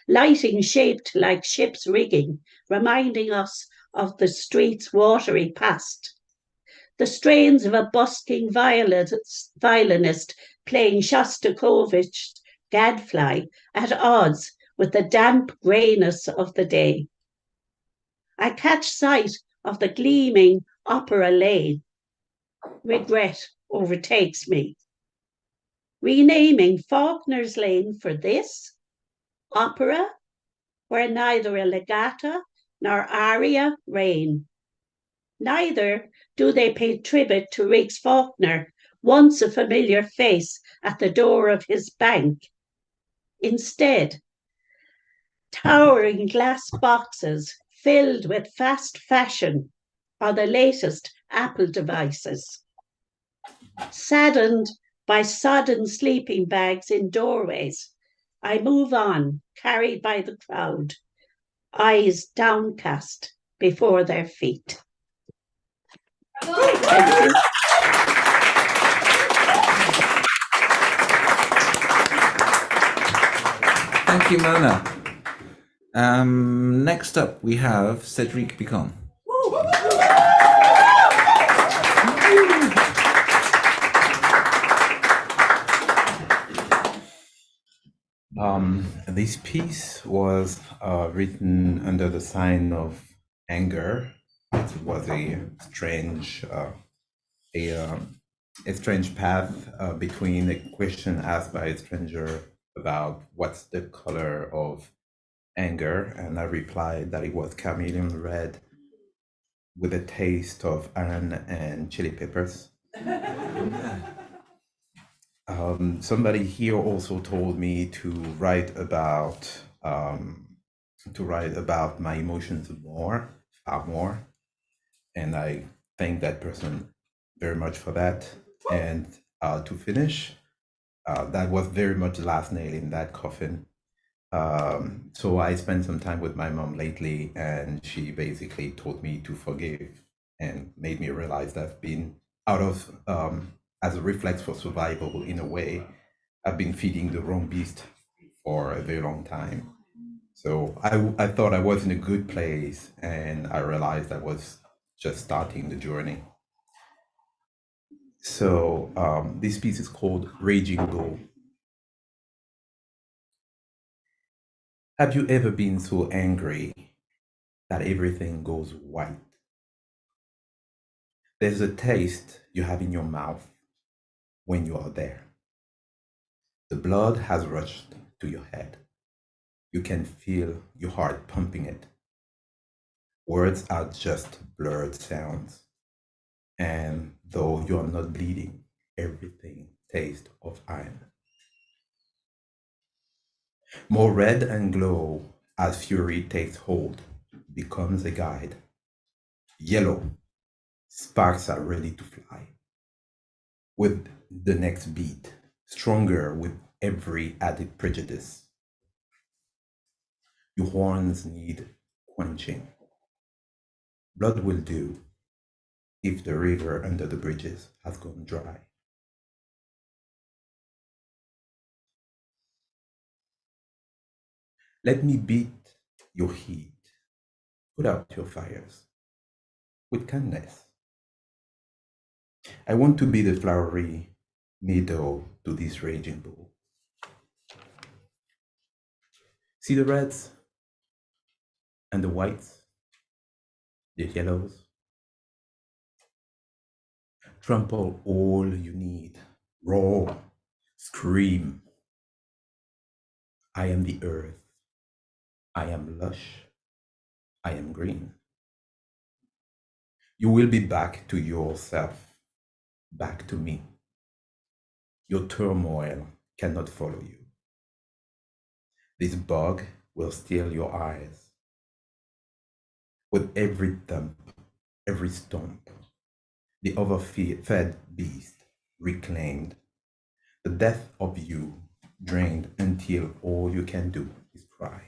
lighting shaped like ship's rigging, reminding us of the street's watery past. The strains of a busking violinist playing Shostakovich's Gadfly at odds with the damp greyness of the day. I catch sight of the gleaming Opera Lane. Regret overtakes me. Renaming Faulkner's Lane for this opera, where neither a legata nor aria reign. Neither do they pay tribute to Riggs Faulkner, once a familiar face at the door of his bank. Instead, towering glass boxes filled with fast fashion are the latest Apple devices. Saddened by sodden sleeping bags in doorways, I move on, carried by the crowd, eyes downcast before their feet. Thank you. Thank you, Mona. Next up, we have Cedric Picon. This piece was written under the sign of anger. It was a strange path between a question asked by a stranger about what's the color of anger, and I replied that it was chameleon red with a taste of iron and chili peppers. Somebody here also told me to write about my emotions far more, and I thank that person very much for that. And to finish, that was very much the last nail in that coffin. So I spent some time with my mom lately, and she basically taught me to forgive and made me realize that I've been out of, as a reflex for survival in a way, I've been feeding the wrong beast for a very long time. So I thought I was in a good place, and I realized I was just starting the journey. So this piece is called Raging Bull. Have you ever been so angry that everything goes white? There's a taste you have in your mouth when you are there. The blood has rushed to your head. You can feel your heart pumping it. Words are just blurred sounds. And though you are not bleeding, everything tastes of iron. More red and glow as fury takes hold, becomes a guide. Yellow, sparks are ready to fly. With the next beat, stronger with every added prejudice. Your horns need quenching. Blood will do if the river under the bridges has gone dry. Let me beat your heat. Put out your fires with kindness. I want to be the flowery middle to this raging bull. See the reds and the whites, the yellows? Trample all you need, roar, scream. I am the earth, I am lush, I am green. You will be back to yourself, back to me. Your turmoil cannot follow you. This bug will steal your eyes. With every dump, every stomp, the overfed beast reclaimed, the death of you drained until all you can do is cry.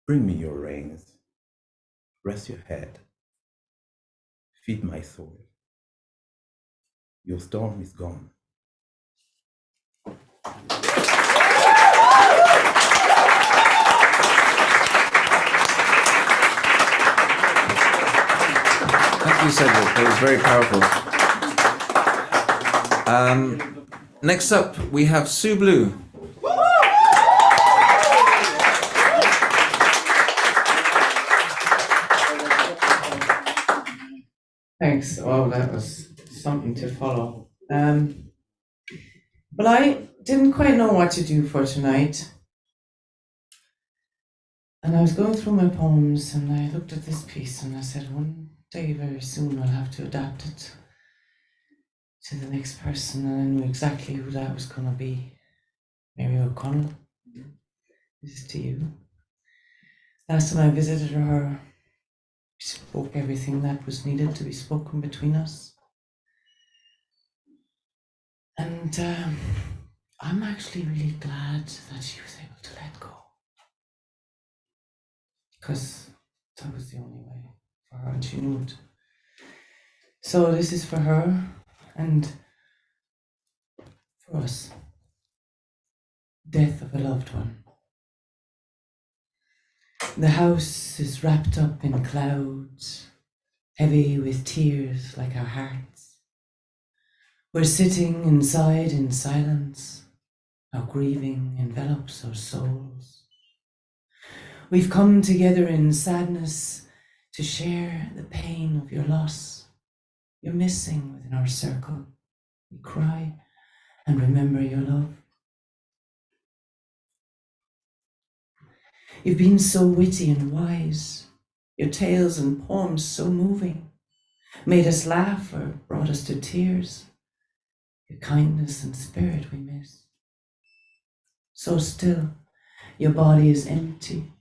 Bring me your rains, rest your head, feed my soul. Your storm is gone. Thank you, Cedric. That was very powerful. Next up, we have Sue Blue. Thanks. Oh, that was something to follow. Well, I didn't quite know what to do for tonight. And I was going through my poems and I looked at this piece and I said, one day very soon I'll have to adapt it to the next person, and I knew exactly who that was going to be. Mary O'Connell. This is to you. Last time I visited her, we spoke everything that was needed to be spoken between us. And I'm actually really glad that she was able to let go. Because that was the only way for her, and she knew it. So this is for her and for us. Death of a loved one. The house is wrapped up in clouds, heavy with tears like our hearts. We're sitting inside in silence, our grieving envelops our souls. We've come together in sadness to share the pain of your loss. You're missing within our circle. We cry and remember your love. You've been so witty and wise, your tales and poems so moving, made us laugh or brought us to tears. Your kindness and spirit we miss. So still, your body is empty,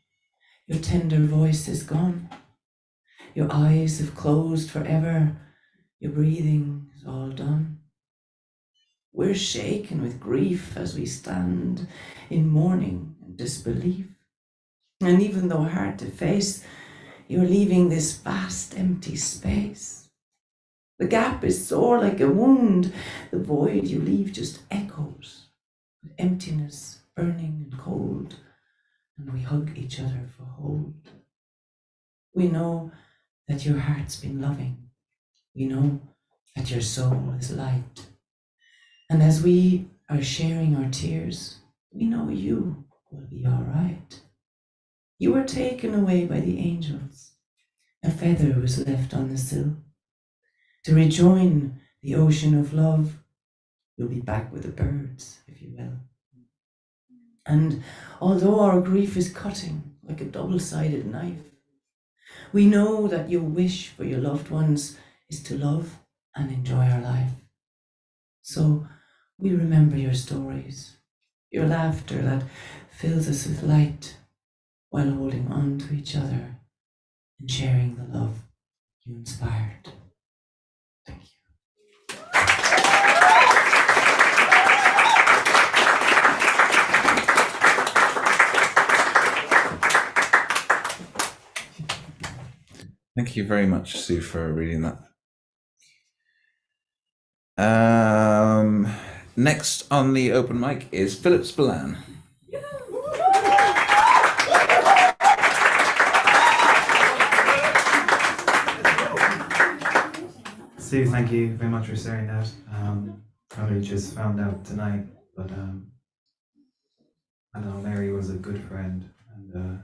your tender voice is gone, your eyes have closed forever, your breathing is all done. We're shaken with grief as we stand in mourning and disbelief. And even though hard to face, you're leaving this vast empty space. The gap is sore like a wound. The void you leave just echoes with emptiness, burning and cold. And we hug each other for hold. We know that your heart's been loving. We know that your soul is light. And as we are sharing our tears, we know you will be all right. You were taken away by the angels. A feather was left on the sill. To rejoin the ocean of love, you'll be back with the birds, if you will. And although our grief is cutting like a double-sided knife, we know that your wish for your loved ones is to love and enjoy our life. So we remember your stories, your laughter that fills us with light, while holding on to each other and sharing the love you inspired. Thank you. Thank you very much, Sue, for reading that. Next on the open mic is Philip Spillane. Sue, thank you very much for sharing that. I only just found out tonight, but I know Mary was a good friend and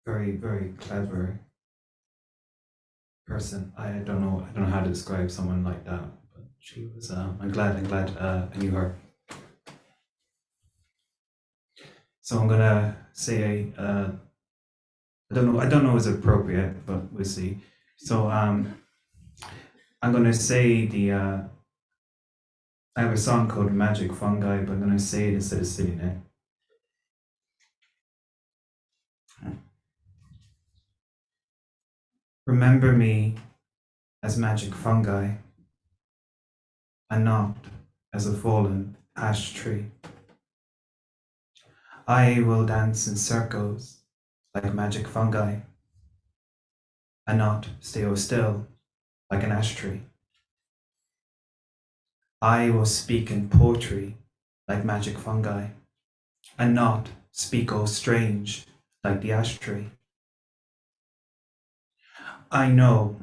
very, very clever person. I don't know how to describe someone like that, but she was. I'm glad I knew her. So I'm gonna say I don't know if it's appropriate, but we'll see. So I'm gonna say I have a song called Magic Fungi, but I'm gonna say it instead of singing it. Remember me as magic fungi, and not as a fallen ash tree. I will dance in circles like magic fungi, and not stay still like an ash tree. I will speak in poetry like magic fungi, and not speak all strange like the ash tree. I know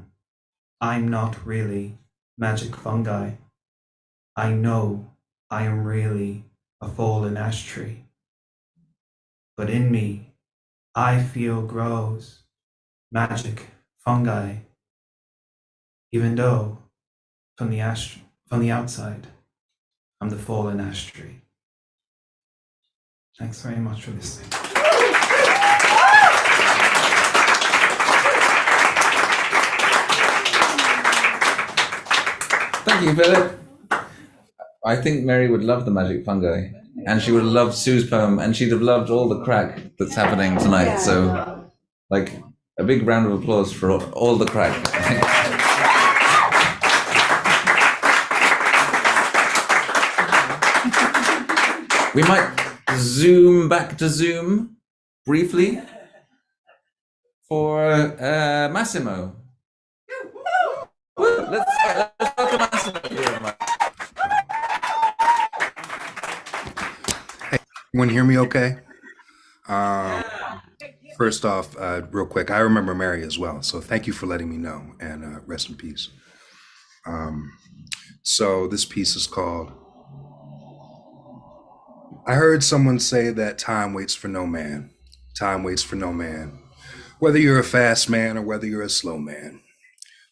I'm not really magic fungi. I know I am really a fallen ash tree. But in me, I feel grows magic fungi, even though from the outside, I'm the fallen ash tree. Thanks very much for listening. Thank you, Philip. I think Mary would love the magic fungi, and she would have loved Sue's poem, and she'd have loved all the crack that's happening tonight. So, like, a big round of applause for all the crack. We might zoom back to Zoom briefly for Massimo. Let's welcome Massimo. Everyone hear me okay? First off, real quick, I remember Mary as well, so thank you for letting me know, and rest in peace. So this piece is called, I heard someone say that time waits for no man. Time waits for no man. Whether you're a fast man or whether you're a slow man.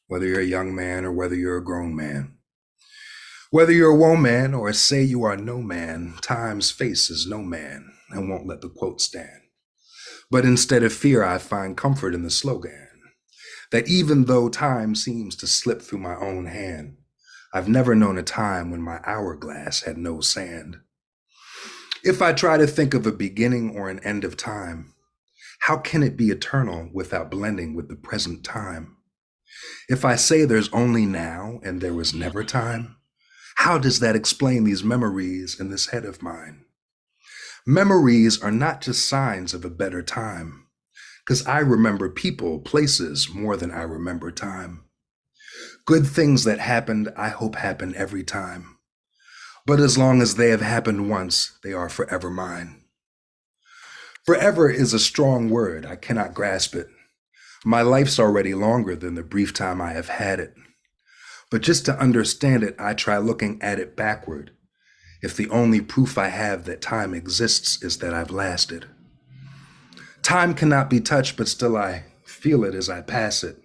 Whether you're a young man or whether you're a grown man. Whether you're a woman or say you are no man, time's face is no man and won't let the quote stand. But instead of fear, I find comfort in the slogan that even though time seems to slip through my own hand, I've never known a time when my hourglass had no sand. If I try to think of a beginning or an end of time, how can it be eternal without blending with the present time? If I say there's only now and there was never time, how does that explain these memories in this head of mine? Memories are not just signs of a better time, because I remember people, places more than I remember time. Good things that happened, I hope happen every time. But as long as they have happened once, they are forever mine. Forever is a strong word, I cannot grasp it. My life's already longer than the brief time I have had it. But just to understand it, I try looking at it backward. If the only proof I have that time exists is that I've lasted. Time cannot be touched, but still I feel it as I pass it.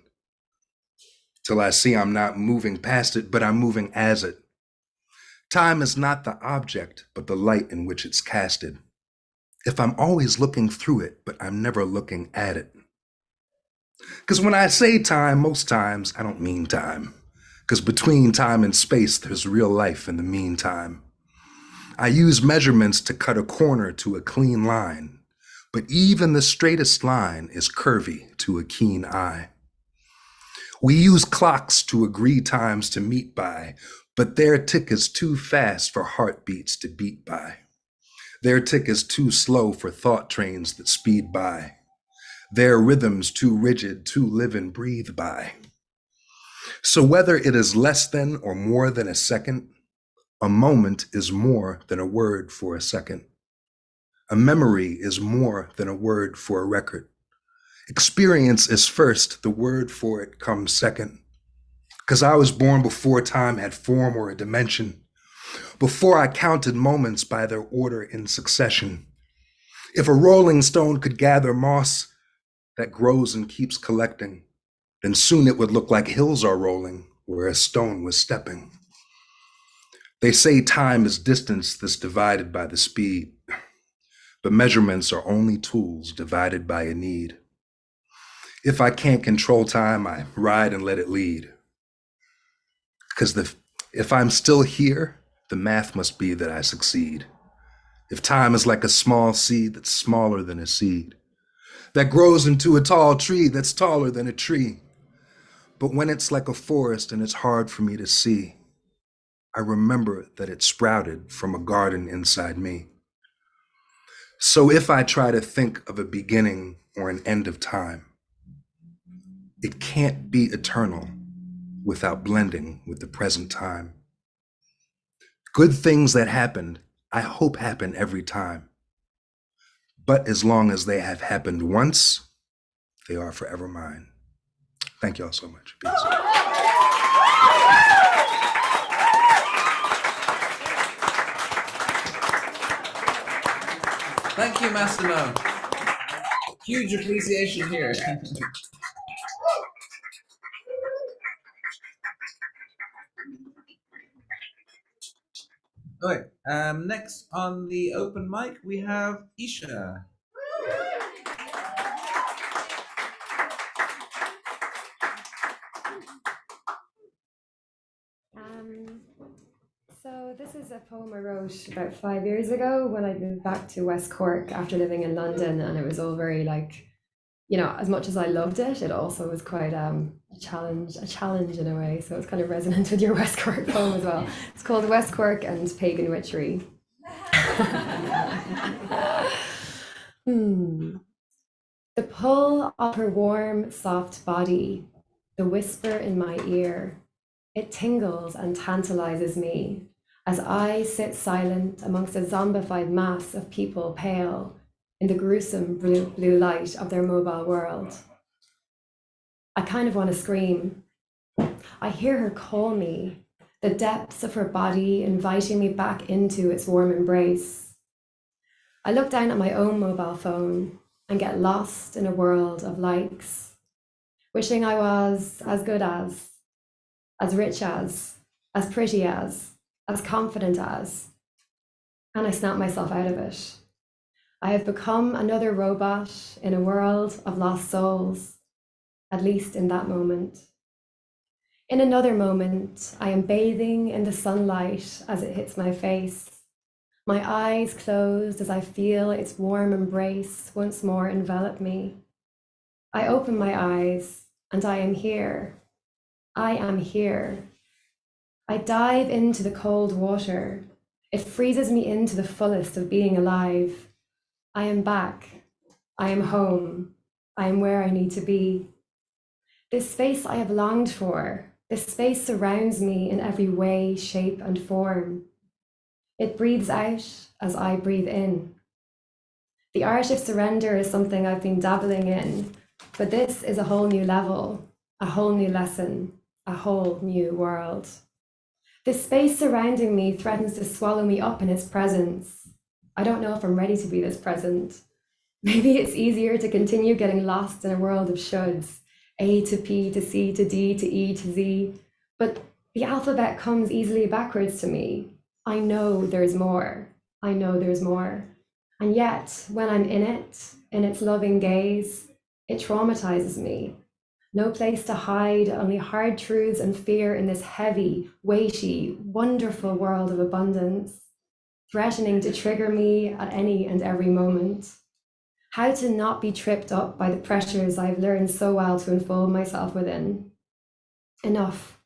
Till I see I'm not moving past it, but I'm moving as it. Time is not the object, but the light in which it's casted. If I'm always looking through it, but I'm never looking at it. Because when I say time, most times I don't mean time. Because between time and space, there's real life in the meantime. I use measurements to cut a corner to a clean line, but even the straightest line is curvy to a keen eye. We use clocks to agree times to meet by, but their tick is too fast for heartbeats to beat by. Their tick is too slow for thought trains that speed by. Their rhythms too rigid to live and breathe by. So whether it is less than or more than a second, a moment is more than a word for a second. A memory is more than a word for a record. Experience is first, the word for it comes second. 'Cause I was born before time had form or a dimension, before I counted moments by their order in succession. If a rolling stone could gather moss that grows and keeps collecting, then soon it would look like hills are rolling where a stone was stepping. They say time is distance that's divided by the speed, but measurements are only tools divided by a need. If I can't control time, I ride and let it lead. 'Cause if I'm still here, the math must be that I succeed. If time is like a small seed that's smaller than a seed, that grows into a tall tree that's taller than a tree. But when it's like a forest and it's hard for me to see, I remember that it sprouted from a garden inside me. So if I try to think of a beginning or an end of time, it can't be eternal without blending with the present time. Good things that happened, I hope happen every time. But as long as they have happened once, they are forever mine. Thank you all so much. Peace. Thank you, Massimo. Huge appreciation here. All right. Next on the open mic, we have Isha. So this is a poem I wrote about 5 years ago when I moved back to West Cork after living in London, and it was all very like, you know, as much as I loved it, it also was quite a challenge in a way. So it's kind of resonant with your West Cork poem as well. It's called West Cork and Pagan Witchery. The pull of her warm, soft body, the whisper in my ear, it tingles and tantalizes me as I sit silent amongst a zombified mass of people pale in the gruesome blue light of their mobile world. I kind of want to scream. I hear her call me, the depths of her body inviting me back into its warm embrace. I look down at my own mobile phone and get lost in a world of likes, wishing I was as good as rich as pretty as confident as, and I snap myself out of it. I have become another robot in a world of lost souls, at least in that moment. In another moment, I am bathing in the sunlight as it hits my face, my eyes closed as I feel its warm embrace once more envelop me. I open my eyes and I am here. I am here. I dive into the cold water. It freezes me into the fullest of being alive. I am back. I am home. I am where I need to be. This space I have longed for. This space surrounds me in every way, shape, and form. It breathes out as I breathe in. The art of surrender is something I've been dabbling in, but this is a whole new level, a whole new lesson, a whole new world. This space surrounding me threatens to swallow me up in its presence. I don't know if I'm ready to be this present. Maybe it's easier to continue getting lost in a world of shoulds, A to P to C to D to E to Z, but the alphabet comes easily backwards to me. I know there's more. I know there's more. And yet, when I'm in its loving gaze, it traumatizes me. No place to hide, only hard truths and fear in this heavy, weighty, wonderful world of abundance, threatening to trigger me at any and every moment. How to not be tripped up by the pressures I've learned so well to unfold myself within. Enough.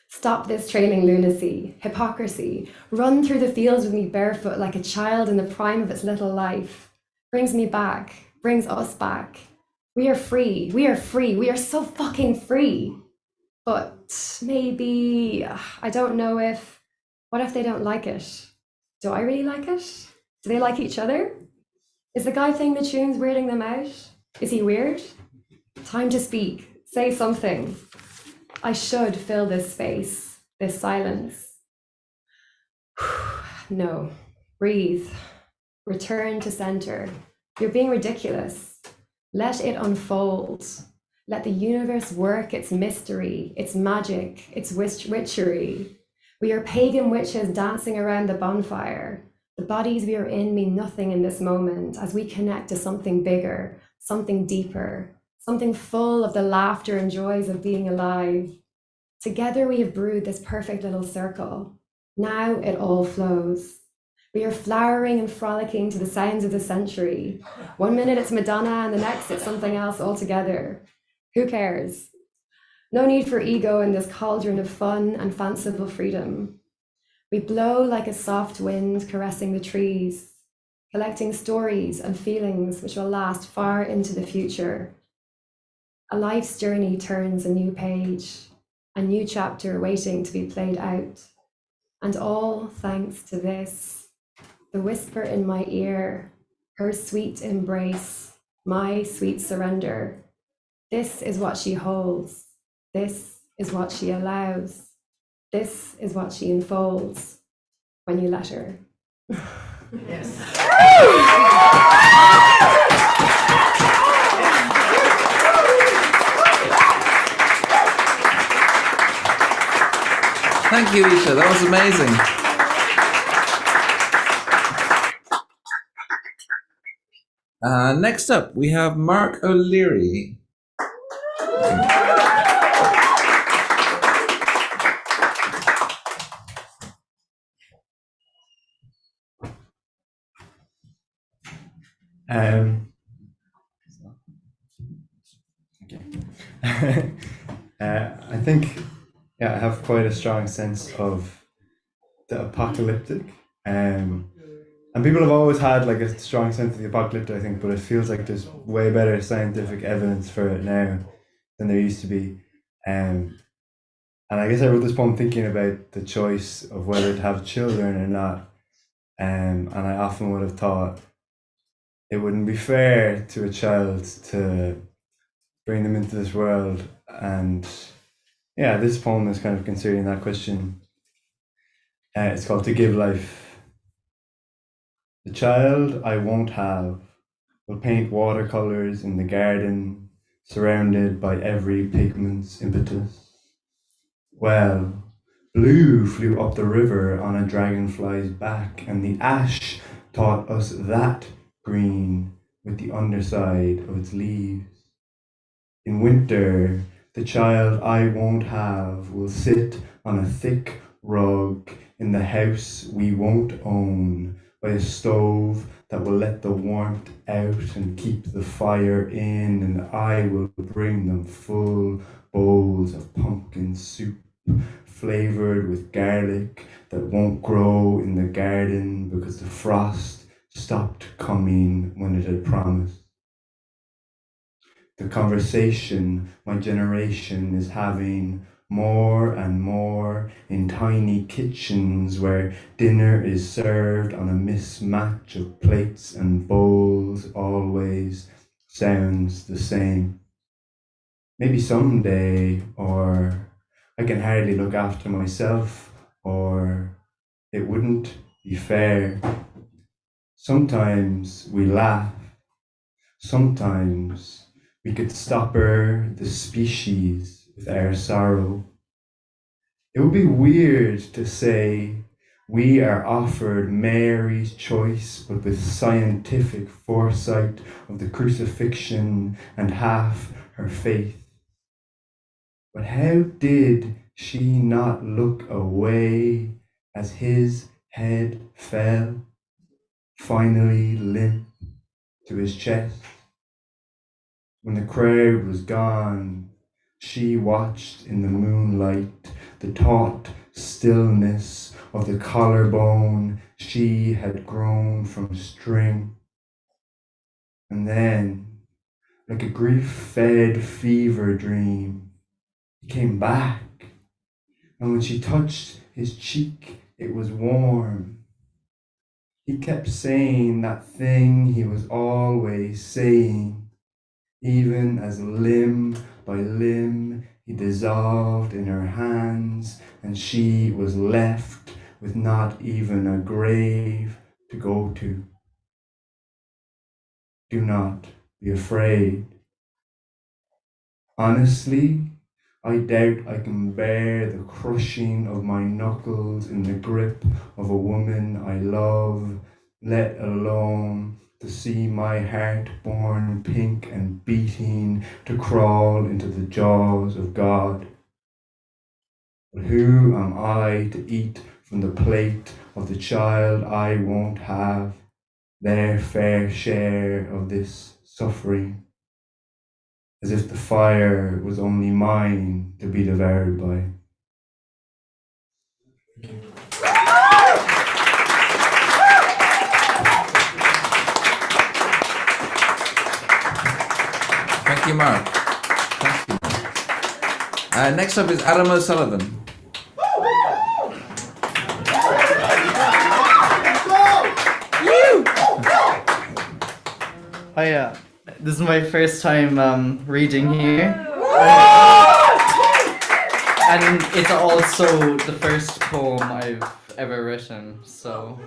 Stop this trailing lunacy, hypocrisy. Run through the fields with me barefoot like a child in the prime of its little life. Brings me back, brings us back. We are free, we are free, we are so fucking free. But maybe, I don't know what if they don't like it? Do I really like it? Do they like each other? Is the guy playing the tunes weirding them out? Is he weird? Time to speak, say something. I should fill this space, this silence. No, breathe. Return to center. You're being ridiculous. Let it unfold. Let the universe work its mystery, its magic, its witchery. We are pagan witches dancing around the bonfire. The bodies we are in mean nothing in this moment as we connect to something bigger, something deeper, something full of the laughter and joys of being alive. Together we have brewed this perfect little circle. Now it all flows. We are flowering and frolicking to the sounds of the century. 1 minute it's Madonna and the next it's something else altogether. Who cares? No need for ego in this cauldron of fun and fanciful freedom. We blow like a soft wind caressing the trees, collecting stories and feelings which will last far into the future. A life's journey turns a new page, a new chapter waiting to be played out. And all thanks to this, the whisper in my ear, her sweet embrace, my sweet surrender. This is what she holds. This is what she allows. This is what she unfolds when you let her. Yes. Thank you, Isha. That was amazing. Next up, we have Mark O'Leary. I think, yeah, I have quite a strong sense of the apocalyptic, and people have always had like a strong sense of the apocalyptic, I think, but it feels like there's way better scientific evidence for it now than there used to be. And I guess I wrote this poem thinking about the choice of whether to have children or not. And I often would have thought it wouldn't be fair to a child to bring them into this world. And yeah, this poem is kind of considering that question. It's called To Give Life. The child I won't have will paint watercolors in the garden, surrounded by every pigment's impetus. Well, blue flew up the river on a dragonfly's back, and the ash taught us that green with the underside of its leaves. In winter, the child I won't have will sit on a thick rug in the house we won't own, by a stove that will let the warmth out and keep the fire in, and I will bring them full bowls of pumpkin soup, flavored with garlic, that won't grow in the garden because the frost stopped coming when it had promised. The conversation my generation is having more and more in tiny kitchens where dinner is served on a mismatch of plates and bowls always sounds the same. Maybe someday, or I can hardly look after myself, or it wouldn't be fair. Sometimes we laugh, sometimes we could stopper the species with our sorrow. It would be weird to say we are offered Mary's choice, but with scientific foresight of the crucifixion and half her faith. But how did she not look away as his head fell, finally limp to his chest? When the crowd was gone, she watched in the moonlight the taut stillness of the collarbone she had grown from string. And then, like a grief-fed fever dream, he came back, and when she touched his cheek, it was warm. He kept saying that thing he was always saying, even as limb by limb He dissolved in her hands, and she was left with not even a grave to go to. Do not be afraid. Honestly, I doubt I can bear the crushing of my knuckles in the grip of a woman I love, let alone to see my heart born pink and beating to crawl into the jaws of God. But who am I to eat from the plate of the child I won't have their fair share of this suffering? As if the fire was only mine to be devoured by. Thank you, Mark. Thank you. Next up is Adam O'Sullivan. Hi, this is my first time reading here. And it's also the first poem I've ever written, so...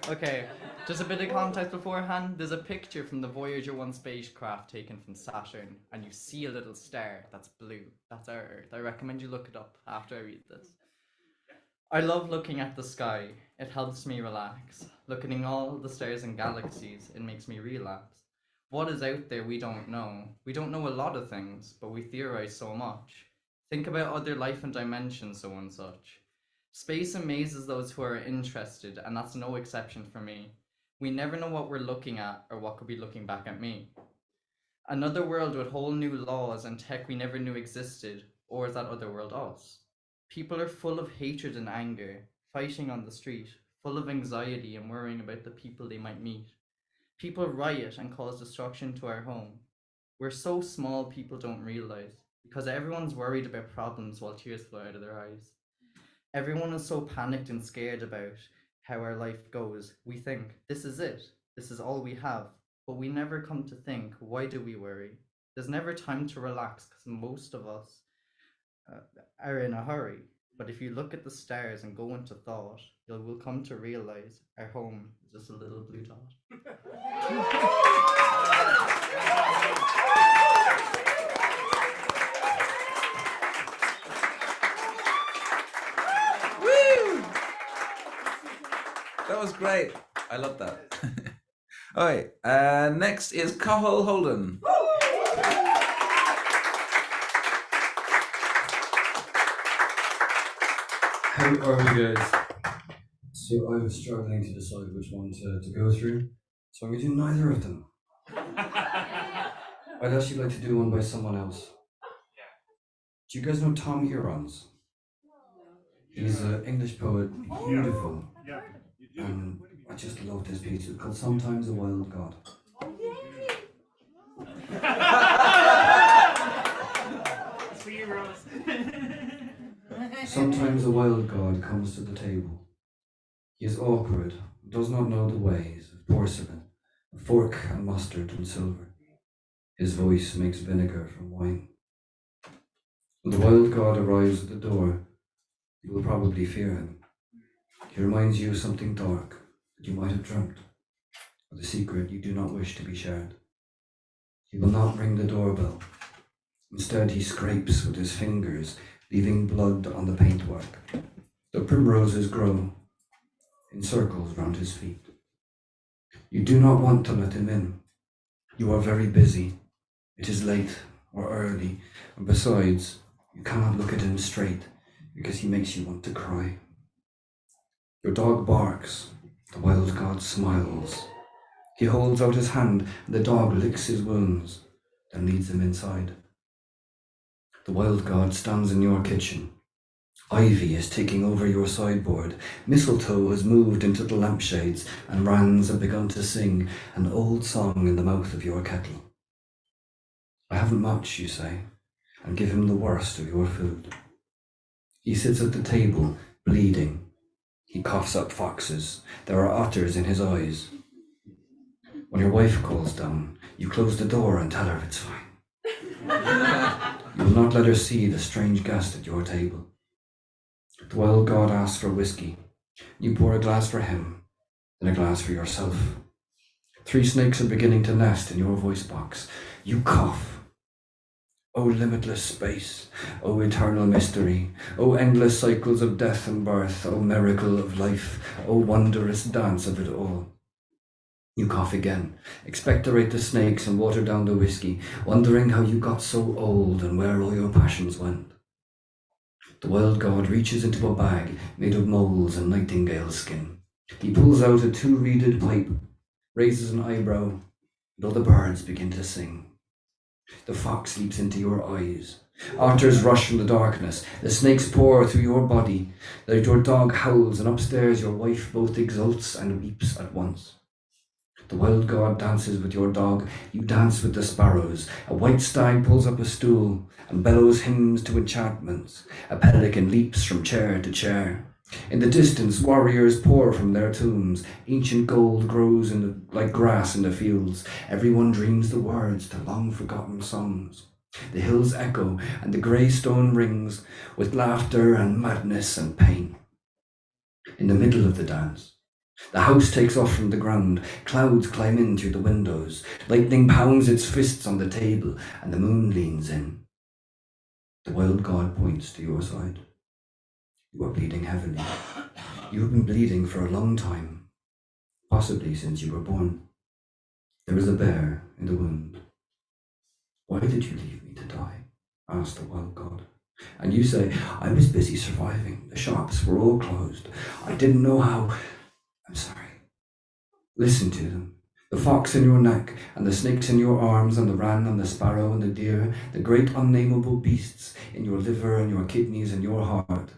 Okay, just a bit of context beforehand. There's a picture from the Voyager 1 spacecraft taken from Saturn, and you see a little star that's blue. That's our Earth. I recommend you look it up after I read this. I love looking at the sky. It helps me relax. Looking at all the stars and galaxies, it makes me relapse. What is out there we don't know. We don't know a lot of things, but we theorize so much. Think about other life and dimensions, so and such. Space amazes those who are interested, and that's no exception for me. We never know what we're looking at or what could be looking back at me. Another world with whole new laws and tech we never knew existed, or is that other world us? People are full of hatred and anger, fighting on the street, full of anxiety and worrying about the people they might meet. People riot and cause destruction to our home. We're so small people don't realize, because everyone's worried about problems while tears flow out of their eyes. Everyone is so panicked and scared about how our life goes. We think, this is it, this is all we have, but we never come to think, why do we worry? There's never time to relax, because most of us are in a hurry. But if you look at the stars and go into thought, you will come to realize our home is just a little blue dot. Woo! That was great. I love that. All right. Next is Cathal Holden. How are you guys? So I was struggling to decide which one to go through, so I'm going to do neither of them. I'd actually like to do one by someone else. Do you guys know Tom Hurons? He's an English poet, beautiful, and I just love this piece. It's called Sometimes a Wild God. It's for you, Rose. Sometimes a wild god comes to the table. He is awkward, does not know the ways of porcelain, a fork and mustard and silver. His voice makes vinegar from wine. When the wild god arrives at the door, you will probably fear him. He reminds you of something dark that you might have dreamt, or the secret you do not wish to be shared. He will not ring the doorbell. Instead, he scrapes with his fingers, leaving blood on the paintwork. The primroses grow in circles round his feet. You do not want to let him in. You are very busy. It is late or early, and besides, you cannot look at him straight because he makes you want to cry. Your dog barks. The wild god smiles. He holds out his hand, and the dog licks his wounds, then leads him inside. The wild god stands in your kitchen. Ivy is taking over your sideboard. Mistletoe has moved into the lampshades, and rans have begun to sing an old song in the mouth of your kettle. I haven't much, you say, and give him the worst of your food. He sits at the table, bleeding. He coughs up foxes. There are otters in his eyes. When your wife calls down, You close the door and tell her it's fine. You will not let her see the strange guest at your table. The wild god asks for whiskey. You pour a glass for him, then a glass for yourself. 3 snakes are beginning to nest in your voice box. You cough. O limitless space, O eternal mystery, O endless cycles of death and birth, O miracle of life, O wondrous dance of it all. You cough again, expectorate the snakes and water down the whiskey, wondering how you got so old and where all your passions went. The wild god reaches into a bag made of moles and nightingale skin. He pulls out a 2-reeded pipe, raises an eyebrow, and all the birds begin to sing. The fox leaps into your eyes. Otters rush from the darkness. The snakes pour through your body. Your dog howls, and upstairs your wife both exults and weeps at once. The wild god dances with your dog. You dance with the sparrows. A white stag pulls up a stool and bellows hymns to enchantments. A pelican leaps from chair to chair. In the distance, warriors pour from their tombs. Ancient gold grows like grass in the fields. Everyone dreams the words to long-forgotten songs. The hills echo, and the grey stone rings with laughter and madness and pain. In the middle of the dance, the house takes off from the ground. Clouds climb in through the windows. Lightning pounds its fists on the table, and the moon leans in. The wild god points to your side. You are bleeding heavily. You have been bleeding for a long time, possibly since you were born. There is a bear in the wound. Why did you leave me to die? Asked the wild god. And you say, I was busy surviving. The shops were all closed. I didn't know how. I'm sorry. Listen to them. The fox in your neck, and the snakes in your arms, and the wren, and the sparrow, and the deer, the great unnameable beasts in your liver, and your kidneys, and your heart.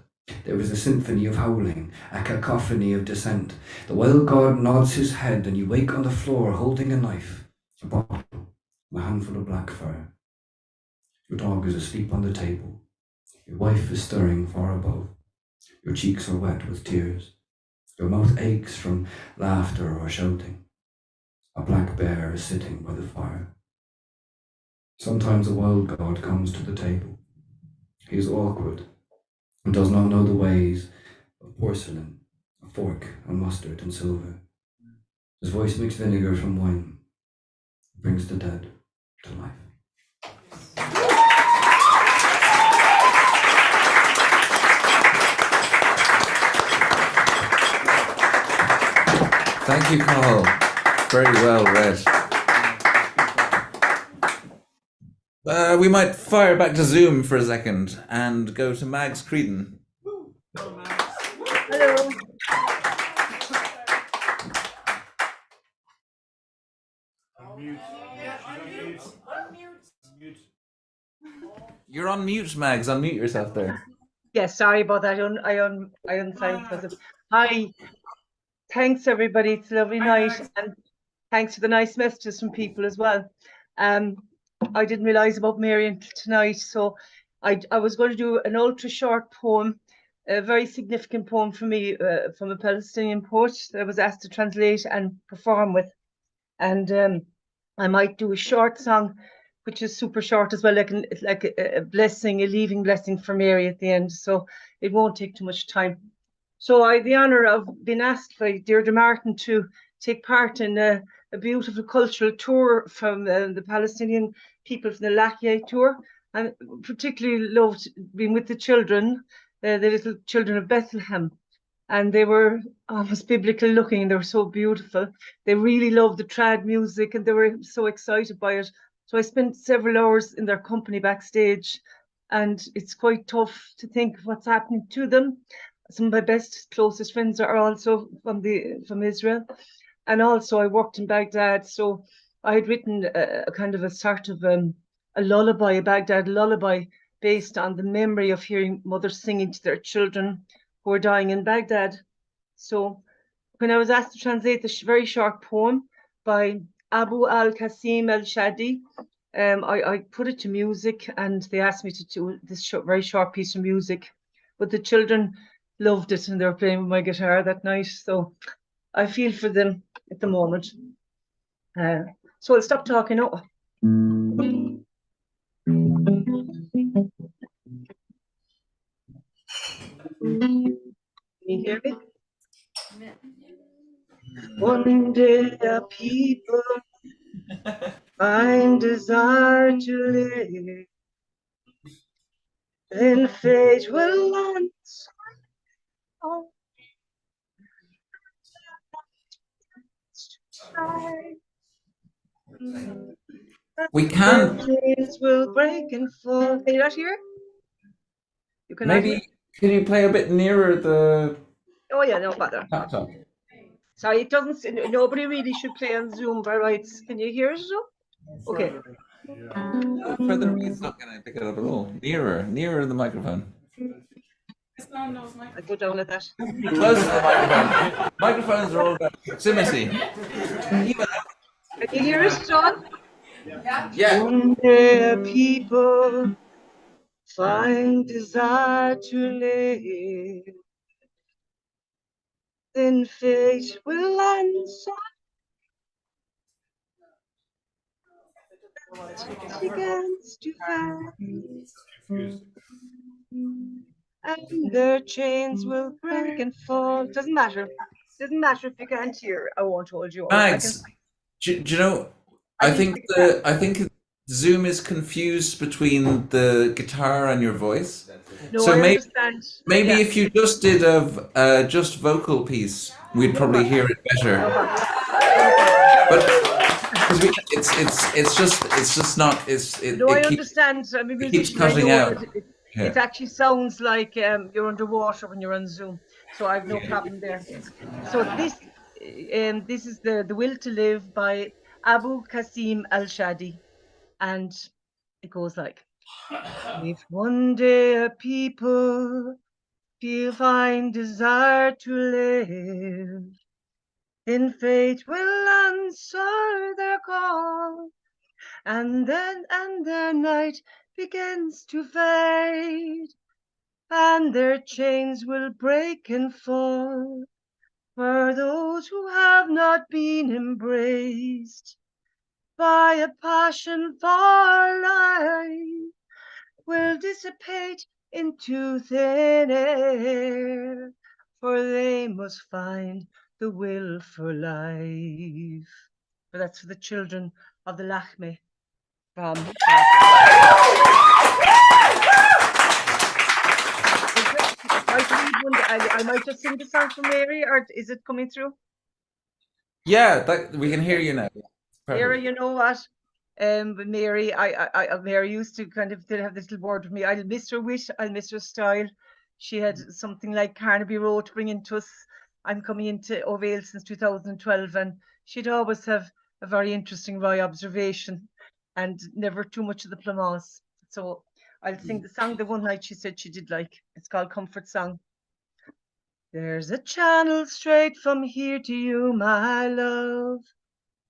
There is a symphony of howling, a cacophony of dissent. The wild god nods his head, and you wake on the floor holding a knife, a bottle, and a handful of black fur. Your dog is asleep on the table. Your wife is stirring far above. Your cheeks are wet with tears. Your mouth aches from laughter or shouting. A black bear is sitting by the fire. Sometimes a wild god comes to the table. He is awkward and does not know the ways of porcelain, a fork and mustard and silver. His voice makes vinegar from wine, brings the dead to life. Thank you, Carl. Very well read. We might fire back to Zoom for a second and go to Mags Creedon. Hello. You're on mute, Mags. Unmute yourself there. Yes, sorry about that. I unsigned because of. Hi. Thanks everybody. It's a lovely night, and thanks for the nice messages from people as well. I didn't realize about Marion tonight, so I was going to do an ultra short poem, a very significant poem for me from a Palestinian poet that I was asked to translate and perform with, and I might do a short song, which is super short as well, like a blessing, a leaving blessing for Mary at the end. So it won't take too much time. So I had the honour of being asked by Deirdre Martin to take part in a beautiful cultural tour from the Palestinian people from the Lakia tour, and particularly loved being with the children, the little children of Bethlehem. And they were almost biblical looking, and they were so beautiful. They really loved the trad music, and they were so excited by it. So I spent several hours in their company backstage, and it's quite tough to think of what's happening to them. Some of my best, closest friends are also from Israel. And also I worked in Baghdad, so I had written a kind of a sort of a lullaby, a Baghdad lullaby, based on the memory of hearing mothers singing to their children who were dying in Baghdad. So when I was asked to translate this very short poem by Abu al-Qasim al-Shadi, I put it to music, and they asked me to do this very short piece of music. But the children loved it, and they were playing with my guitar that night. So I feel for them at the moment. So I'll stop talking now. Can you hear me? One day a people find desire to live, then fate will answer. We can. Chains will break and fall. Can you not hear? You cannot hear? Maybe, can you play a bit nearer the Oh yeah, no bother. laptop? Sorry, it doesn't. Nobody really should play on Zoom by rights. Can you hear it, Zoom? Okay. Further away, it's not going to pick it up at all. Nearer the microphone. I go down at that. Close to the microphone. Microphones are all about proximity. Can you hear us, John? Yeah. One day people find desire to live, then fate will answer. Begins to find, and their chains will break and fall. Doesn't matter. Doesn't matter if you can't hear. I won't hold you. Mags, do you know? I think Zoom is confused between the guitar and your voice. No, so I maybe understand. maybe Yeah. if you just did a just vocal piece, we'd probably hear it better. But it's just not it. No, it I keeps, understand. I'm a keeps musician. I cutting know out. that it Yeah. actually sounds like you're underwater when you're on Zoom. So I have no problem there. So this is the Will to Live by Abu Qasim Al-Shadi, and it goes like, if one day a people find desire to live, then fate will answer their call, and then their night begins to fade, and their chains will break and fall. For those who have not been embraced by a passion for life will dissipate into thin air, for they must find the will for life. But that's for the children of the Lachme from I might just sing the song for Mary, or is it coming through? Yeah, we can hear you now. Mary, you know what? But Mary, Mary used to kind of did have this little word with me. I'll miss her wit, I'll miss her style. She had something like Carnaby Road to bring into us. I'm coming into Ovale since 2012, and she'd always have a very interesting wry observation, and never too much of the Plymouth. So I'll sing the song the one night she said she did like. It's called Comfort Song. There's a channel straight from here to you, my love.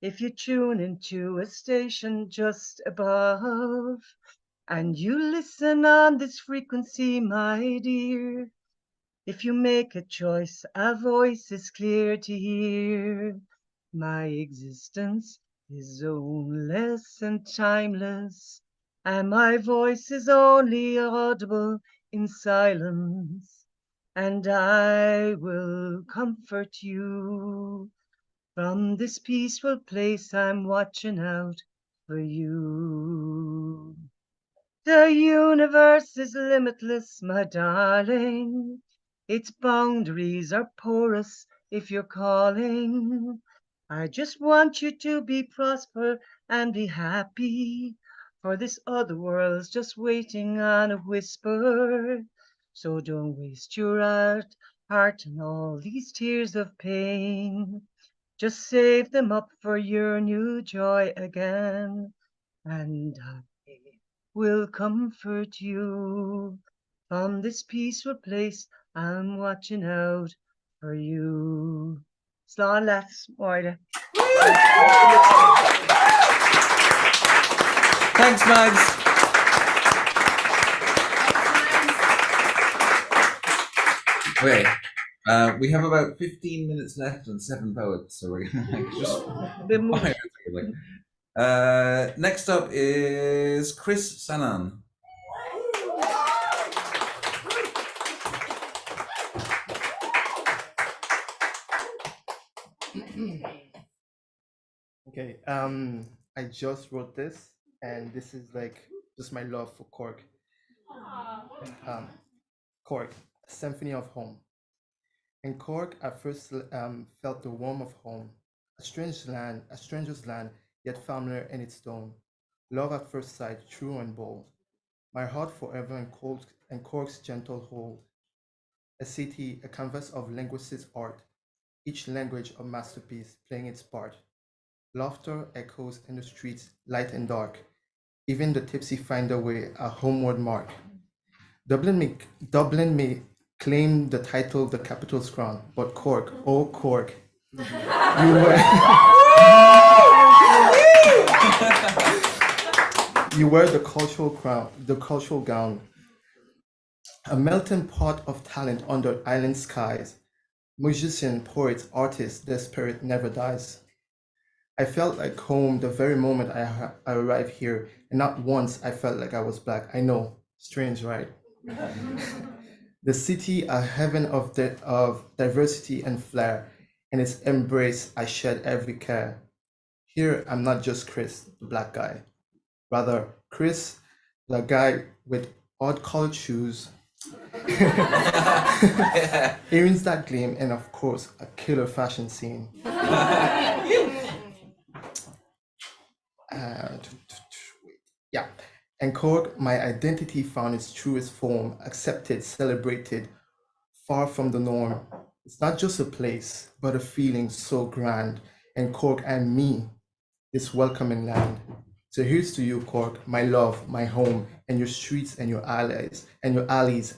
If you tune into a station just above, and you listen on this frequency, my dear, if you make a choice, a voice is clear to hear. My existence is zoneless and timeless, and my voice is only audible in silence, and I will comfort you. From this peaceful place, I'm watching out for you. The universe is limitless, my darling. Its boundaries are porous if you're calling. I just want you to be prosper and be happy, for this other world's just waiting on a whisper. So don't waste your heart and all these tears of pain. Just save them up for your new joy again, and I will comfort you. From this peaceful place, I'm watching out for you. Slán leat, Moira. Thanks, Mags. Okay, we have about 15 minutes left and 7 poets, so we're gonna just Next up is Chris Sanan. Okay, I just wrote this, and this is like just my love for Cork. Cork, Symphony of Home. In Cork, I first felt the warmth of home, a stranger's land, yet familiar in its tone. Love at first sight, true and bold. My heart forever in Cork's gentle hold. A city, a canvas of linguistics art, each language a masterpiece playing its part. Laughter echoes in the streets, light and dark. Even the tipsy find their way, a homeward mark. Dublin may claim the title of the capital's crown, but Cork, oh Cork, you wear the cultural crown, the cultural gown, a melting pot of talent under island skies. Musician, poets, artists, their spirit never dies. I felt like home the very moment I arrived here, and not once I felt like I was black. I know, strange, right? The city, a heaven of diversity and flair. In its embrace, I shed every care. Here, I'm not just Chris, the black guy. Rather, Chris, the guy with odd colored shoes, earrings that gleam, and of course, a killer fashion scene. Yeah. And Cork, my identity found its truest form, accepted, celebrated, far from the norm. It's not just a place, but a feeling so grand. And Cork and me, this welcoming land. So here's to you, Cork, my love, my home, and your streets and your alleys,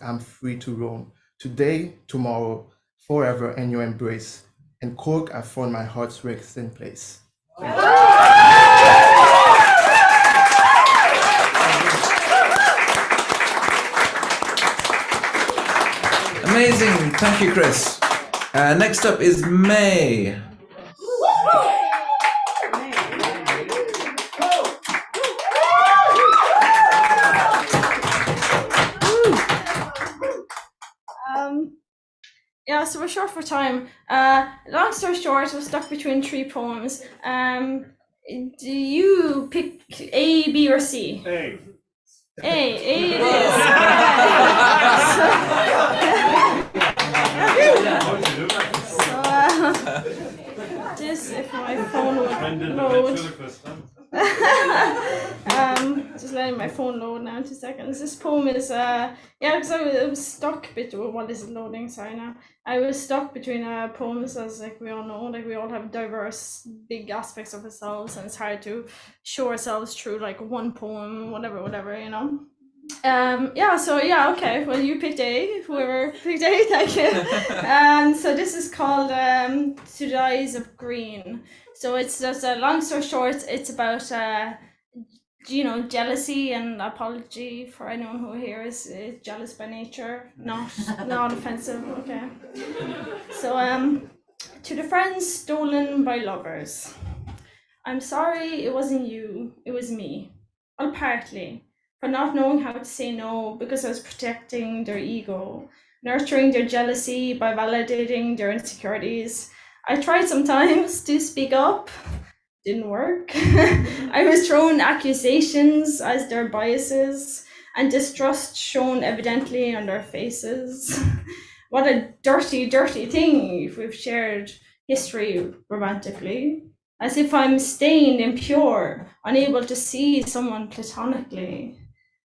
I'm free to roam. Today, tomorrow, forever in your embrace. And Cork, I found my heart's resting place. Amazing, thank you, Chris. Next up is May. Yeah, so we're short for time. Long story short, we're stuck between 3 poems. Do you pick A, B, or C? A. A it is. Just if my phone would load. Just letting my phone load now in 2 seconds. This poem is because I was stuck between what is it loading? Sorry now. I was stuck between poems, as like we all know, like we all have diverse big aspects of ourselves, and it's hard to show ourselves through like one poem, whatever, you know. Okay, well you picked A, whoever picked A, thank you. And so this is called To the Eyes of Green. So it's just a long story short, it's about jealousy, and apology for anyone who here is jealous by nature, not offensive, okay. So to the friends stolen by lovers. I'm sorry it wasn't you, it was me. Well, partly. For not knowing how to say no because I was protecting their ego, nurturing their jealousy by validating their insecurities. I tried sometimes to speak up, didn't work. I was thrown accusations as their biases, and distrust shown evidently on their faces. What a dirty, dirty thing if we've shared history romantically. As if I'm stained, impure, unable to see someone platonically.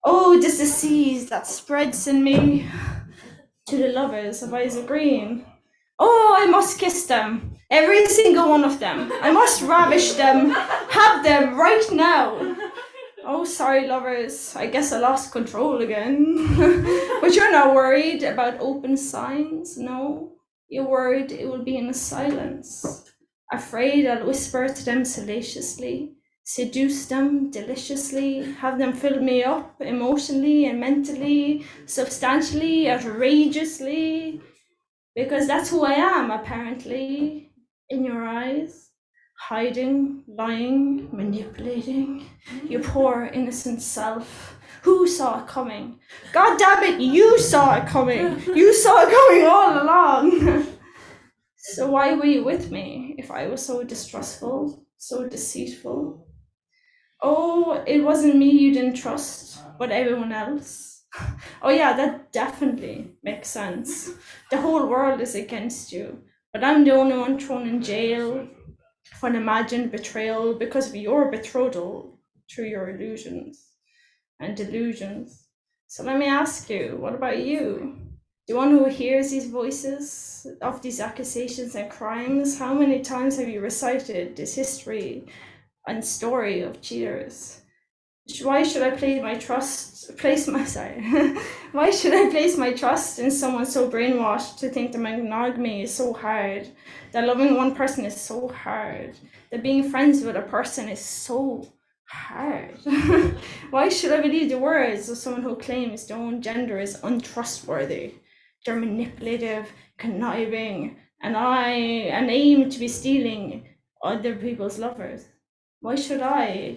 Oh, this disease that spreads in me. To the lovers of eyes of green. Oh, I must kiss them, every single one of them. I must ravish them, have them right now. Oh, sorry, lovers, I guess I lost control again. But you're not worried about open signs, no. You're worried it will be in silence. Afraid I'll whisper to them salaciously, seduce them deliciously, have them fill me up emotionally and mentally, substantially, outrageously, because that's who I am, apparently, in your eyes. hiding, lying, manipulating your poor innocent self. Who saw it coming? God damn it, you saw it coming. You saw it coming all along. So why were you with me if I was so distrustful, so deceitful? Oh, it wasn't me you didn't trust, but everyone else. Oh yeah, that definitely makes sense. The whole world is against you, but I'm the only one thrown in jail for an imagined betrayal because of your betrothal through your illusions and delusions. So let me ask you, what about you? The one who hears these voices of these accusations and crimes, how many times have you recited this history and story of cheaters? Why should I why should I place my trust in someone so brainwashed to think that monogamy is so hard, that loving one person is so hard, that being friends with a person is so hard? Why should I believe the words of someone who claims their own gender is untrustworthy? They're manipulative, conniving, and aim to be stealing other people's lovers. Why should I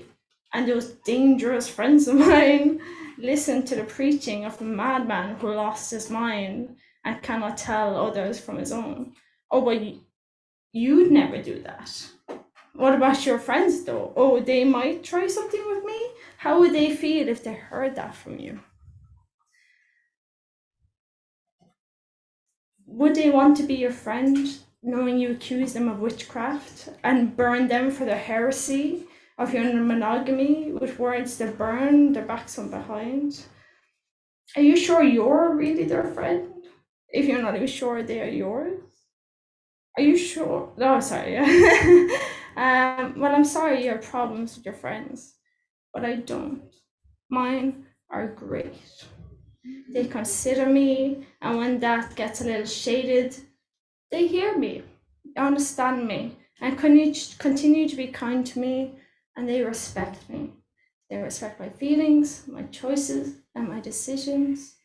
and those dangerous friends of mine listen to the preaching of a madman who lost his mind and cannot tell others from his own? Oh, but you'd never do that. What about your friends though? Oh, they might try something with me? How would they feel if they heard that from you? Would they want to be your friend, knowing you accuse them of witchcraft and burn them for the heresy of your monogamy with words that burn their backs from behind? Are you sure you're really their friend if you're not even sure they are yours? Are you sure? Oh, sorry. Well, I'm sorry you have problems with your friends, but I don't. Mine are great. They consider me, and when that gets a little shaded, they hear me, they understand me, and continue to be kind to me, and they respect me. They respect my feelings, my choices, and my decisions,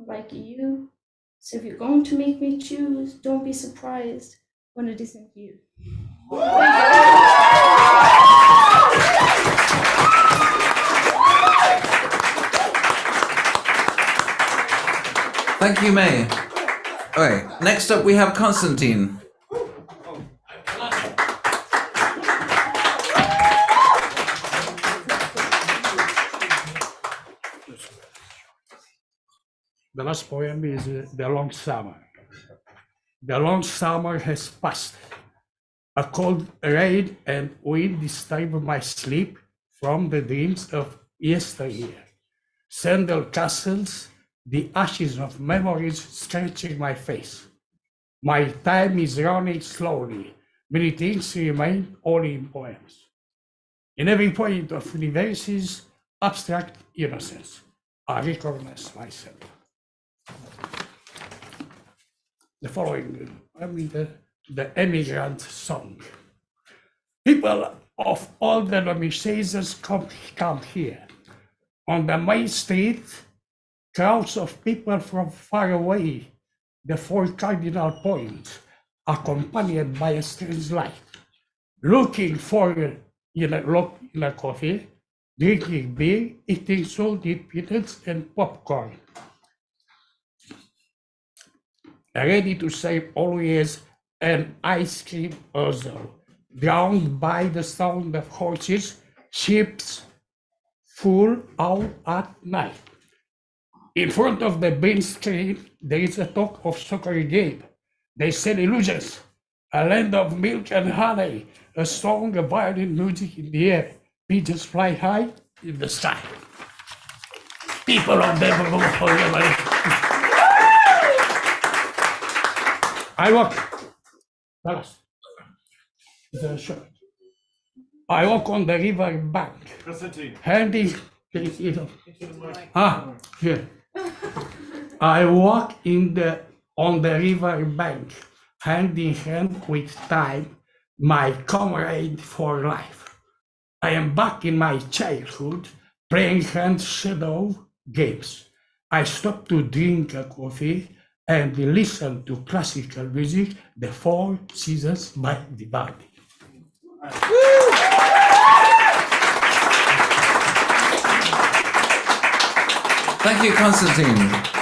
like you. So if you're going to make me choose, don't be surprised when it isn't you. Thank you, May. All right, next up we have Constantine. The last poem is The Long Summer. The long summer has passed. A cold rain and wind disturbed my sleep from the dreams of yesteryear. Sandal castles, the ashes of memories stretching my face. My time is running slowly. Many things remain only in poems. In every point of universe's abstract innocence, I recognize myself. The following, the emigrant song. People of all denominations come here. On the main street, crowds of people from far away, the four cardinal points, accompanied by a strange light, looking for a coffee, drinking beer, eating salted peanuts and popcorn. Ready to serve always an ice cream also, drowned by the sound of horses, ships full out at night. In front of the main screen, there is a talk of soccer game. They sell illusions, a land of milk and honey, a song of violin music in the air. Pigeons fly high in the sky. People of the I walk on the river bank, handing here. I walk on the river bank, hand in hand with time, my comrade for life. I am back in my childhood, playing hand shadow games. I stop to drink a coffee and listen to classical music, The Four Seasons by Vivaldi. Thank you, Constantine.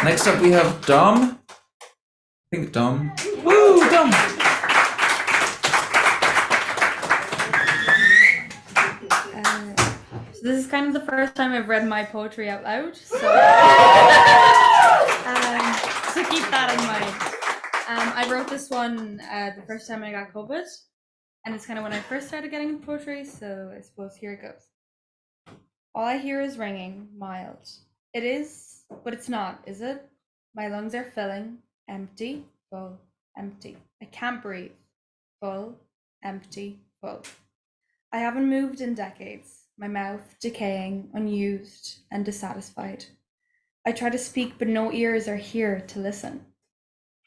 Next up, we have Dom. I think Dom. Woo, Dom. So this is kind of the first time I've read my poetry out loud, so keep that in mind. I wrote this one the first time I got COVID, and it's kind of when I first started getting into poetry, so I suppose here it goes. All I hear is ringing, mild. It is, but it's not, is it? My lungs are filling, empty, full, empty. I can't breathe. Full, empty, full. I haven't moved in decades, my mouth decaying, unused, and dissatisfied. I try to speak, but no ears are here to listen.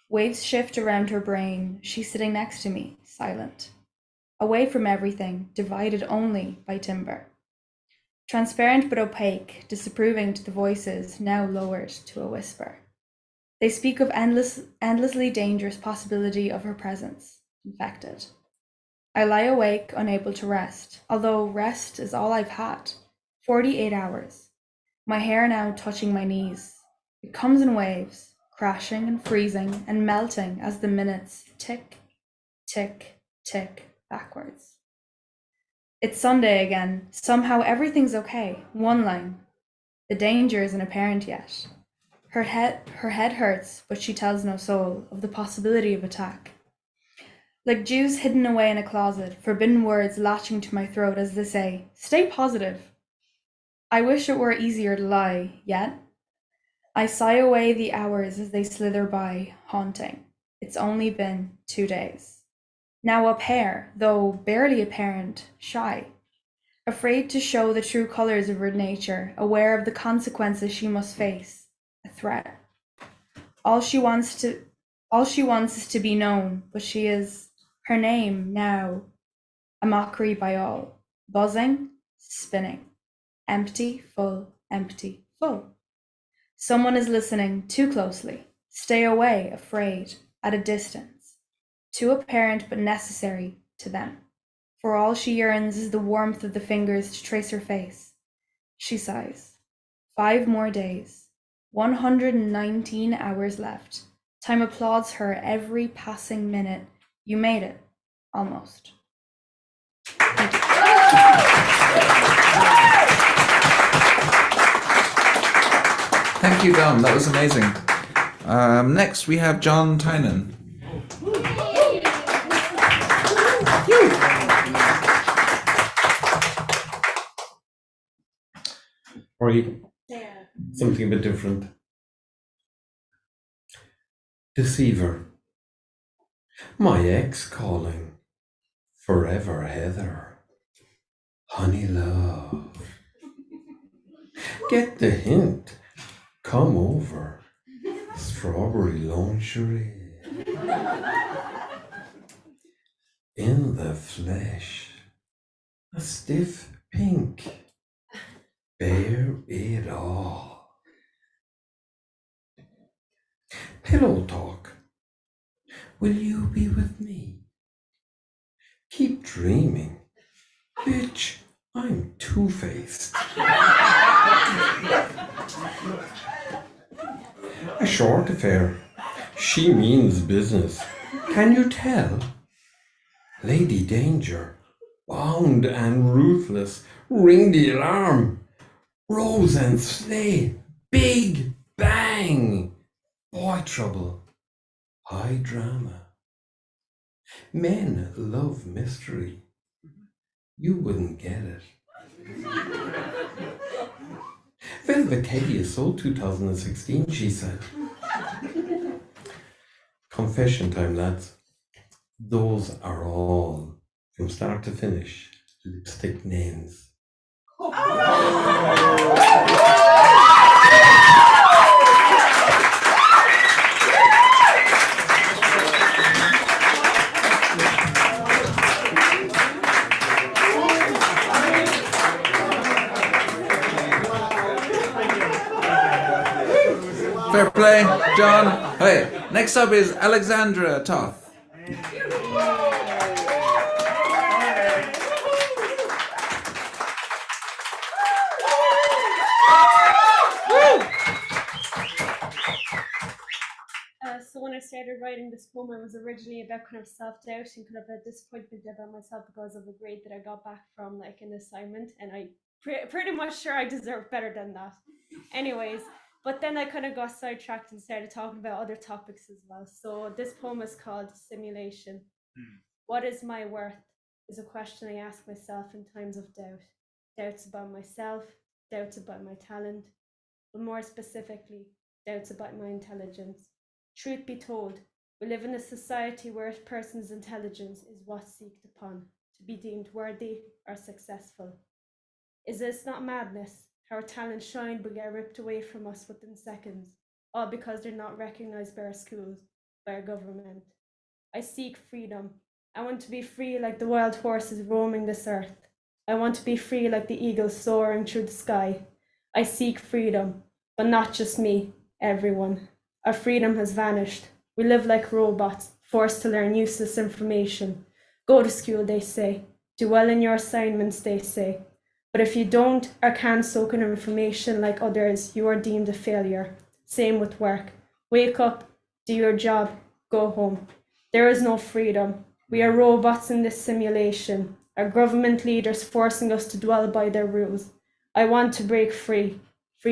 Waves shift around her brain, she's sitting next to me, silent. Away from everything, divided only by timber. Transparent but opaque, disapproving to the voices now lowered to a whisper. They speak of endlessly dangerous possibility of her presence, infected. I lie awake, unable to rest, although rest is all I've had. 48 hours. My hair now touching my knees. It comes in waves, crashing and freezing and melting as the minutes tick, tick, tick backwards. It's Sunday again. Somehow everything's okay. One line. The danger isn't apparent yet. Her head hurts, but she tells no soul of the possibility of attack. Like Jews hidden away in a closet, forbidden words latching to my throat as they say, stay positive. I wish it were easier to lie, yet I sigh away the hours as they slither by, haunting. It's only been 2 days. Now a pair, though barely apparent, shy, afraid to show the true colors of her nature, aware of the consequences she must face, a threat. All she wants is to be known, but she is, her name now, a mockery by all, buzzing, spinning, empty, full, Someone is listening too closely. Stay away, afraid, at a distance. Too apparent but necessary to them. For all she yearns is the warmth of the fingers to trace her face. She sighs. 5 more days. 119 hours left. Time applauds her every passing minute. You made it. Almost. Thank you. Thank you, Dom. That was amazing. Next, we have John Tynan. Or something a bit different. Deceiver. My ex calling. Forever Heather. Honey love. Get the hint. Come over. Strawberry lingerie. In the flesh. A stiff pink. Bear it all. Pillow talk. Will you be with me? Keep dreaming. Bitch, I'm two-faced. A short affair. She means business. Can you tell? Lady Danger. Bound and ruthless. Ring the alarm. Rose and Slay, Big Bang, Boy Trouble, High Drama. Men love mystery. You wouldn't get it. Velvet Teddy is sold 2016, she said. Confession time, lads. Those are all, from start to finish, lipstick names. Fair play, John. Hey, next up is Alexandra Toth. So when I started writing this poem, it was originally about kind of self-doubt and kind of a disappointment about myself because of a grade that I got back from like an assignment, and I pretty much sure I deserved better than that. Anyways, but then I kind of got sidetracked and started talking about other topics as well. So this poem is called Simulation. What is my worth is a question I ask myself in times of doubt. Doubts about myself, doubts about my talent, but more specifically, doubts about my intelligence. Truth be told, we live in a society where a person's intelligence is what's seeked upon, to be deemed worthy or successful. Is this not madness? How our talents shine but get ripped away from us within seconds, all because they're not recognized by our schools, by our government. I seek freedom. I want to be free like the wild horses roaming this earth. I want to be free like the eagles soaring through the sky. I seek freedom, but not just me, everyone. Our freedom has vanished. We live like robots, forced to learn useless information. Go to school, they say. Do well in your assignments, they say. But if you don't or can't soak in information like others, you are deemed a failure. Same with work. Wake up, do your job, go home. There is no freedom. We are robots in this simulation. Our government leaders forcing us to dwell by their rules. I want to break free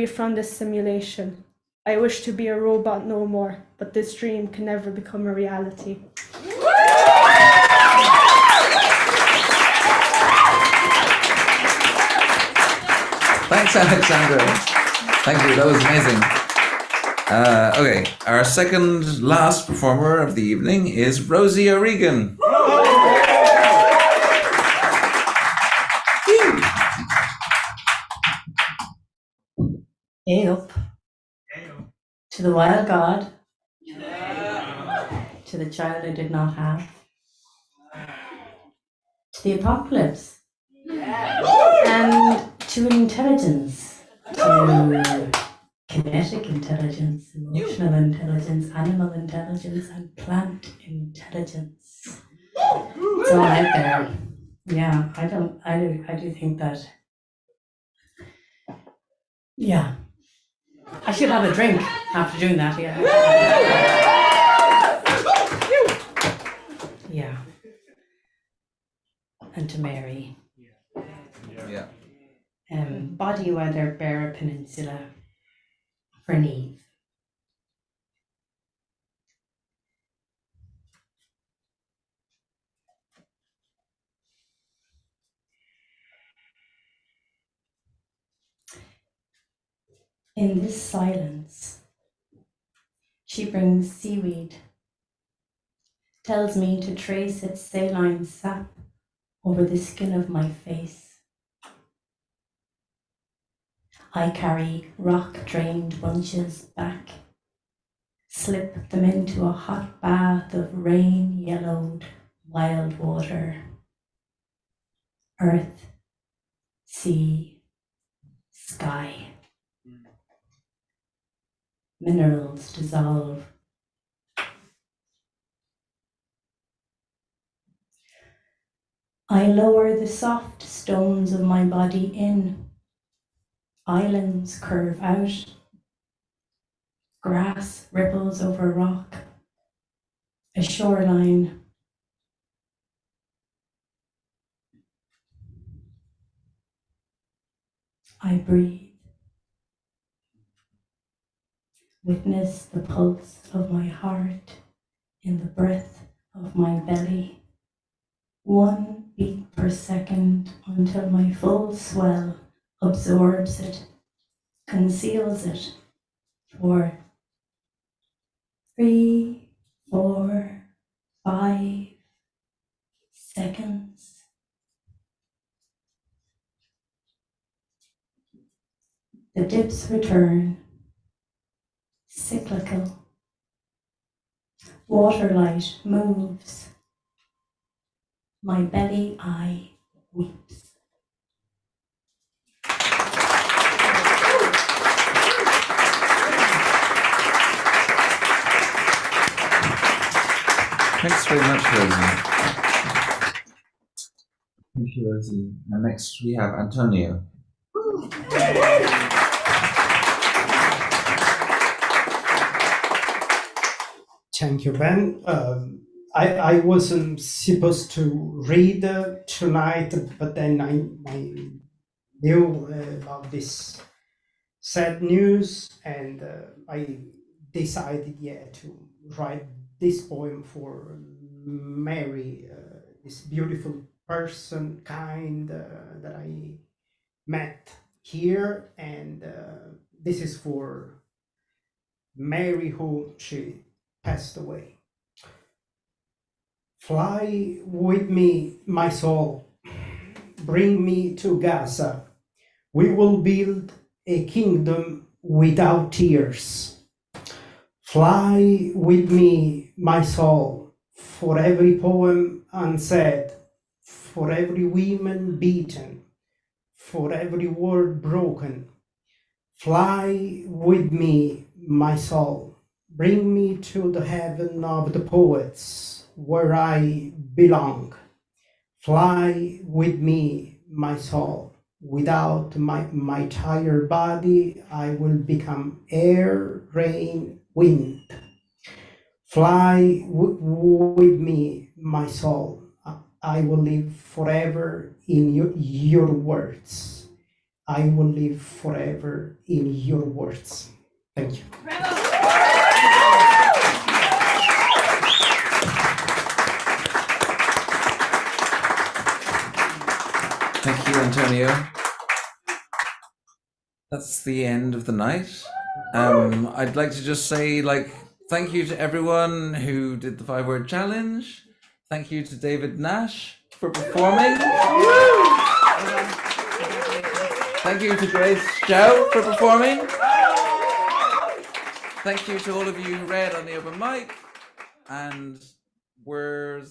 from this simulation. I wish to be a robot no more, but this dream can never become a reality. Thanks, Alexandra. Thank you, that was amazing. Okay, our second last performer of the evening is Rosie O'Regan. Hey up. To the wild God. To the child I did not have. To the apocalypse. And to intelligence. To kinetic intelligence, emotional intelligence, animal intelligence, and plant intelligence. It's all out there. Yeah, I do think that. Yeah. I should have a drink after doing that, yeah. Yeah. And to Mary. Yeah. Body weather, Beara Peninsula, for Neve. In this silence, she brings seaweed, tells me to trace its saline sap over the skin of my face. I carry rock-drained bunches back, slip them into a hot bath of rain-yellowed wild water. Earth, sea, sky. Minerals dissolve. I lower the soft stones of my body in. Islands curve out. Grass ripples over rock. A shoreline. I breathe. Witness the pulse of my heart in the breath of my belly. 1 beat per second until my full swell absorbs it, conceals it for 3, 4, 5 seconds. The dips return, cyclical. Waterlight moves. My belly eye weeps. Thanks very much, Rosie. Thank you, Rosie. And next we have Antonio. Thank you, Ben. I wasn't supposed to read tonight, but then I knew about this sad news, and I decided, yeah, to write this poem for Mary, this beautiful person, kind, that I met here, and this is for Mary, who she passed away. Fly with me, my soul, bring me to Gaza. We will build a kingdom without tears. Fly with me, my soul, for every poem unsaid, for every woman beaten, for every word broken. Fly with me, my soul, bring me to the heaven of the poets, where I belong. Fly with me, my soul. Without my tired body, I will become air, rain, wind. Fly with me, my soul. I will live forever in your words. I will live forever in your words. Thank you. Thank you, Antonio. That's the end of the night. I'd like to just say, thank you to everyone who did the 5-word challenge. Thank you to David Nash for performing. Thank you to Grace Zhou for performing. Thank you to all of you who read on the open mic. And we're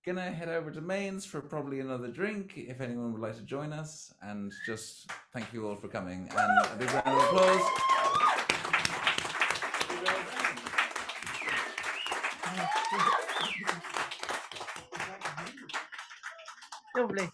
gonna head over to Mainz for probably another drink if anyone would like to join us. And just thank you all for coming. And a big round of applause. Lovely.